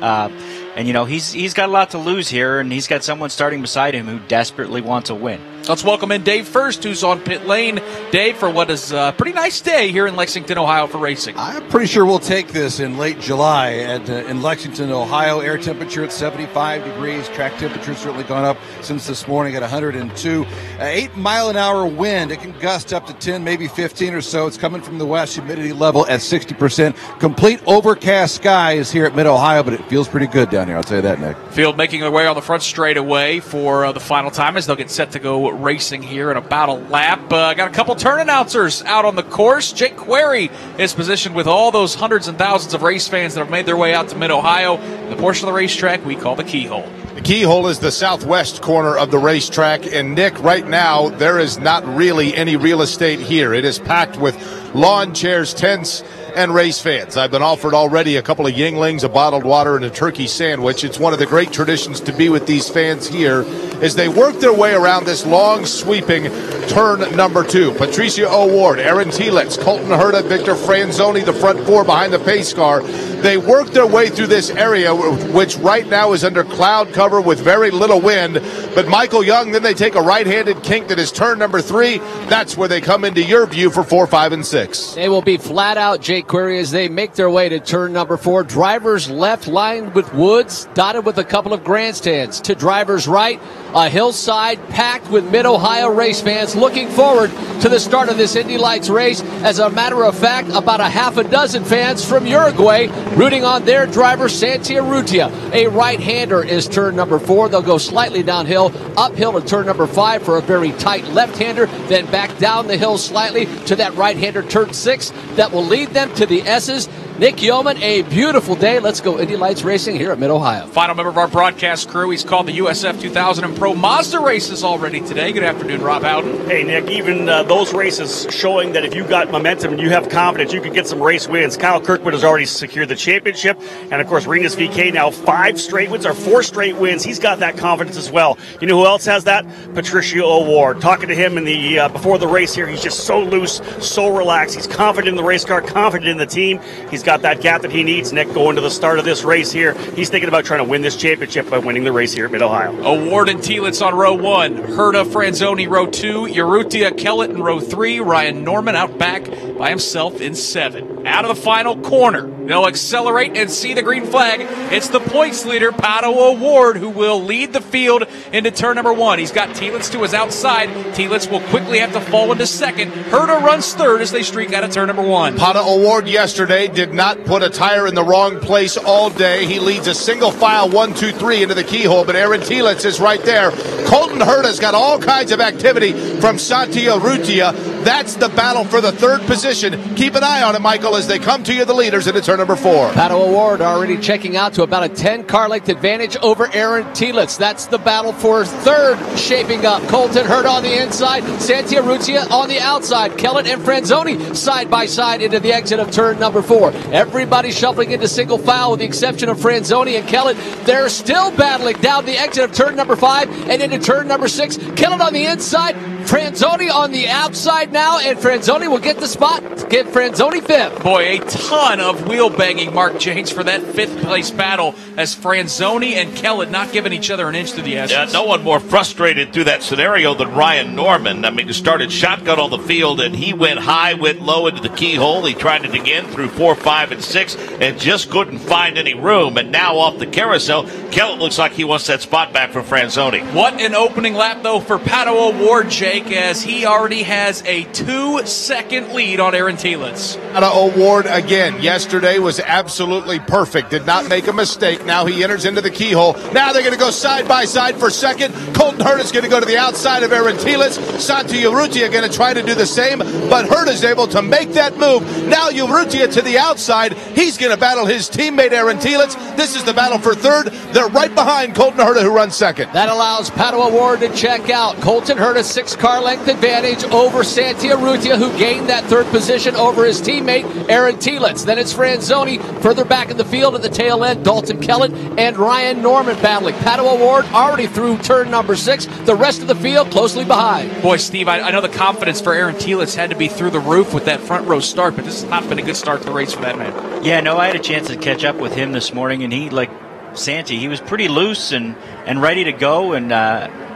And, you know, he's got a lot to lose here, and he's got someone starting beside him who desperately wants a win. Let's welcome in Dave first, who's on pit lane. Dave, for what is a pretty nice day here in Lexington, Ohio for racing. I'm pretty sure we'll take this in late July in Lexington, Ohio. Air temperature at 75 degrees. Track temperature certainly gone up since this morning at 102. 8-mile-an-hour wind. It can gust up to 10, maybe 15 or so. It's coming from the west. Humidity level at 60%. Complete overcast skies here at Mid-Ohio, but it feels pretty good down here. I'll tell you that, Nick. Field making their way on the front straightaway for the final time as they'll get set to go racing here in about a lap. Got a couple turn announcers out on the course. Jake Query is positioned with all those hundreds and thousands of race fans that have made their way out to Mid-Ohio, the portion of the racetrack we call the Keyhole. The Keyhole is the southwest corner of the racetrack, and Nick, right now there is not really any real estate here. It is packed with lawn chairs, tents, and race fans. I've been offered already a couple of Yinglings, a bottled water, and a turkey sandwich. It's one of the great traditions to be with these fans here as they work their way around this long, sweeping turn number 2. Patricia O'Ward, Aaron Telitz, Colton Herta, Victor Franzoni, the front 4 behind the pace car. They work their way through this area, which right now is under cloud cover with very little wind. But Michael Young, then they take a right-handed kink that is turn number 3. That's where they come into your view for 4, 5, and 6. They will be flat out, Jake Query, as they make their way to turn number 4. Drivers left lined with woods, dotted with a couple of grandstands. To drivers right, a hillside packed with Mid-Ohio race fans looking forward to the start of this Indy Lights race. As a matter of fact, about a half a dozen fans from Uruguay rooting on their driver, Santi Urrutia. A right-hander is turn number 4. They'll go slightly downhill, uphill to turn number 5 for a very tight left-hander, then back down the hill slightly to that right-hander turn 6 that will lead them to the S's. Nick Yeoman, a beautiful day. Let's go Indy Lights racing here at Mid-Ohio. Final member of our broadcast crew. He's called the USF2000 and Pro Mazda races already today. Good afternoon, Rob Howden. Hey, Nick, even those races showing that if you got momentum and you have confidence, you could get some race wins. Kyle Kirkwood has already secured the championship. And, of course, Rinus VK now 5 straight wins or 4 straight wins. He's got that confidence as well. You know who else has that? Patricia O'Ward. Talking to him in the before the race here, he's just so loose, so relaxed. He's confident in the race car, confident in the team. He's got that gap that he needs, Nick, going to the start of this race here. He's thinking about trying to win this championship by winning the race here at Mid-Ohio. O'Ward and Telitz on row 1. Herta, Franzoni, row 2. Urrutia, Kellett in row 3. Ryan Norman out back by himself in 7. Out of the final corner, they'll accelerate and see the green flag. It's the points leader, Pato O'Ward, who will lead the field into turn number 1. He's got Telitz to his outside. Telitz will quickly have to fall into second. Herta runs third as they streak out of turn number 1. Pato O'Ward yesterday did not put a tire in the wrong place all day. He leads a single file 1, 2, 3 into the keyhole, but Aaron Telitz is right there. Colton Herta's got all kinds of activity from Santi Urrutia. That's the battle for the 3rd position. Keep an eye on it, Michael, as they come to you, the leaders, into turn number 4. Pato O'Ward already checking out to about a 10-car length advantage over Aaron Telitz. That's the battle for 3rd shaping up. Colton Herta on the inside, Santi Urrutia on the outside. Kellett and Franzoni side by side into the exit of turn number 4. Everybody shuffling into single file with the exception of Franzoni and Kellett. They're still battling down the exit of turn number 5 and into turn number 6. Kellett on the inside, Franzoni on the outside now, and Franzoni will get the spot to give Franzoni 5th. Boy, a ton of wheel banging, Mark James, for that 5th place battle as Franzoni and Kellett not giving each other an inch to the S. Yeah, no one more frustrated through that scenario than Ryan Norman. I mean, he started shotgun on the field, and he went high, went low into the keyhole. He tried it again through 4, 5, and 6, and just couldn't find any room. And now off the carousel, Kellett looks like he wants that spot back from Franzoni. What an opening lap, though, for Pato O'Ward, Jake, as he already has a 2-second lead on Aaron Telitz. Pato O'Ward again. Yesterday was absolutely perfect. Did not make a mistake. Now he enters into the keyhole. Now they're going to go side by side for second. Colton Herta's going to go to the outside of Aaron Telitz. Santi Urrutia going to try to do the same, but Herta's able to make that move. Now Urrutia to the outside. He's going to battle his teammate Aaron Telitz. This is the battle for 3rd. They're right behind Colton Herta, who runs 2nd. That allows Pato O'Ward to check out. Colton Herta's 6-car length advantage over Santi Urrutia, who gained that 3rd position over his teammate Aaron Telitz. Then it's Franzoni further back in the field at the tail end. Dalton Kellett and Ryan Norman battling. Pato O'Ward already through turn number 6. The rest of the field closely behind. Boy, Steve, I know the confidence for Aaron Telitz had to be through the roof with that front row start, but this has not been a good start to the race for that man. Yeah, no, I had a chance to catch up with him this morning, and he, like Santi, he was pretty loose and ready to go, and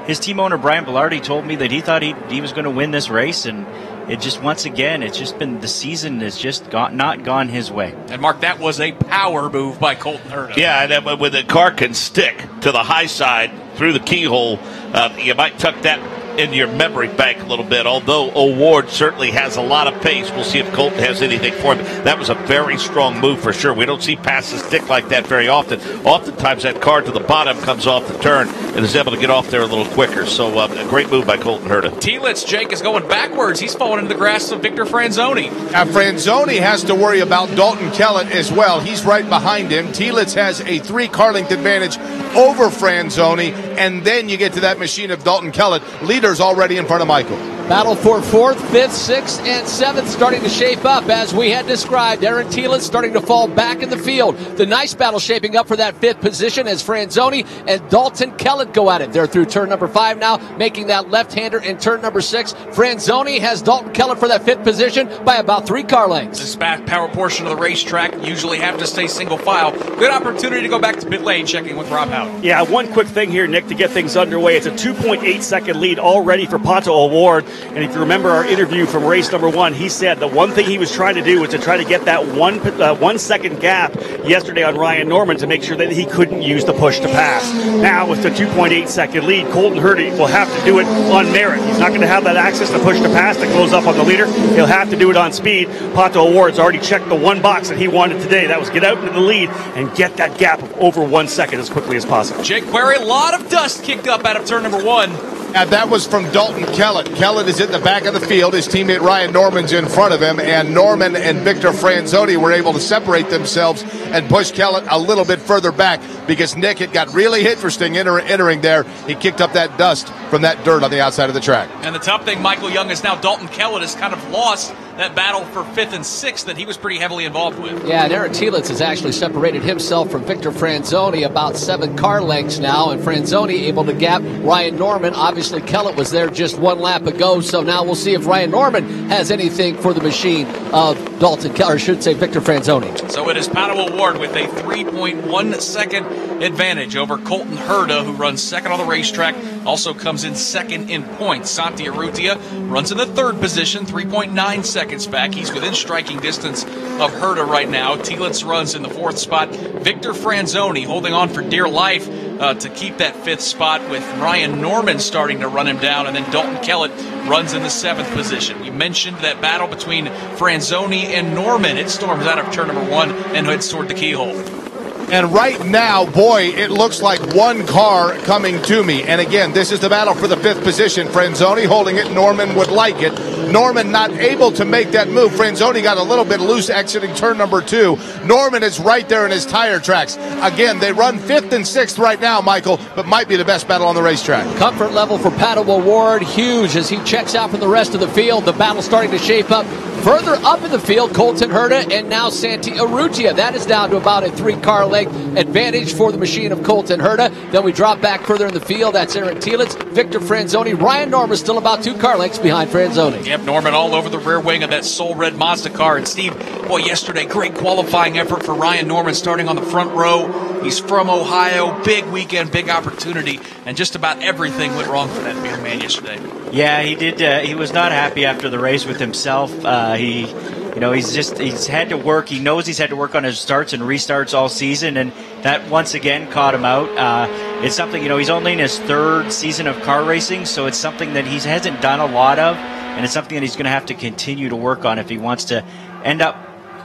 his team owner Brian Bellardi told me that he thought he was going to win this race, and it just, once again, it's just been, the season has just not gone his way. And Mark, that was a power move by Colton Herta. Yeah, and when the car can stick to the high side through the keyhole, you might tuck that into your memory bank a little bit, although O'Ward certainly has a lot of pace. We'll see if Colton has anything for him. That was a very strong move for sure. We don't see passes stick like that very often. Oftentimes that car to the bottom comes off the turn and is able to get off there a little quicker. So a great move by Colton Herta. Telitz, Jake, is going backwards. He's falling into the grasp of Victor Franzoni. Franzoni has to worry about Dalton Kellett as well. He's right behind him. Telitz has a 3-car length advantage over Franzoni, and then you get to that machine of Dalton Kellett. Leaders already in front of Michael. Battle for 4th, 5th, 6th, and 7th starting to shape up as we had described. Darren Keene starting to fall back in the field. The nice battle shaping up for that 5th position as Franzoni and Dalton Kellett go at it. They're through turn number 5 now, making that left-hander in turn number 6. Franzoni has Dalton Kellett for that 5th position by about 3 car lengths. This back power portion of the racetrack usually have to stay single file. Good opportunity to go back to pit lane, checking with Rob Howden. Yeah, one quick thing here, Nick, to get things underway. It's a 2.8-second lead already for Pato O'Ward. And if you remember our interview from race number 1, he said the one thing he was trying to do was to try to get that 1 second gap yesterday on Ryan Norman to make sure that he couldn't use the push to pass. Now with the 2.8-second lead, Colton Hurdy will have to do it on merit. He's not going to have that access to push to pass to close up on the leader. He'll have to do it on speed. Pato O'Ward's already checked the one box that he wanted today. That was get out into the lead and get that gap of over 1 second as quickly as possible. Jake Query, a lot of dust kicked up out of turn number 1. And that was from Dalton Kellett. Kellett is in the back of the field. His teammate Ryan Norman's in front of him, and Norman and Victor Franzoni were able to separate themselves and push Kellett a little bit further back because Nick, it got really interesting entering there. He kicked up that dust from that dirt on the outside of the track. And the tough thing, Michael Young, is now Dalton Kellett has kind of lost that battle for 5th and 6th that he was pretty heavily involved with. Yeah, and Aaron Telitz has actually separated himself from Victor Franzoni about 7 car lengths now, and Franzoni able to gap Ryan Norman. Obviously, Kellett was there just 1 lap ago, so now we'll see if Ryan Norman has anything for the machine of Dalton Kellett, or I should say Victor Franzoni. So it is Pato O'Ward with a 3.1 second advantage over Colton Herta, who runs 2nd on the racetrack, also comes in 2nd in points. Santi Urrutia runs in the 3rd position, 3.9 seconds back. He's within striking distance of Herta right now. Telitz runs in the 4th spot. Victor Franzoni holding on for dear life to keep that 5th spot, with Ryan Norman starting to run him down, and then Dalton Kellett runs in the 7th position. We mentioned that battle between Franzoni and Norman. It storms out of turn number 1 and heads toward the keyhole. And right now, boy, it looks like 1 car coming to me. And again, this is the battle for the 5th position. Franzoni holding it. Norman would like it. Norman not able to make that move. Franzoni got a little bit loose exiting turn number 2. Norman is right there in his tire tracks. Again, they run 5th and 6th right now, Michael, but might be the best battle on the racetrack. Comfort level for Pato O'Ward huge as he checks out from the rest of the field. The battle starting to shape up. Further up in the field, Colton Herta and now Santi Urrutia. That is down to about a 3-car length advantage for the machine of Colton Herta. Then we drop back further in the field. That's Aaron Telitz, Victor Franzoni. Ryan Norman still about 2 car lengths behind Franzoni. Yep, Norman all over the rear wing of that Soul Red Mazda car. And Steve, boy, yesterday, great qualifying effort for Ryan Norman starting on the front row. He's from Ohio. Big weekend, big opportunity. And just about everything went wrong for that beer man yesterday. Yeah, he did. He was not happy after the race with himself. He's had to work. He knows he's had to work on his starts and restarts all season, and that once again caught him out. It's something, he's only in his 3rd season of car racing, so it's something that he hasn't done a lot of, and it's something that he's going to have to continue to work on if he wants to end up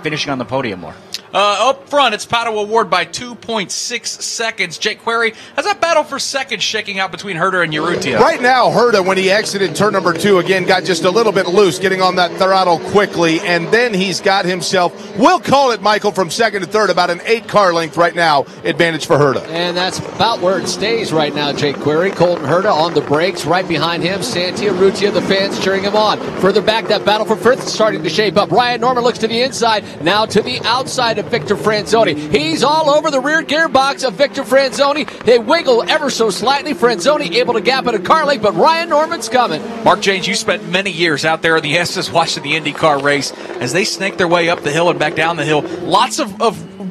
finishing on the podium more. Up front, it's Pato O'Ward by 2.6 seconds. Jake Query, how's that battle for 2nd shaking out between Herta and Urrutia? Right now, Herta, when he exited turn number 2, again, got just a little bit loose, getting on that throttle quickly, and then he's got himself, we'll call it, Michael, from 2nd to 3rd, about an 8-car length right now, advantage for Herta. And that's about where it stays right now, Jake Query. Colton Herta on the brakes, right behind him, Santi Urrutia, the fans cheering him on. Further back, that battle for 5th starting to shape up. Ryan Norman looks to the inside, now to the outside of Victor Franzoni. He's all over the rear gearbox of Victor Franzoni. They wiggle ever so slightly. Franzoni able to gap at a car length, but Ryan Norman's coming. Mark James, you spent many years out there in the Estes watching the Indycar race as they snake their way up the hill and back down the hill. Lots of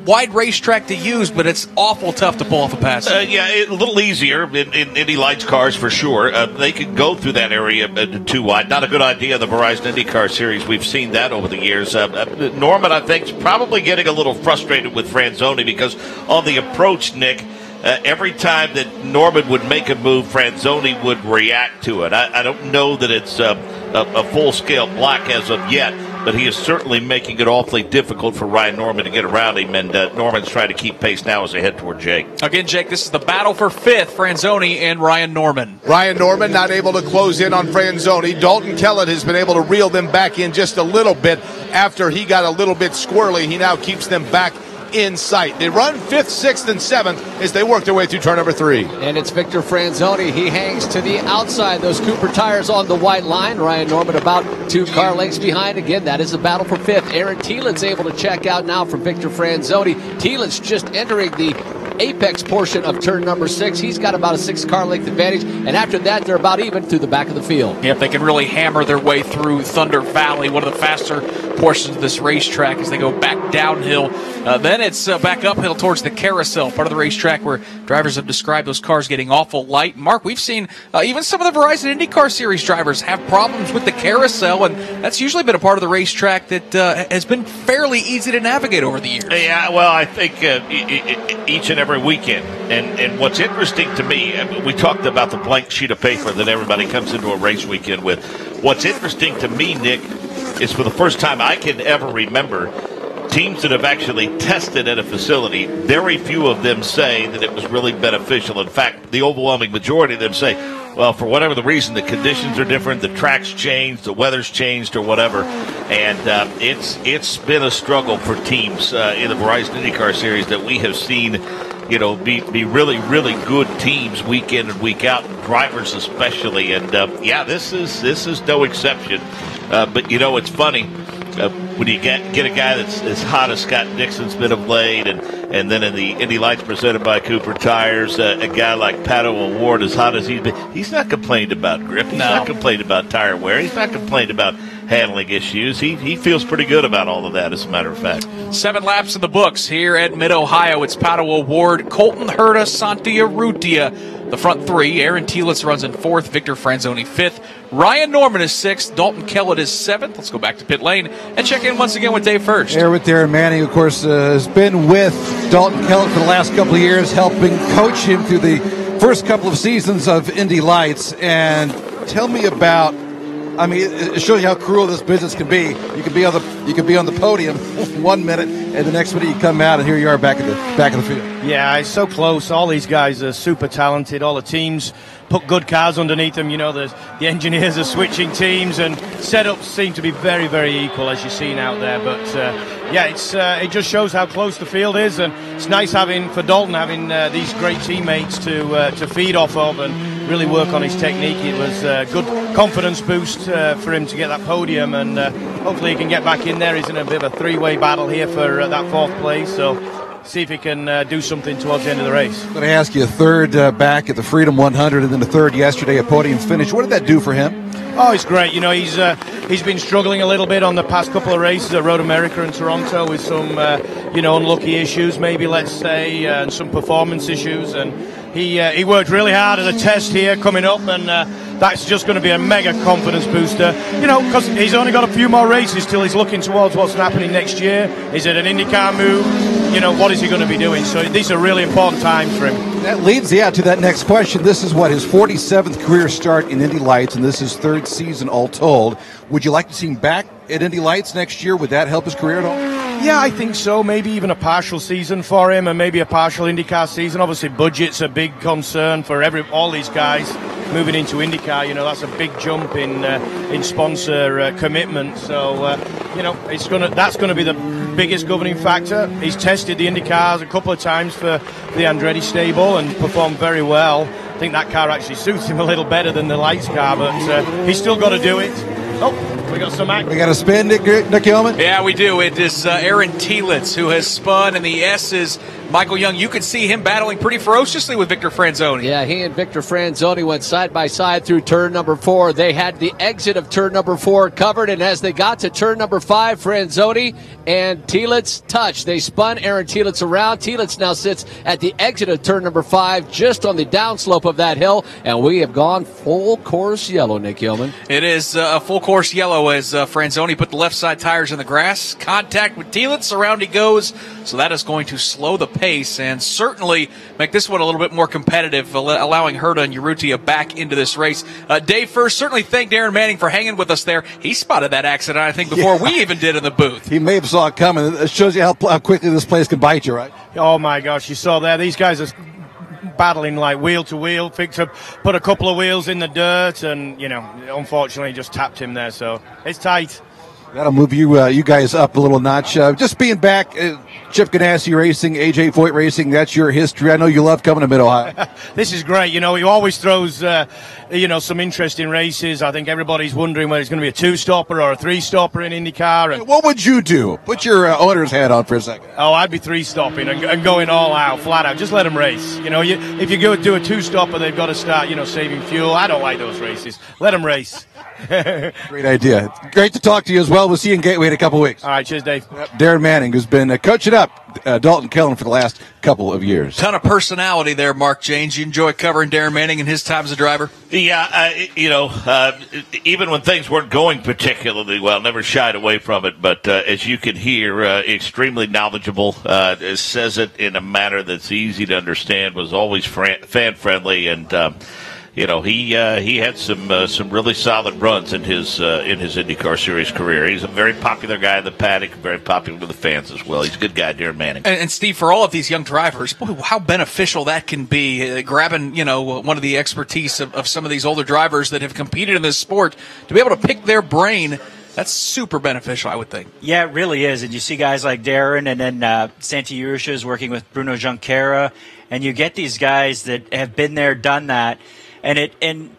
wide racetrack to use, but it's awful tough to pull off a pass. A little easier in Indy Lights cars for sure. They can go through that area too wide. Not a good idea in the Verizon IndyCar series. We've seen that over the years. Norman, I think, is probably getting a little frustrated with Franzoni because on the approach, Nick, every time that Norman would make a move, Franzoni would react to it. I don't know that it's a full-scale block as of yet, but he is certainly making it awfully difficult for Ryan Norman to get around him, and Norman's trying to keep pace now as they head toward Jake. Again, Jake, this is the battle for 5th, Franzoni and Ryan Norman. Ryan Norman not able to close in on Franzoni. Dalton Kellett has been able to reel them back in just a little bit after he got a little bit squirrely. He now keeps them back in sight. They run 5th, 6th, and 7th as they work their way through turn number 3. And it's Victor Franzoni. He hangs to the outside. Those Cooper tires on the white line. Ryan Norman about 2 car lengths behind. Again, that is the battle for 5th. Aaron Thielitz able to check out now from Victor Franzoni. Thielitz just entering the apex portion of turn number 6. He's got about a 6 car length advantage, and after that they're about even through the back of the field. Yep, they can really hammer their way through Thunder Valley, one of the faster portions of this racetrack, as they go back downhill. Then it's back uphill towards the carousel, part of the racetrack where drivers have described those cars getting awful light. Mark, we've seen even some of the Verizon IndyCar Series drivers have problems with the carousel, and that's usually been a part of the racetrack that has been fairly easy to navigate over the years. Yeah, well, I think each and every weekend. And what's interesting to me, we talked about the blank sheet of paper that everybody comes into a race weekend with. What's interesting to me, Nick, is for the first time I can ever remember, teams that have actually tested at a facility, very few of them say that it was really beneficial. In fact, the overwhelming majority of them say, well, for whatever the reason, the conditions are different, the track's changed, the weather's changed, or whatever. And it's been a struggle for teams in the Verizon IndyCar Series that we have seen, be really, really good teams week in and week out, drivers especially. And this is no exception. But it's funny when you get a guy that's as hot as Scott Dixon's been of late, and then in the Indy Lights presented by Cooper Tires, a guy like Pato O'Ward, as hot as he's been, he's not complained about grip. He's not complained about tire wear. He's not complained about handling issues. He feels pretty good about all of that, as a matter of fact. 7 laps in the books here at Mid-Ohio. It's Pato O'Ward, Colton Herta, Santi Urrutia, the front 3. Aaron Thielitz runs in 4th, Victor Franzoni 5th. Ryan Norman is 6th, Dalton Kellett is 7th. Let's go back to pit lane and check in once again with Dave First. Here with Darren Manning, of course, has been with Dalton Kellett for the last couple of years, helping coach him through the first couple of seasons of Indy Lights. And tell me about, it shows you how cruel this business can be. You can be on the podium 1 minute, and the next minute you come out, and here you are back of the field. Yeah, it's so close. All these guys are super talented. All the teams put good cars underneath them. The engineers are switching teams, and setups seem to be very, very equal, as you're seeing out there. But it just shows how close the field is, and it's nice for Dalton having these great teammates to feed off of and really work on his technique. It was a good confidence boost for him to get that podium, and hopefully he can get back in there. He's in a bit of a 3-way battle here for that 4th place, so see if he can do something towards the end of the race. I'm going to ask you a 3rd back at the Freedom 100, and then a 3rd yesterday at Podium finish. What did that do for him? Oh, it's great. He's been struggling a little bit on the past couple of races at Road America and Toronto with some, unlucky issues, maybe, let's say, and some performance issues. And he worked really hard at the test here coming up, and that's just going to be a mega confidence booster. Because he's only got a few more races till he's looking towards what's happening next year. Is it an IndyCar move? What is he going to be doing? So these are really important times for him. That leads, to that next question. This is his 47th career start in Indy Lights, and this is 3rd season all told. Would you like to see him back at Indy Lights next year? Would that help his career at all? Yeah, I think so. Maybe even a partial season for him, and maybe a partial IndyCar season. Obviously, budget's a big concern for all these guys moving into IndyCar. That's a big jump in sponsor commitment. So, that's going to be the biggest governing factor. He's tested the IndyCars a couple of times for the Andretti stable and performed very well. I think that car actually suits him a little better than the Lights car, but he's still got to do it. Oh, we got some action. We got a spin, Nick Yeoman? Yeah, we do. It is Aaron Thielitz who has spun, and the S is Michael Young. You can see him battling pretty ferociously with Victor Franzoni. Yeah, he and Victor Franzoni went side by side through turn number 4. They had the exit of turn number 4 covered, and as they got to turn number 5, Franzoni and Thielitz touched. They spun Aaron Thielitz around. Thielitz now sits at the exit of turn number 5, just on the downslope of that hill, and we have gone full course yellow, Nick Yeoman. It is a full course yellow as Franzoni put the left side tires in the grass. Contact with Thielitz, around he goes, so that is going to slow the pace and certainly make this one a little bit more competitive, allowing Herta and Urrutia back into this race. Dave First, certainly thank Darren Manning for hanging with us there. He spotted that accident, I think, before we even did in the booth. He may have saw it coming. It shows you how quickly this place can bite you, right? Oh, my gosh, you saw there. These guys are battling like wheel to wheel, put a couple of wheels in the dirt, and, unfortunately just tapped him there, so it's tight. That'll move you guys up a little notch. Just being back, Chip Ganassi Racing, AJ Foyt Racing, that's your history. I know you love coming to Mid-Ohio. This is great. He always throws, some interesting races. I think everybody's wondering whether it's going to be a two-stopper or a three-stopper in IndyCar. And what would you do? Put your owner's hat on for a second. Oh, I'd be three-stopping and going all out, flat out. Just let them race. If you go do a two-stopper, they've got to start, saving fuel. I don't like those races. Let them race. Great idea. Great to talk to you as well. We'll see you in Gateway in a couple weeks. All right, cheers, Dave. Darren Manning, who's been coaching up Dalton Kellen for the last couple of years. Ton of personality there, Mark Janes. You enjoy covering Darren Manning and his time as a driver? Yeah, even when things weren't going particularly well, never shied away from it. But as you can hear, extremely knowledgeable, says it in a manner that's easy to understand, was always fan-friendly, and he had some really solid runs in his IndyCar Series career. He's a very popular guy in the paddock, very popular with the fans as well. He's a good guy, Darren Manning. And Steve, for all of these young drivers, boy, how beneficial that can be, grabbing one of the expertise of some of these older drivers that have competed in this sport to be able to pick their brain. That's super beneficial, I would think. Yeah, it really is. And you see guys like Darren, and then Santi Urusha is working with Bruno Junqueira, and you get these guys that have been there, done that. And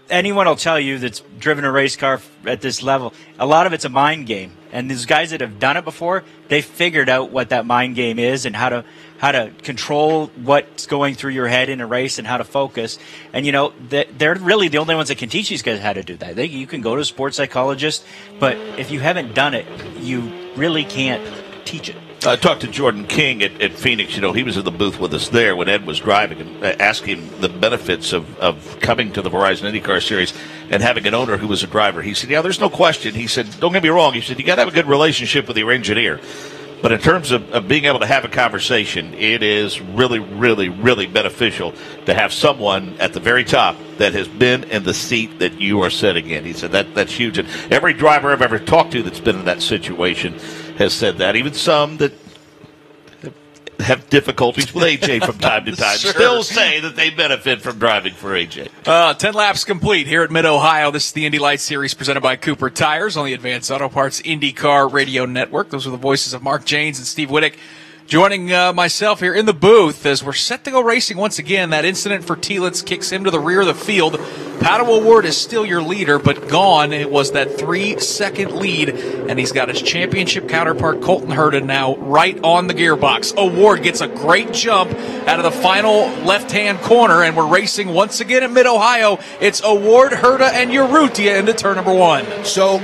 anyone will tell you that's driven a race car at this level, a lot of it's a mind game. And these guys that have done it before, they figured out what that mind game is and how to control what's going through your head in a race and how to focus. And, they're really the only ones that can teach these guys how to do that. You can go to a sports psychologist, but if you haven't done it, you really can't teach it. I talked to Jordan King at Phoenix. He was in the booth with us there when Ed was driving, and asked him the benefits of coming to the Verizon IndyCar Series and having an owner who was a driver. He said, yeah, there's no question. He said, don't get me wrong. He said, you got to have a good relationship with your engineer. But in terms of being able to have a conversation, it is really, really, really beneficial to have someone at the very top that has been in the seat that you are sitting in. He said that's huge. And every driver I've ever talked to that's been in that situation has said that. Even some that have difficulties with AJ from time to time still say that they benefit from driving for AJ. 10 laps complete here at Mid-Ohio. This is the Indy Lights Series presented by Cooper Tires on the Advanced Auto Parts IndyCar Radio Network. Those are the voices of Mark Janes and Steve Wittick. Joining myself here in the booth as we're set to go racing once again. That incident for Telitz kicks him to the rear of the field. Pato O'Ward is still your leader, but gone. It was that 3-second lead, and he's got his championship counterpart, Colton Herta, now right on the gearbox. O'Ward gets a great jump out of the final left-hand corner, and we're racing once again at Mid-Ohio. It's O'Ward, Herta, and Urrutia into turn number 1. So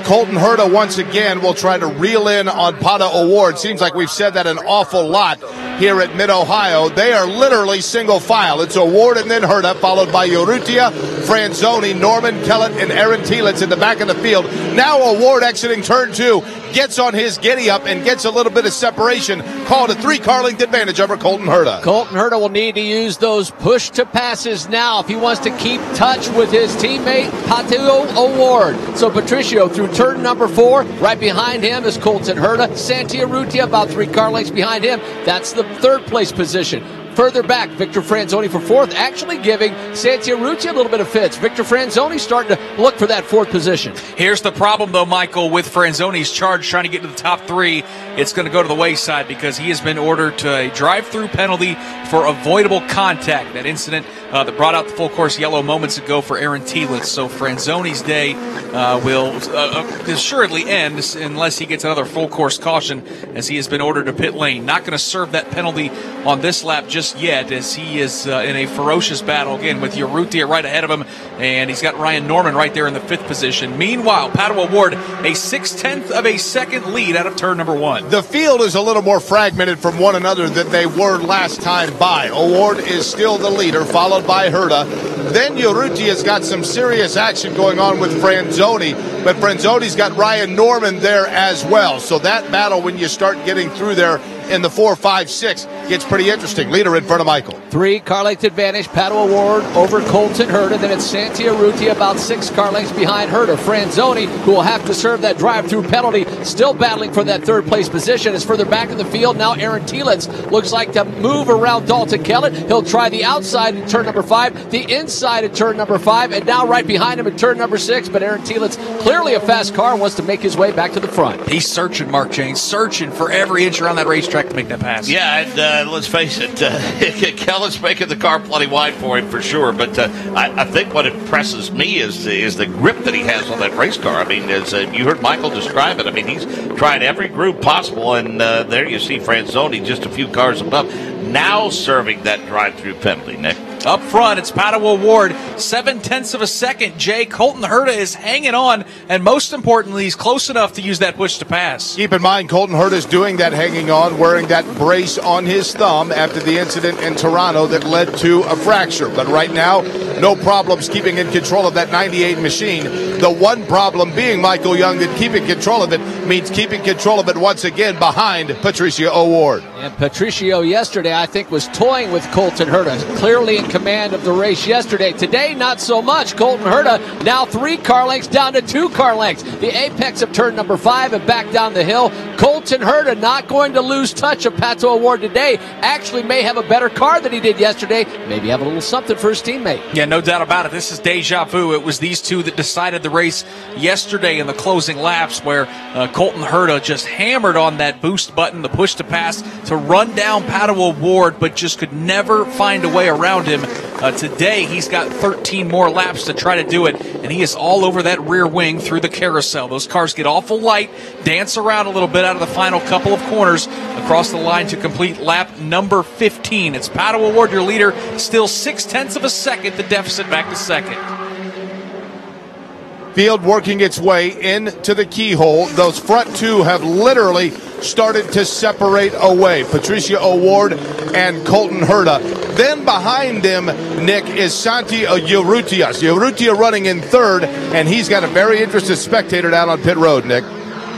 Colton Herta once again will try to reel in on Pato O'Ward. Seems like we've said that an awful lot here at Mid-Ohio. They are literally single file. It's O'Ward and then Herta, followed by Urrutia, Franzoni, Norman Kellett, and Aaron Telitz in the back of the field. Now O'Ward exiting turn 2, gets on his giddy-up and gets a little bit of separation. Called a 3-car length advantage over Colton Herta. Colton Herta will need to use those push-to-passes now if he wants to keep touch with his teammate, Pato O'Ward. So Patricio through turn number 4. Right behind him is Colton Herta. Santi Urrutia about 3-car lengths behind him. That's the third-place position. Further back, Victor Franzoni for 4th, actually giving Santi Urrutia a little bit of fits. Victor Franzoni starting to look for that 4th position. Here's the problem, though, Michael, with Franzoni's charge trying to get to the top 3. It's going to go to the wayside because he has been ordered to a drive-through penalty for avoidable contact. That incident that brought out the full-course yellow moments ago for Aaron Telitz. So Franzoni's day will assuredly end unless he gets another full-course caution, as he has been ordered to pit lane. Not going to serve that penalty on this lap just yet, as he is in a ferocious battle again with Urrutia right ahead of him, and he's got Ryan Norman right there in the 5th position. Meanwhile, Pato O'Ward a 0.6 of a second lead out of turn number 1. The field is a little more fragmented from one another than they were last time by. O'Ward is still the leader, followed by Herta. Then Urrutia's got some serious action going on with Franzoni, but Franzoni's got Ryan Norman there as well. So that battle, when you start getting through there in the 4, 5, 6, gets pretty interesting. Leader in front of Michael. 3-car length advantage, Pato O'Ward over Colton Herta. Then it's Santi Urrutia about 6-car lengths behind Herta. Franzoni, who will have to serve that drive-through penalty, still battling for that 3rd place position, is further back in the field. Now Aaron Telitz looks like to move around Dalton Kellett. He'll try the outside in turn number 5, the inside in turn number 5, and now right behind him in turn number 6. But Aaron Telitz clearly a fast car, wants to make his way back to the front. He's searching, Mark Jane, searching for every inch around that racetrack to make that pass. Yeah, and let's face it, Kellen's making the car plenty wide for him for sure. But I think what impresses me is the grip that he has on that race car. I mean, as you heard Michael describe it, I mean, he's tried every groove possible, and there you see Franzoni just a few cars above, now serving that drive-through penalty, Nick. Up front, it's Padua Ward, 0.7 of a second. Jay, Colton Herta is hanging on, and most importantly, he's close enough to use that push to pass. Keep in mind, Colton Herta is doing that hanging on, wearing that brace on his thumb after the incident in Toronto that led to a fracture. But right now, no problems keeping in control of that 98 machine. The one problem being, Michael Young, that keeping control of it means keeping control of it once again behind Patricio O'Ward. And Patricio yesterday, I think, was toying with Colton Herta, clearly in command of the race yesterday. Today, not so much. Colton Herta now 3 car lengths down to 2 car lengths. The apex of turn number 5 and back down the hill. Colton Herta not going to lose touch of Pato O'Ward today. Actually may have a better car than he did yesterday. Maybe have a little something for his teammate. Yeah, no doubt about it. This is deja vu. It was these two that decided the race yesterday in the closing laps, where Colton Herta just hammered on that boost button, the push to pass, to run down Pato O'Ward, but just could never find a way around him. Today, he's got 13 more laps to try to do it, and he is all over that rear wing through the carousel. Those cars get awful light, dance around a little bit out of the final couple of corners across the line to complete lap number 15. It's Pato O'Ward, your leader, still 0.6 of a second, the deficit back to second. Field working its way into the keyhole. Those front two have literally started to separate away. Patricio O'Ward and Colton Herta. Then behind them, Nick, is Santi Urrutia. Urrutia running in third, and he's got a very interested spectator down on pit road, Nick.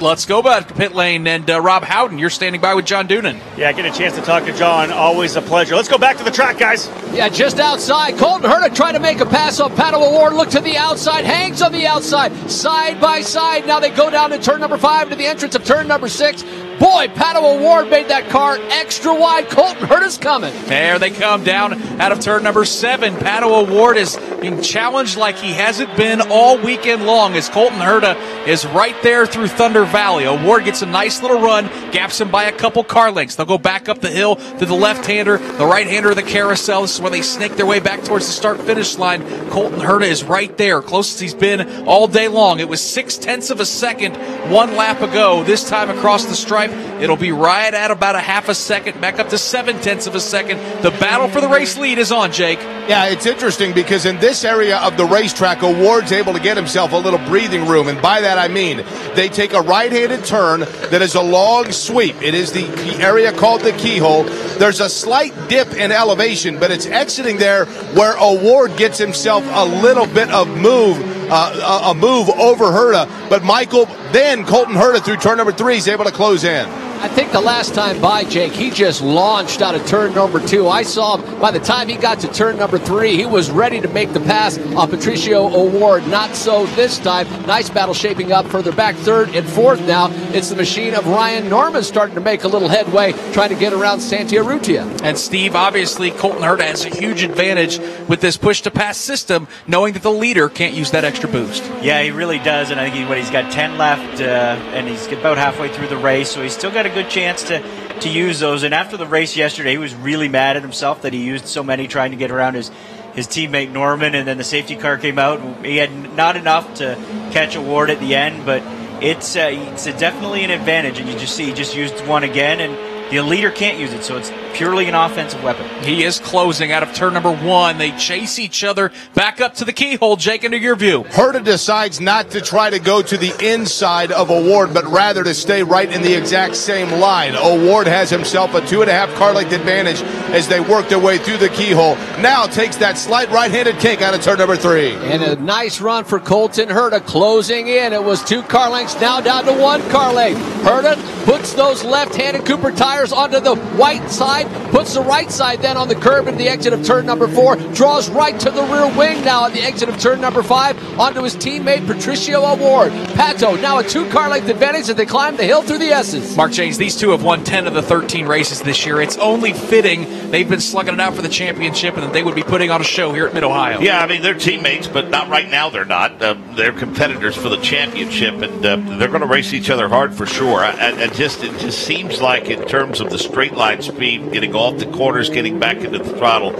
Let's go back to pit lane, and Rob Howden, you're standing by with John Doonan. Yeah, get a chance to talk to John. Always a pleasure. Let's go back to the track, guys. Yeah, just outside. Colton Herta trying to make a pass on Pato O'Ward. Look to the outside. Hangs on the outside. Side by side. Now they go down to turn number 5 to the entrance of turn number 6. Boy, Pato O'Ward made that car extra wide. Colton Herta's coming. There they come down out of turn number 7. Pato O'Ward is being challenged like he hasn't been all weekend long, as Colton Herta is right there through Thunder Valley. O'Ward gets a nice little run, gaps him by a couple car lengths. They'll go back up the hill to the left-hander, the right-hander of the carousel. This is where they snake their way back towards the start-finish line. Colton Herta is right there, closest he's been all day long. It was 0.6 of a second 1 lap ago. This time across the stripe, it'll be right at about a half a second, back up to 0.7 of a second. The battle for the race lead is on, Jake. Yeah, it's interesting because in this area of the racetrack, O'Ward's able to get himself a little breathing room, and by that I mean they take a right-handed turn that is a long sweep. It is the area called the keyhole. There's a slight dip in elevation, but it's exiting there where O'Ward gets himself a little bit of move over Herta. But Michael, then Colton Herta through turn number 3 is able to close in. I think the last time by, Jake, he just launched out of turn number 2. I saw him, by the time he got to turn number 3, he was ready to make the pass on Patricio O'Ward. Not so this time. Nice battle shaping up further back, 3rd and 4th now. It's the machine of Ryan Norman starting to make a little headway, trying to get around Santi Urrutia. And Steve, obviously, Colton Herta has a huge advantage with this push-to-pass system, knowing that the leader can't use that extra boost. Yeah, he really does, and I think he's got 10 left, and he's about halfway through the race, so he's still got a good chance to use those. And after the race yesterday, he was really mad at himself that he used so many trying to get around his teammate Norman, and then the safety car came out, and he had not enough to catch O'Ward at the end, but it's definitely an advantage, and you just see he just used one again, and the leader can't use it, so it's purely an offensive weapon. He is closing out of turn number 1. They chase each other back up to the keyhole. Jake, into your view. Herta decides not to try to go to the inside of O'Ward, but rather to stay right in the exact same line. O'Ward has himself a 2.5 car length advantage as they work their way through the keyhole. Now takes that slight right-handed kick out of turn number 3. And a nice run for Colton Herta closing in. It was 2 car lengths, now down to 1 car length. Herta puts those left-handed Cooper tires tires onto the white side, puts the right side then on the curb at the exit of turn number 4, draws right to the rear wing now at the exit of turn number 5, onto his teammate Patricio Award. Pato now a 2-car length advantage as they climb the hill through the S's. Mark James, these two have won 10 of the 13 races this year. It's only fitting they've been slugging it out for the championship and that they would be putting on a show here at Mid-Ohio. Yeah, I mean, they're teammates, but not right now they're not. They're competitors for the championship, and they're going to race each other hard for sure. It just seems like in terms of the straight line speed, getting off the corners, getting back into the throttle,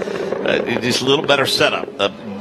just a little better setup.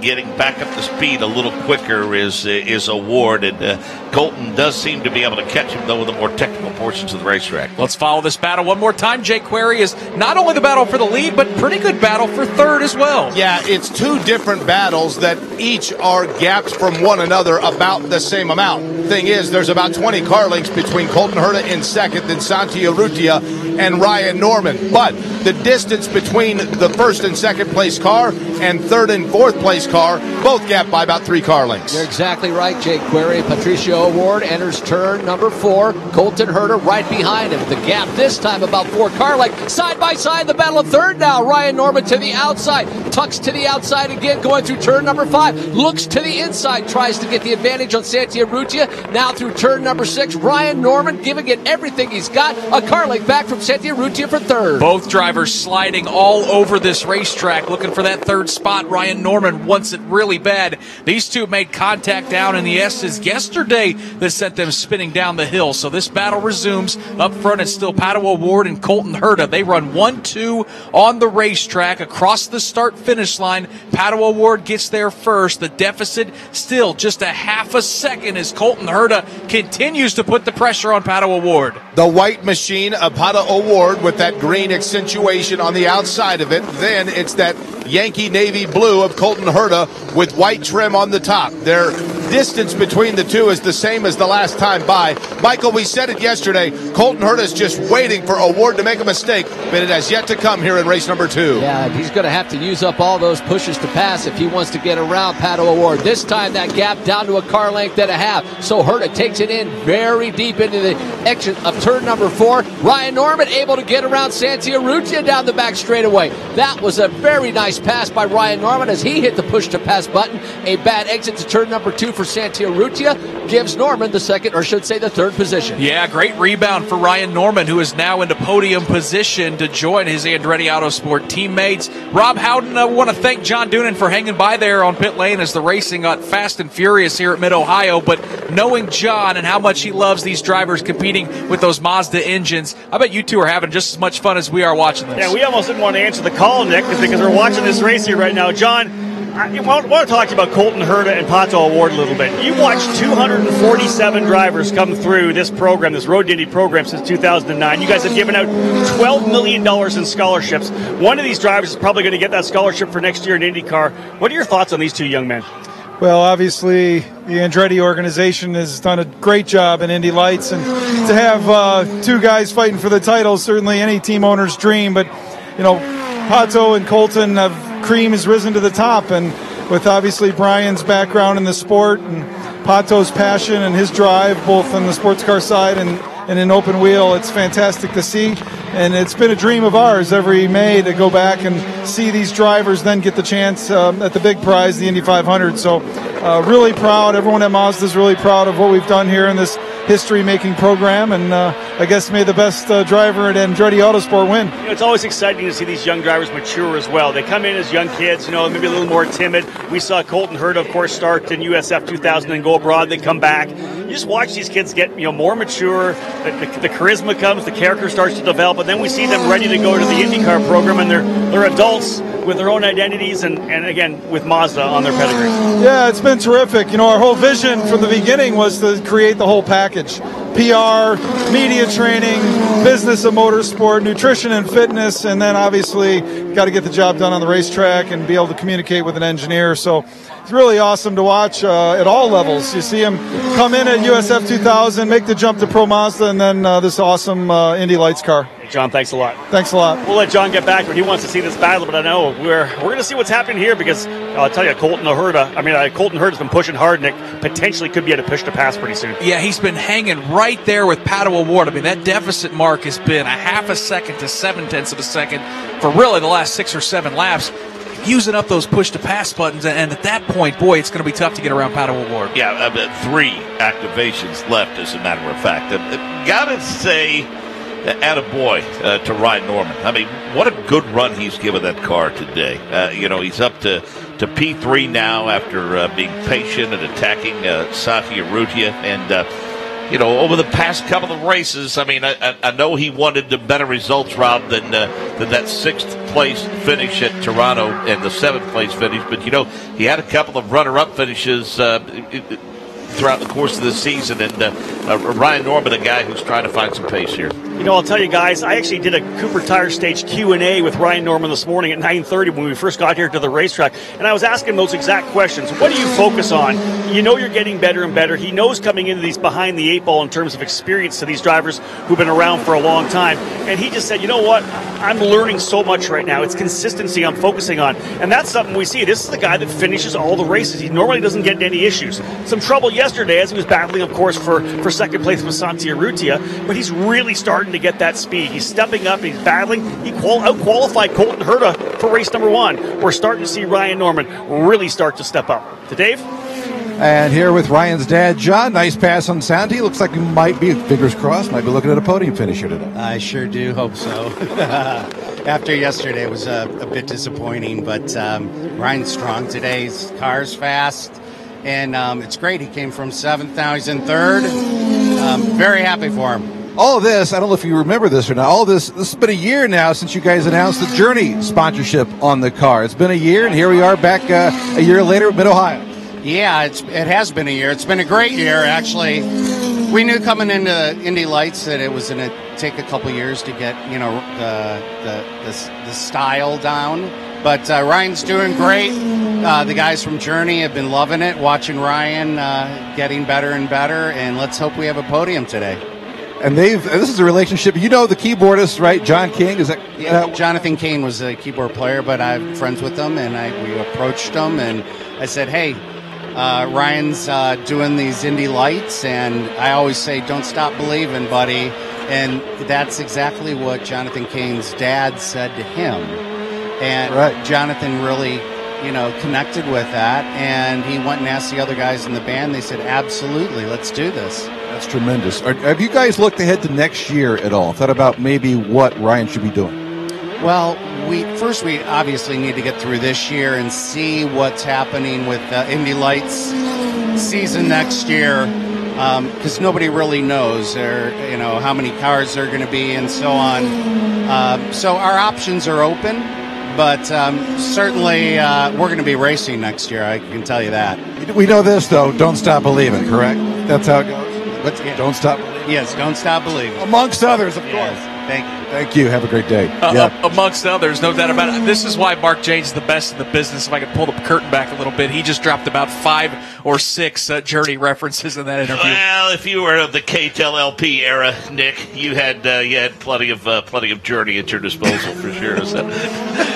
Getting back up to speed a little quicker is Award, and Colton does seem to be able to catch him, though, with the more technical portions of the racetrack. Let's follow this battle one more time. Jake Query is not only the battle for the lead, but pretty good battle for third as well. Yeah, it's two different battles that each are gaps from one another about the same amount. Thing is, there's about 20 car lengths between Colton Herta in second, then Santi Urrutia and Ryan Norman. But the distance between the first and second place car and third and fourth place car, both gap by about 3 car lengths. You're exactly right, Jake Query. Patricio Award enters turn number 4. Colton Herta right behind him. The gap this time about 4 car lengths. Side by side, the battle of third now. Ryan Norman to the outside. Tucks to the outside again, going through turn number 5. Looks to the inside, tries to get the advantage on Santi Urrutia. Now through turn number 6, Ryan Norman giving it everything he's got. A car length back from Santi Urrutia for third. Both drivers sliding all over this racetrack, looking for that third spot. Ryan Norman wants it really bad. These two made contact down in the S's yesterday that sent them spinning down the hill. So this battle resumes. Up front, it's still Pato Award and Colton Herta. They run 1-2 on the racetrack across the start-finish line. Pato Award gets there first. The deficit still just a half a second as Colton Herta continues to put the pressure on Pato Award. The white machine of Pato Award with that green accentuation on the outside of it. Then it's that Yankee navy blue of Colton Herta with white trim on the top. Their distance between the two is the same as the last time by. Michael, we said it yesterday, Colton Herta is just waiting for Award to make a mistake, but it has yet to come here in race number 2. Yeah, he's going to have to use up all those pushes to pass if he wants to get around Pato Award. This time that gap down to a car length and a half. So Herta takes it in very deep into the exit of turn number 4. Ryan Norman able to get around Santi Urrutia down the back straightaway. That was a very nice pass by Ryan Norman as he hit the push to pass button. A bad exit to turn number 2 for Santi Urrutia gives Norman the second, or should say the third position. Yeah, great rebound for Ryan Norman, who is now into podium position to join his Andretti Autosport teammates. Rob Howden, I want to thank John Doonan for hanging by there on pit lane as the racing got fast and furious here at Mid-Ohio, but knowing John and how much he loves these drivers competing with those Mazda engines, I bet you two are having just as much fun as we are watching this. Yeah, we almost didn't want to answer the call, Nick, because we're watching this race here right now. John, I want to talk to you about Colton Herta and Pato Award a little bit. You've watched 247 drivers come through this program, this Road to Indy program, since 2009. You guys have given out $12 million in scholarships. One of these drivers is probably going to get that scholarship for next year in IndyCar. What are your thoughts on these two young men? Well, obviously, the Andretti organization has done a great job in Indy Lights, and to have 2 guys fighting for the title is certainly any team owner's dream. But, you know, Pato and Colton cream has risen to the top, and with obviously Brian's background in the sport and Pato's passion and his drive, both on the sports car side and in open wheel, it's fantastic to see. And it's been a dream of ours every May to go back and see these drivers then get the chance at the big prize, the Indy 500. So really proud. Everyone at Mazda is really proud of what we've done here in this history-making program, and I guess may the best driver at Andretti Autosport win. You know, it's always exciting to see these young drivers mature as well. They come in as young kids, maybe a little more timid. We saw Colton Herta, of course, start in USF2000 and go abroad. They come back. You just watch these kids get more mature. The charisma comes, the character starts to develop, and then we see them ready to go to the IndyCar program, and they're adults with their own identities and again, with Mazda on their pedigree. Yeah, it's been terrific. Our whole vision from the beginning was to create the whole package. PR, media training, business of motorsport, nutrition and fitness, and then obviously got to get the job done on the racetrack and be able to communicate with an engineer. So it's really awesome to watch at all levels. You see him come in at USF2000, make the jump to Pro Mazda, and then this awesome Indy Lights car. John. Thanks a lot. Thanks a lot. We'll let John get back when he wants to see this battle, but I know we're going to see what's happening here because I'll tell you, Colton Herta's been pushing hard, Nick. Potentially could be at a push to pass pretty soon. Yeah, he's been hanging right there with Pato O'Ward. I mean, that deficit mark has been a half a second to 0.7 of a second for really the last 6 or 7 laps. Using up those push-to-pass buttons, and at that point, boy, it's going to be tough to get around Pato O'Ward. Yeah, 3 activations left, as a matter of fact. Got to say, attaboy to Ryan Norman. I mean, what a good run he's given that car today. He's up to P3 now after being patient and attacking Santi Urrutia, and over the past couple of races, I mean, I know he wanted the better results, Rob, than that 6th place finish at Toronto and the 7th place finish. But, he had a couple of runner-up finishes throughout the course of the season. And Ryan Norman, a guy who's trying to find some pace here. I'll tell you guys, I actually did a Cooper Tire Stage Q&A with Ryan Norman this morning at 9:30 when we first got here to the racetrack, and I was asking him those exact questions. What do you focus on? You're getting better and better. He knows coming into these behind the 8 ball in terms of experience to these drivers who've been around for a long time, and he just said, you know what, I'm learning so much right now. It's consistency I'm focusing on, and that's something we see. This is the guy that finishes all the races. He normally doesn't get into any issues. Some trouble yesterday as he was battling, of course, for second place with Santi Urrutia, but he's really starting to get that speed. He's stepping up, he's battling. He out-qualified Colton Herta for race number 1. We're starting to see Ryan Norman really start to step up. To Dave? And here with Ryan's dad, John. Nice pass on Santi. Looks like we might be, fingers crossed, might be looking at a podium finish here today. I sure do hope so. After yesterday, it was a bit disappointing, but Ryan's strong today. His car's fast, and it's great. He came from 7th, now he's in 3rd. Very happy for him. All of this, I don't know if you remember this or not, all this has been a year now since you guys announced the Journey sponsorship on the car. It's been a year, and here we are back a year later at Mid-Ohio. Yeah, it has been a year. It's been a great year, actually. We knew coming into Indy Lights that it was going to take a couple years to get, the style down. But Ryan's doing great. The guys from Journey have been loving it, watching Ryan getting better and better, and let's hope we have a podium today. And this is a relationship, the keyboardist, right? John King, is that? Yeah, Jonathan Keene was a keyboard player, but I'm friends with him, and we approached him, and I said, hey, Ryan's doing these Indy Lights, and I always say, don't stop believing, buddy. And that's exactly what Jonathan Kane's dad said to him. And right. Jonathan really, connected with that, and he went and asked the other guys in the band. They said, absolutely, let's do this. That's tremendous. Have you guys looked ahead to next year at all? Thought about maybe what Ryan should be doing? Well, we obviously need to get through this year and see what's happening with Indy Lights season next year, because nobody really knows how many cars there are going to be and so on. So our options are open, but certainly we're going to be racing next year. I can tell you that. We know this though. Don't stop believing. Correct? That's how it goes. Don't stop believing. Yes, don't stop believing. Amongst others, of course. Thank you. Thank you. Have a great day. Amongst others, no doubt about it. This is why Mark Jane's the best in the business. If I could pull the curtain back a little bit, he just dropped about 5 or 6 Journey references in that interview. Well, if you were of the KTEL LP era, Nick, you had plenty of Journey at your disposal for sure. So.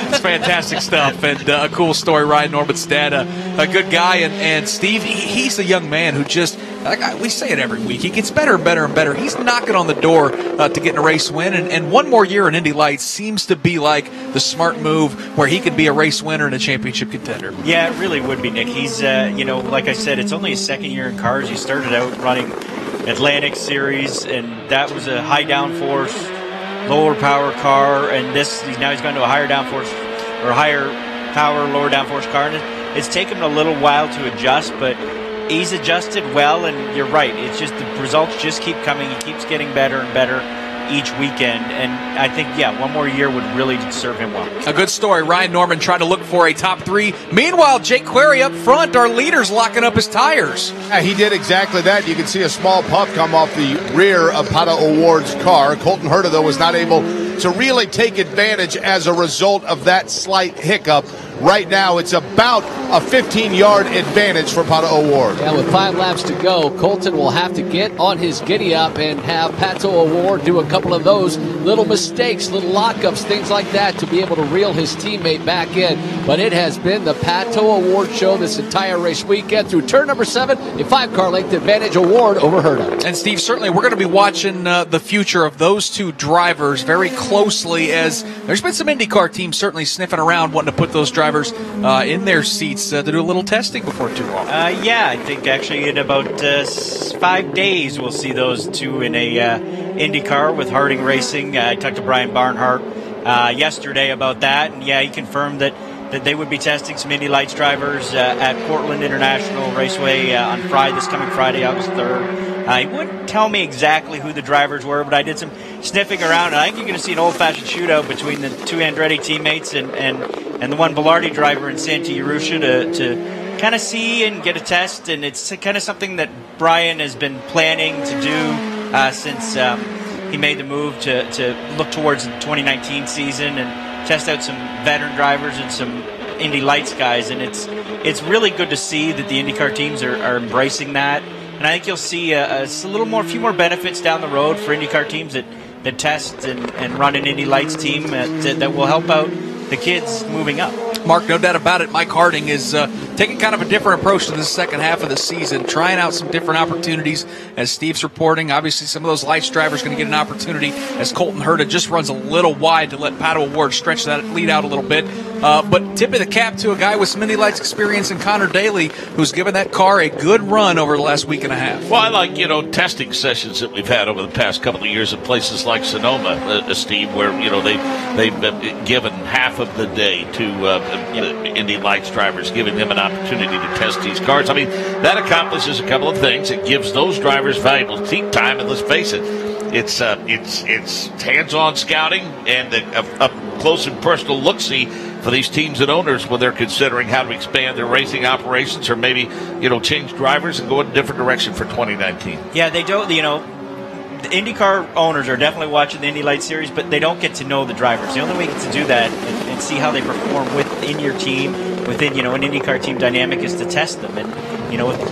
It's fantastic stuff, and a cool story. Ryan Norman's dad, a good guy, and Steve, he's a young man who just, we say it every week, he gets better and better and better. He's knocking on the door to getting a race win, and one more year in Indy Lights seems to be like the smart move where he could be a race winner and a championship contender. Yeah, it really would be, Nick. He's, like I said, it's only his 2nd year in cars. He started out running Atlantic Series, and that was a high downforce, lower power car, and now he's gone to a higher downforce or higher power, lower downforce car, and it's taken him a little while to adjust, but he's adjusted well, and you're right. It's just the results just keep coming. He keeps getting better and better each weekend, and I think, one more year would really serve him well. A good story. Ryan Norman trying to look for a top 3. Meanwhile, Jake Query up front, our leader's locking up his tires. Yeah, he did exactly that. You can see a small puff come off the rear of Pato O'Ward's car. Colton Herta, though, was not able to really take advantage as a result of that slight hiccup. Right now, it's about a 15-yard advantage for Pato O'Ward. Yeah, with 5 laps to go, Colton will have to get on his giddy-up and have Pato O'Ward do a couple of those little mistakes, little lockups, things like that to be able to reel his teammate back in. But it has been the Pato O'Ward show this entire race weekend through turn number 7, a 5-car length advantage O'Ward over Herta. And Steve, certainly we're going to be watching the future of those two drivers very closely, as there's been some IndyCar teams certainly sniffing around wanting to put those drivers in their seats to do a little testing before too long. Yeah, I think actually in about 5 days we'll see those two in a IndyCar with Harding Racing. I talked to Brian Barnhart yesterday about that, and yeah, he confirmed that they would be testing some Indy Lights drivers at Portland International Raceway on this coming Friday, August 3rd. He wouldn't tell me exactly who the drivers were, but I did some sniffing around, and I think you're going to see an old-fashioned shootout between the two Andretti teammates and the one Velarde driver in Santa Urusha to kind of see and get a test. And it's kind of something that Brian has been planning to do since he made the move to look towards the 2019 season and test out some veteran drivers and some Indy Lights guys. And it's really good to see that the IndyCar teams are embracing that. And I think you'll see a few more benefits down the road for IndyCar teams that test and run an Indy Lights team that will help out the kids moving up. Mark, no doubt about it, Mike Harding is taking kind of a different approach to the second half of the season, trying out some different opportunities, as Steve's reporting. Obviously, some of those Lights drivers going to get an opportunity as Colton Herta just runs a little wide to let Pato O'Ward stretch that lead out a little bit. But tip of the cap to a guy with some Indy Lights experience in Connor Daly, who's given that car a good run over the last week and a half. Well, I like, testing sessions that we've had over the past couple of years in places like Sonoma, Steve, where, they've given half of the day to Indy Lights drivers, giving them an opportunity to test these cars. I mean, that accomplishes a couple of things. It gives those drivers valuable seat time, and let's face it, it's hands-on scouting and a close and personal look-see for these teams and owners when they're considering how to expand their racing operations or maybe, change drivers and go in a different direction for 2019. Yeah, they don't, the IndyCar owners are definitely watching the Indy Lights series, but they don't get to know the drivers. The only way to do that and see how they perform within your team, within, an IndyCar team dynamic, is to test them. And,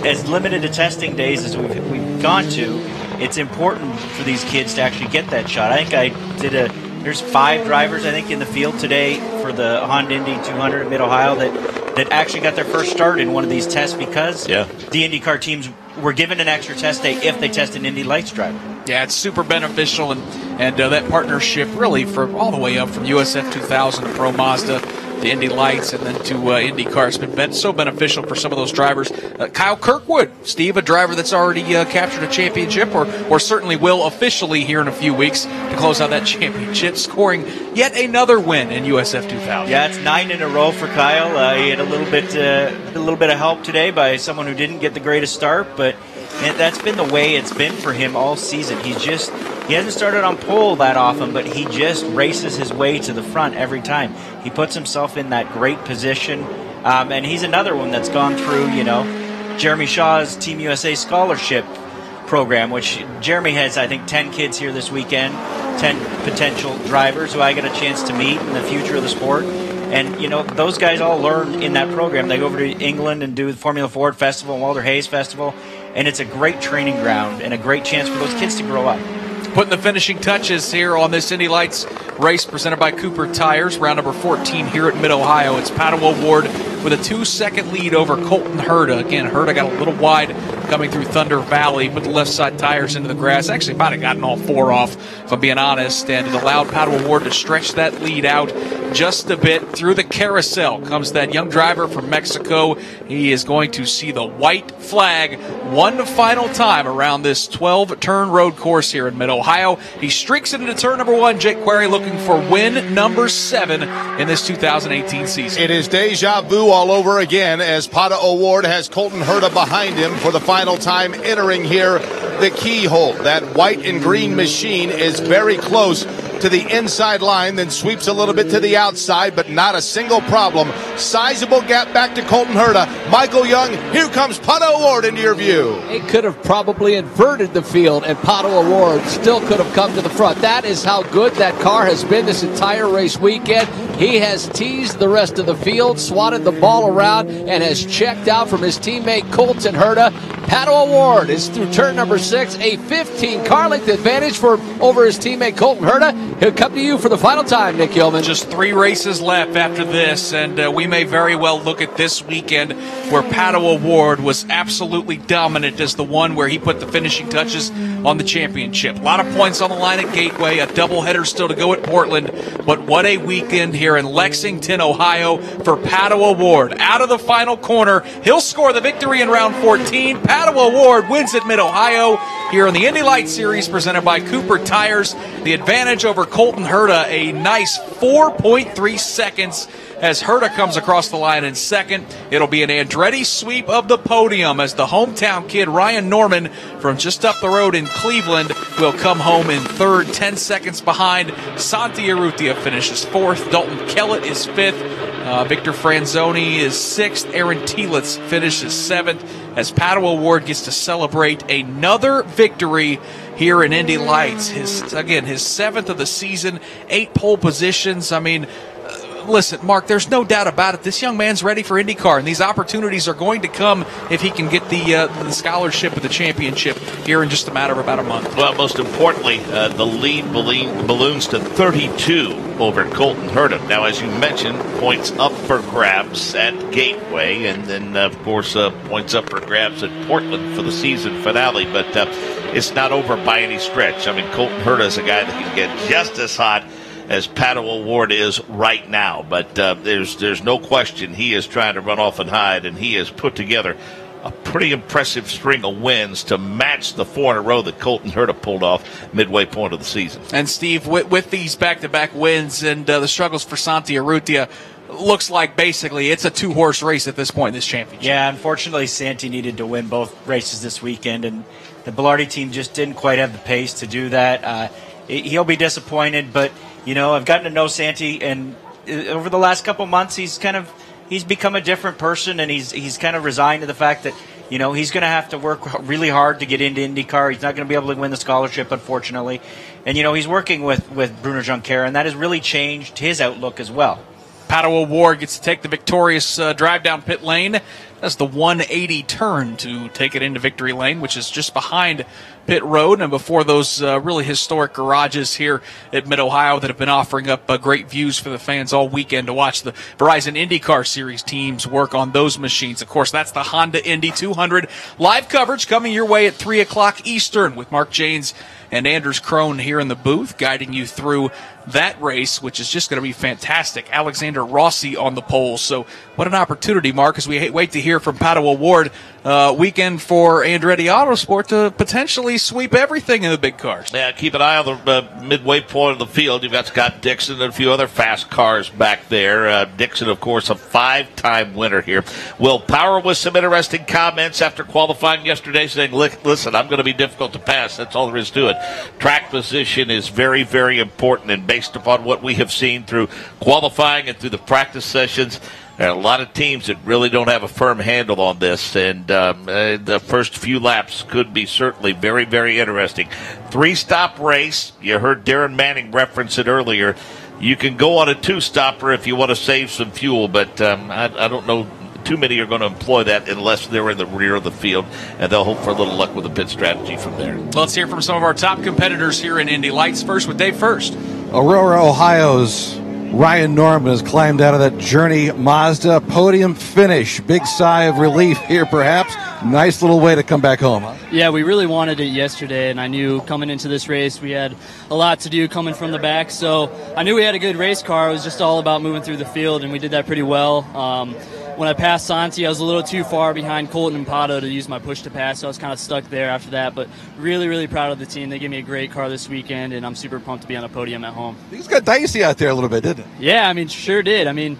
as limited a testing days as we've gone to, it's important for these kids to actually get that shot. I think there's 5 drivers, I think, in the field today for the Honda Indy 200 at Mid-Ohio that actually got their first start in one of these tests because the IndyCar teams were given an extra test day if they test an Indy Lights driver. Yeah, it's super beneficial, and that partnership really from all the way up from USF2000 to Pro Mazda, the Indy Lights, and then to IndyCar. It's been so beneficial for some of those drivers. Kyle Kirkwood, Steve, a driver that's already captured a championship, or certainly will officially here in a few weeks to close out that championship, scoring yet another win in USF2000. Yeah, it's 9 in a row for Kyle. He had a little bit of help today by someone who didn't get the greatest start, but that's been the way it's been for him all season. He hasn't started on pole that often, but he just races his way to the front every time. He puts himself in that great position, and he's another one that's gone through, Jeremy Shaw's Team USA scholarship program, which Jeremy has, I think, 10 kids here this weekend, 10 potential drivers who I get a chance to meet in the future of the sport. And, those guys all learn in that program. They go over to England and do the Formula Ford Festival and Walter Hayes Festival, and it's a great training ground and a great chance for those kids to grow up. Putting the finishing touches here on this Indy Lights race presented by Cooper Tires, round number 14 here at Mid-Ohio. It's Pato O'Ward with a 2-second lead over Colton Herta. Again, Herta got a little wide coming through Thunder Valley, put the left side tires into the grass. Actually, might have gotten all 4 off, if I'm being honest, and it allowed Pato O'Ward to stretch that lead out just a bit. Through the carousel comes that young driver from Mexico. He is going to see the white flag one final time around this 12-turn road course here in Mid-Ohio. He streaks it into turn number 1. Jake Query looking for win number 7 in this 2018 season. It is deja vu all over again as Pato O'Ward has Colton Herta behind him for the final time entering here the keyhole. That white and green machine is very close to the inside line, then sweeps a little bit to the outside, but not a single problem. Sizable gap back to Colton Herta. Michael Young, here comes Pato Ward into your view. It could have probably inverted the field, and Pato Ward still could have come to the front. That is how good that car has been this entire race weekend. He has teased the rest of the field, swatted the ball around, and has checked out from his teammate Colton Herta. Pato Ward is through turn number 6, a 15 car length advantage over his teammate Colton Herta. He'll come to you for the final time, Nick Yeoman. Just 3 races left after this, and we may very well look at this weekend where Pato Ward was absolutely dominant as the one where he put the finishing touches on the championship. A lot of points on the line at Gateway, a doubleheader still to go at Portland, but what a weekend here in Lexington, Ohio for Pato Ward. Out of the final corner, he'll score the victory in round 14. Pato Ward wins at Mid-Ohio here in the Indy Lights Series presented by Cooper Tires. The advantage over Colton Herta, a nice 4.3 seconds as Herta comes across the line in second. It'll be an Andretti sweep of the podium as the hometown kid Ryan Norman from just up the road in Cleveland will come home in third, 10 seconds behind. Santi Urrutia finishes fourth. Dalton Kellett is fifth. Victor Franzoni is sixth. Aaron Telitz finishes seventh as Pato Ward gets to celebrate another victory here in Indy Lights. His seventh of the season, 8 pole positions. I mean, listen, Mark, there's no doubt about it. This young man's ready for IndyCar, and these opportunities are going to come if he can get the scholarship of the championship here in just a matter of about a month. Well, most importantly, the lead balloons to 32 over Colton Herta. Now, as you mentioned, points up for grabs at Gateway, and then, of course, points up for grabs at Portland for the season finale, but it's not over by any stretch. I mean, Colton Herta is a guy that can get just as hot as Pato Ward is right now, but there's no question he is trying to run off and hide, and he has put together a pretty impressive string of wins to match the 4 in a row that Colton Herta pulled off midway point of the season. And Steve, with these back-to-back wins and the struggles for Santi Urrutia, looks like basically it's a 2-horse race at this point in this championship. Yeah, unfortunately, Santi needed to win both races this weekend, and the Bilardi team just didn't quite have the pace to do that. He'll be disappointed, but I've gotten to know Santi, and over the last couple months, he's become a different person, and he's kind of resigned to the fact that he's going to have to work really hard to get into IndyCar. He's not going to be able to win the scholarship, unfortunately, and he's working with Bruno Junqueira, and that has really changed his outlook as well. Pato Ward gets to take the victorious drive down pit lane. That's the 180 turn to take it into victory lane, which is just behind pit road and before those really historic garages here at Mid-Ohio that have been offering up great views for the fans all weekend to watch the Verizon IndyCar Series teams work on those machines. Of course, that's the Honda Indy 200. Live coverage coming your way at 3 o'clock Eastern with Mark Janes and Anders Krohn here in the booth guiding you through that race, which is just going to be fantastic. Alexander Rossi on the pole. So what an opportunity, Mark, as we wait to hear from Pato Ward. Weekend for Andretti Autosport to potentially sweep everything in the big cars. Yeah, keep an eye on the midway point of the field. You've got Scott Dixon and a few other fast cars back there. Dixon, of course, a 5-time winner here. Will Power with some interesting comments after qualifying yesterday, saying, listen, I'm going to be difficult to pass. That's all there is to it. Track position is very, very important, and based upon what we have seen through qualifying and through the practice sessions, there are a lot of teams that really don't have a firm handle on this, and the first few laps could be certainly very, very interesting. 3-stop race. You heard Darren Manning reference it earlier. You can go on a 2-stopper if you want to save some fuel, but I don't know too many are going to employ that unless they're in the rear of the field, and they'll hope for a little luck with the pit strategy from there. Let's hear from some of our top competitors here in Indy Lights. First with Dave First. Aurora, Ohio's Ryan Norman has climbed out of that Journey Mazda podium finish. Big sigh of relief here, perhaps. Nice little way to come back home, huh? Yeah, we really wanted it yesterday, and I knew coming into this race we had a lot to do coming from the back, so I knew we had a good race car. It was just all about moving through the field, and we did that pretty well. When I passed Santi, I was a little too far behind Colton and Pato to use my push to pass, so I was kind of stuck there after that. But really, really proud of the team. They gave me a great car this weekend, and I'm super pumped to be on a podium at home. Things got dicey out there a little bit, didn't it? Yeah, I mean, sure did. I mean,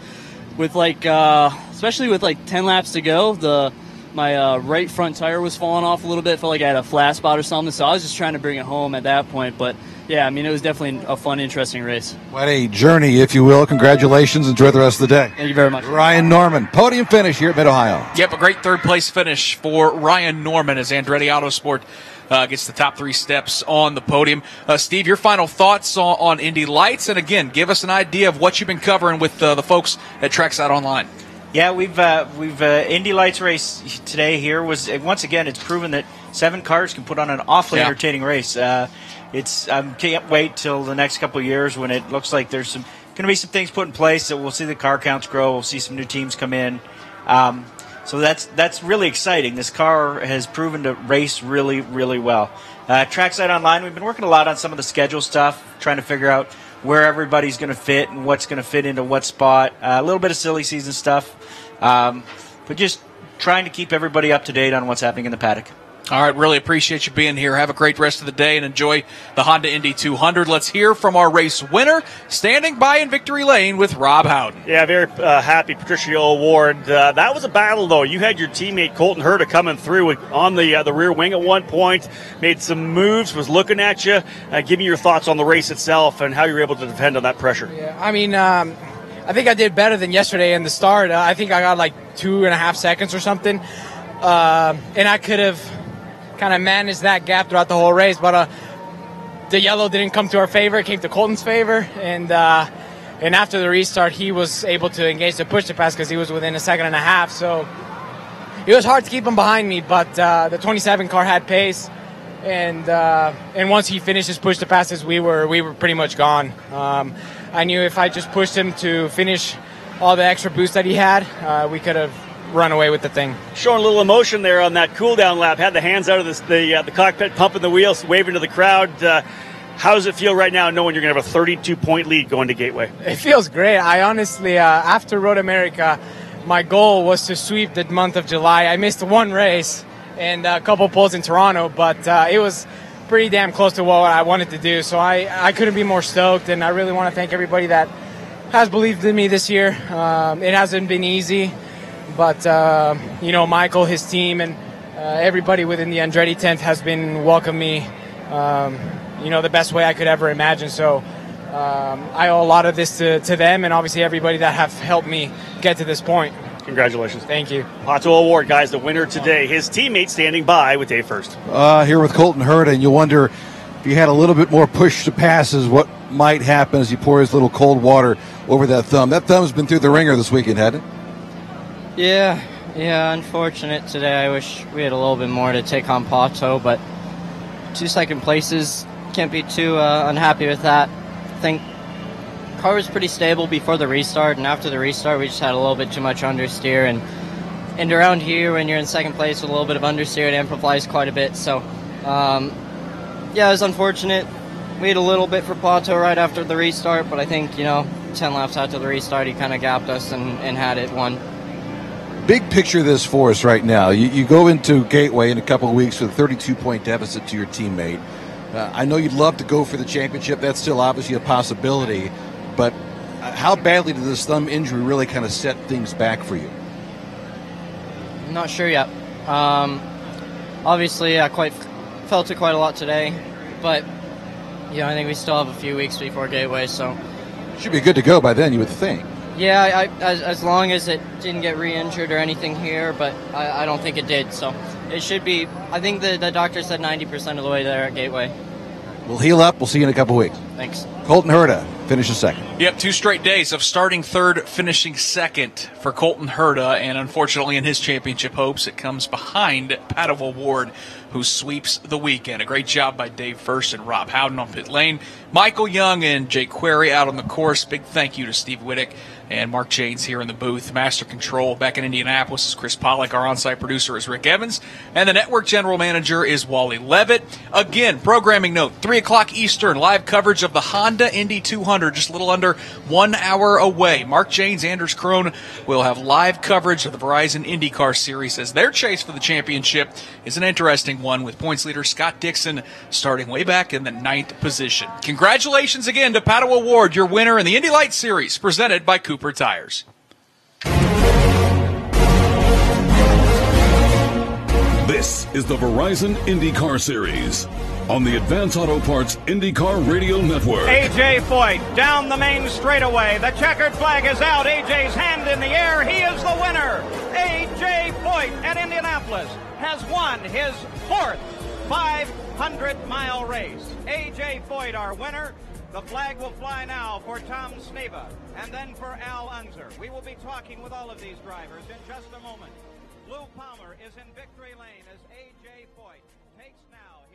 with especially with 10 laps to go, my right front tire was falling off a little bit. Felt like I had a flat spot or something, so I was just trying to bring it home at that point. But Yeah, I mean, it was definitely a fun, interesting race. What a journey, if you will. Congratulations. Enjoy the rest of the day. Thank you very much. Ryan Norman, podium finish here at Mid-Ohio. Yep, a great third-place finish for Ryan Norman as Andretti Autosport gets the top 3 steps on the podium. Steve, your final thoughts on Indy Lights, and again, give us an idea of what you've been covering with the folks at Trackside Online. Yeah, we've Indy Lights race today here was once again it's proven that 7 cars can put on an awfully entertaining race. Can't wait till the next couple of years when it looks like there's going to be some things put in place that we'll see the car counts grow. We'll see some new teams come in. So that's really exciting. This car has proven to race really, really well. Trackside Online, we've been working a lot on some of the schedule stuff, trying to figure out where everybody's going to fit and what's going to fit into what spot. A little bit of silly season stuff, but just trying to keep everybody up to date on what's happening in the paddock. All right, really appreciate you being here. Have a great rest of the day and enjoy the Honda Indy 200. Let's hear from our race winner, standing by in victory lane with Rob Howden. Yeah, very happy Patricio Award. That was a battle, though. You had your teammate Colton Herta coming through on the rear wing at one point, made some moves, was looking at you. Give me your thoughts on the race itself and how you were able to defend on that pressure. Yeah, I mean, I think I did better than yesterday in the start. I think I got like 2.5 seconds or something, and I could have kind of managed that gap throughout the whole race, but the yellow didn't come to our favor. It came to Colton's favor, and after the restart, he was able to engage the push-to-pass because he was within 1.5 seconds, so it was hard to keep him behind me, but the 27 car had pace, and once he finished his push-to-passes, we were pretty much gone. I knew if I just pushed him to finish all the extra boost that he had, we could have run away with the thing. Showing a little emotion there on that cool-down lap. Had the hands out of the cockpit, pumping the wheels, waving to the crowd. How does it feel right now knowing you're going to have a 32-point lead going to Gateway? It feels great. I honestly, after Road America, my goal was to sweep the month of July. I missed one race and a couple poles in Toronto, but it was pretty damn close to what I wanted to do. So I couldn't be more stoked, and I really want to thank everybody that has believed in me this year. It hasn't been easy. But, Michael, his team, and everybody within the Andretti tent has been welcoming me, the best way I could ever imagine. So I owe a lot of this to them and obviously everybody that have helped me get to this point. Congratulations. Thank you. Pato Award, guys, the winner today. His teammate standing by with Dave First. Here with Colton Herta, and you wonder if you had a little bit more push to passes, what might happen as he pours little cold water over that thumb. That thumb's been through the ringer this weekend, hasn't it? Yeah, unfortunate today. I wish we had a little bit more to take on Pato, but 2 second places, can't be too unhappy with that. I think car was pretty stable before the restart, and after the restart we just had a little bit too much understeer, and around here when you're in second place with a little bit of understeer, it amplifies quite a bit. So it was unfortunate. We had a little bit for Pato right after the restart, but I think 10 laps after the restart he kind of gapped us and had it won. Big picture this for us right now. You go into Gateway in a couple of weeks with a 32-point deficit to your teammate. I know you'd love to go for the championship. That's still obviously a possibility. But how badly did this thumb injury really kind of set things back for you? I'm not sure yet. Obviously, I felt it quite a lot today. But, I think we still have a few weeks before Gateway, so. Should be good to go by then, you would think. Yeah, as long as it didn't get re-injured or anything here, but I don't think it did. So it should be, I think the doctor said 90% of the way there at Gateway. We'll heal up. We'll see you in a couple weeks. Thanks. Colton Herta finishes second. Yep, 2 straight days of starting third, finishing second for Colton Herta, and unfortunately in his championship hopes, it comes behind Pato Award, who sweeps the weekend. A great job by Dave First and Rob Howden on pit lane. Michael Young and Jake Query out on the course. Big thank you to Steve Wittick and Mark Janes here in the booth. Master Control back in Indianapolis is Chris Pollack. Our on-site producer is Rick Evans. And the network general manager is Wally Levitt. Again, programming note, 3 o'clock Eastern, live coverage of the Honda Indy 200, just a little under 1 hour away. Mark Janes, Anders Krohn will have live coverage of the Verizon IndyCar Series as their chase for the championship is an interesting one with points leader Scott Dixon starting way back in the 9th position. Congratulations again to Pato Award, your winner in the Indy Lights Series, presented by Cooper Tires. This is the Verizon IndyCar Series on the Advance Auto Parts IndyCar Radio Network. A.J. Foyt down the main straightaway. The checkered flag is out. A.J.'s hand in the air. He is the winner. A.J. Foyt at Indianapolis has won his 4th 500-mile race. A.J. Foyt, our winner. The flag will fly now for Tom Sneva and then for Al Unser. We will be talking with all of these drivers in just a moment. Lou Palmer is in victory lane as A.J. Foyt takes now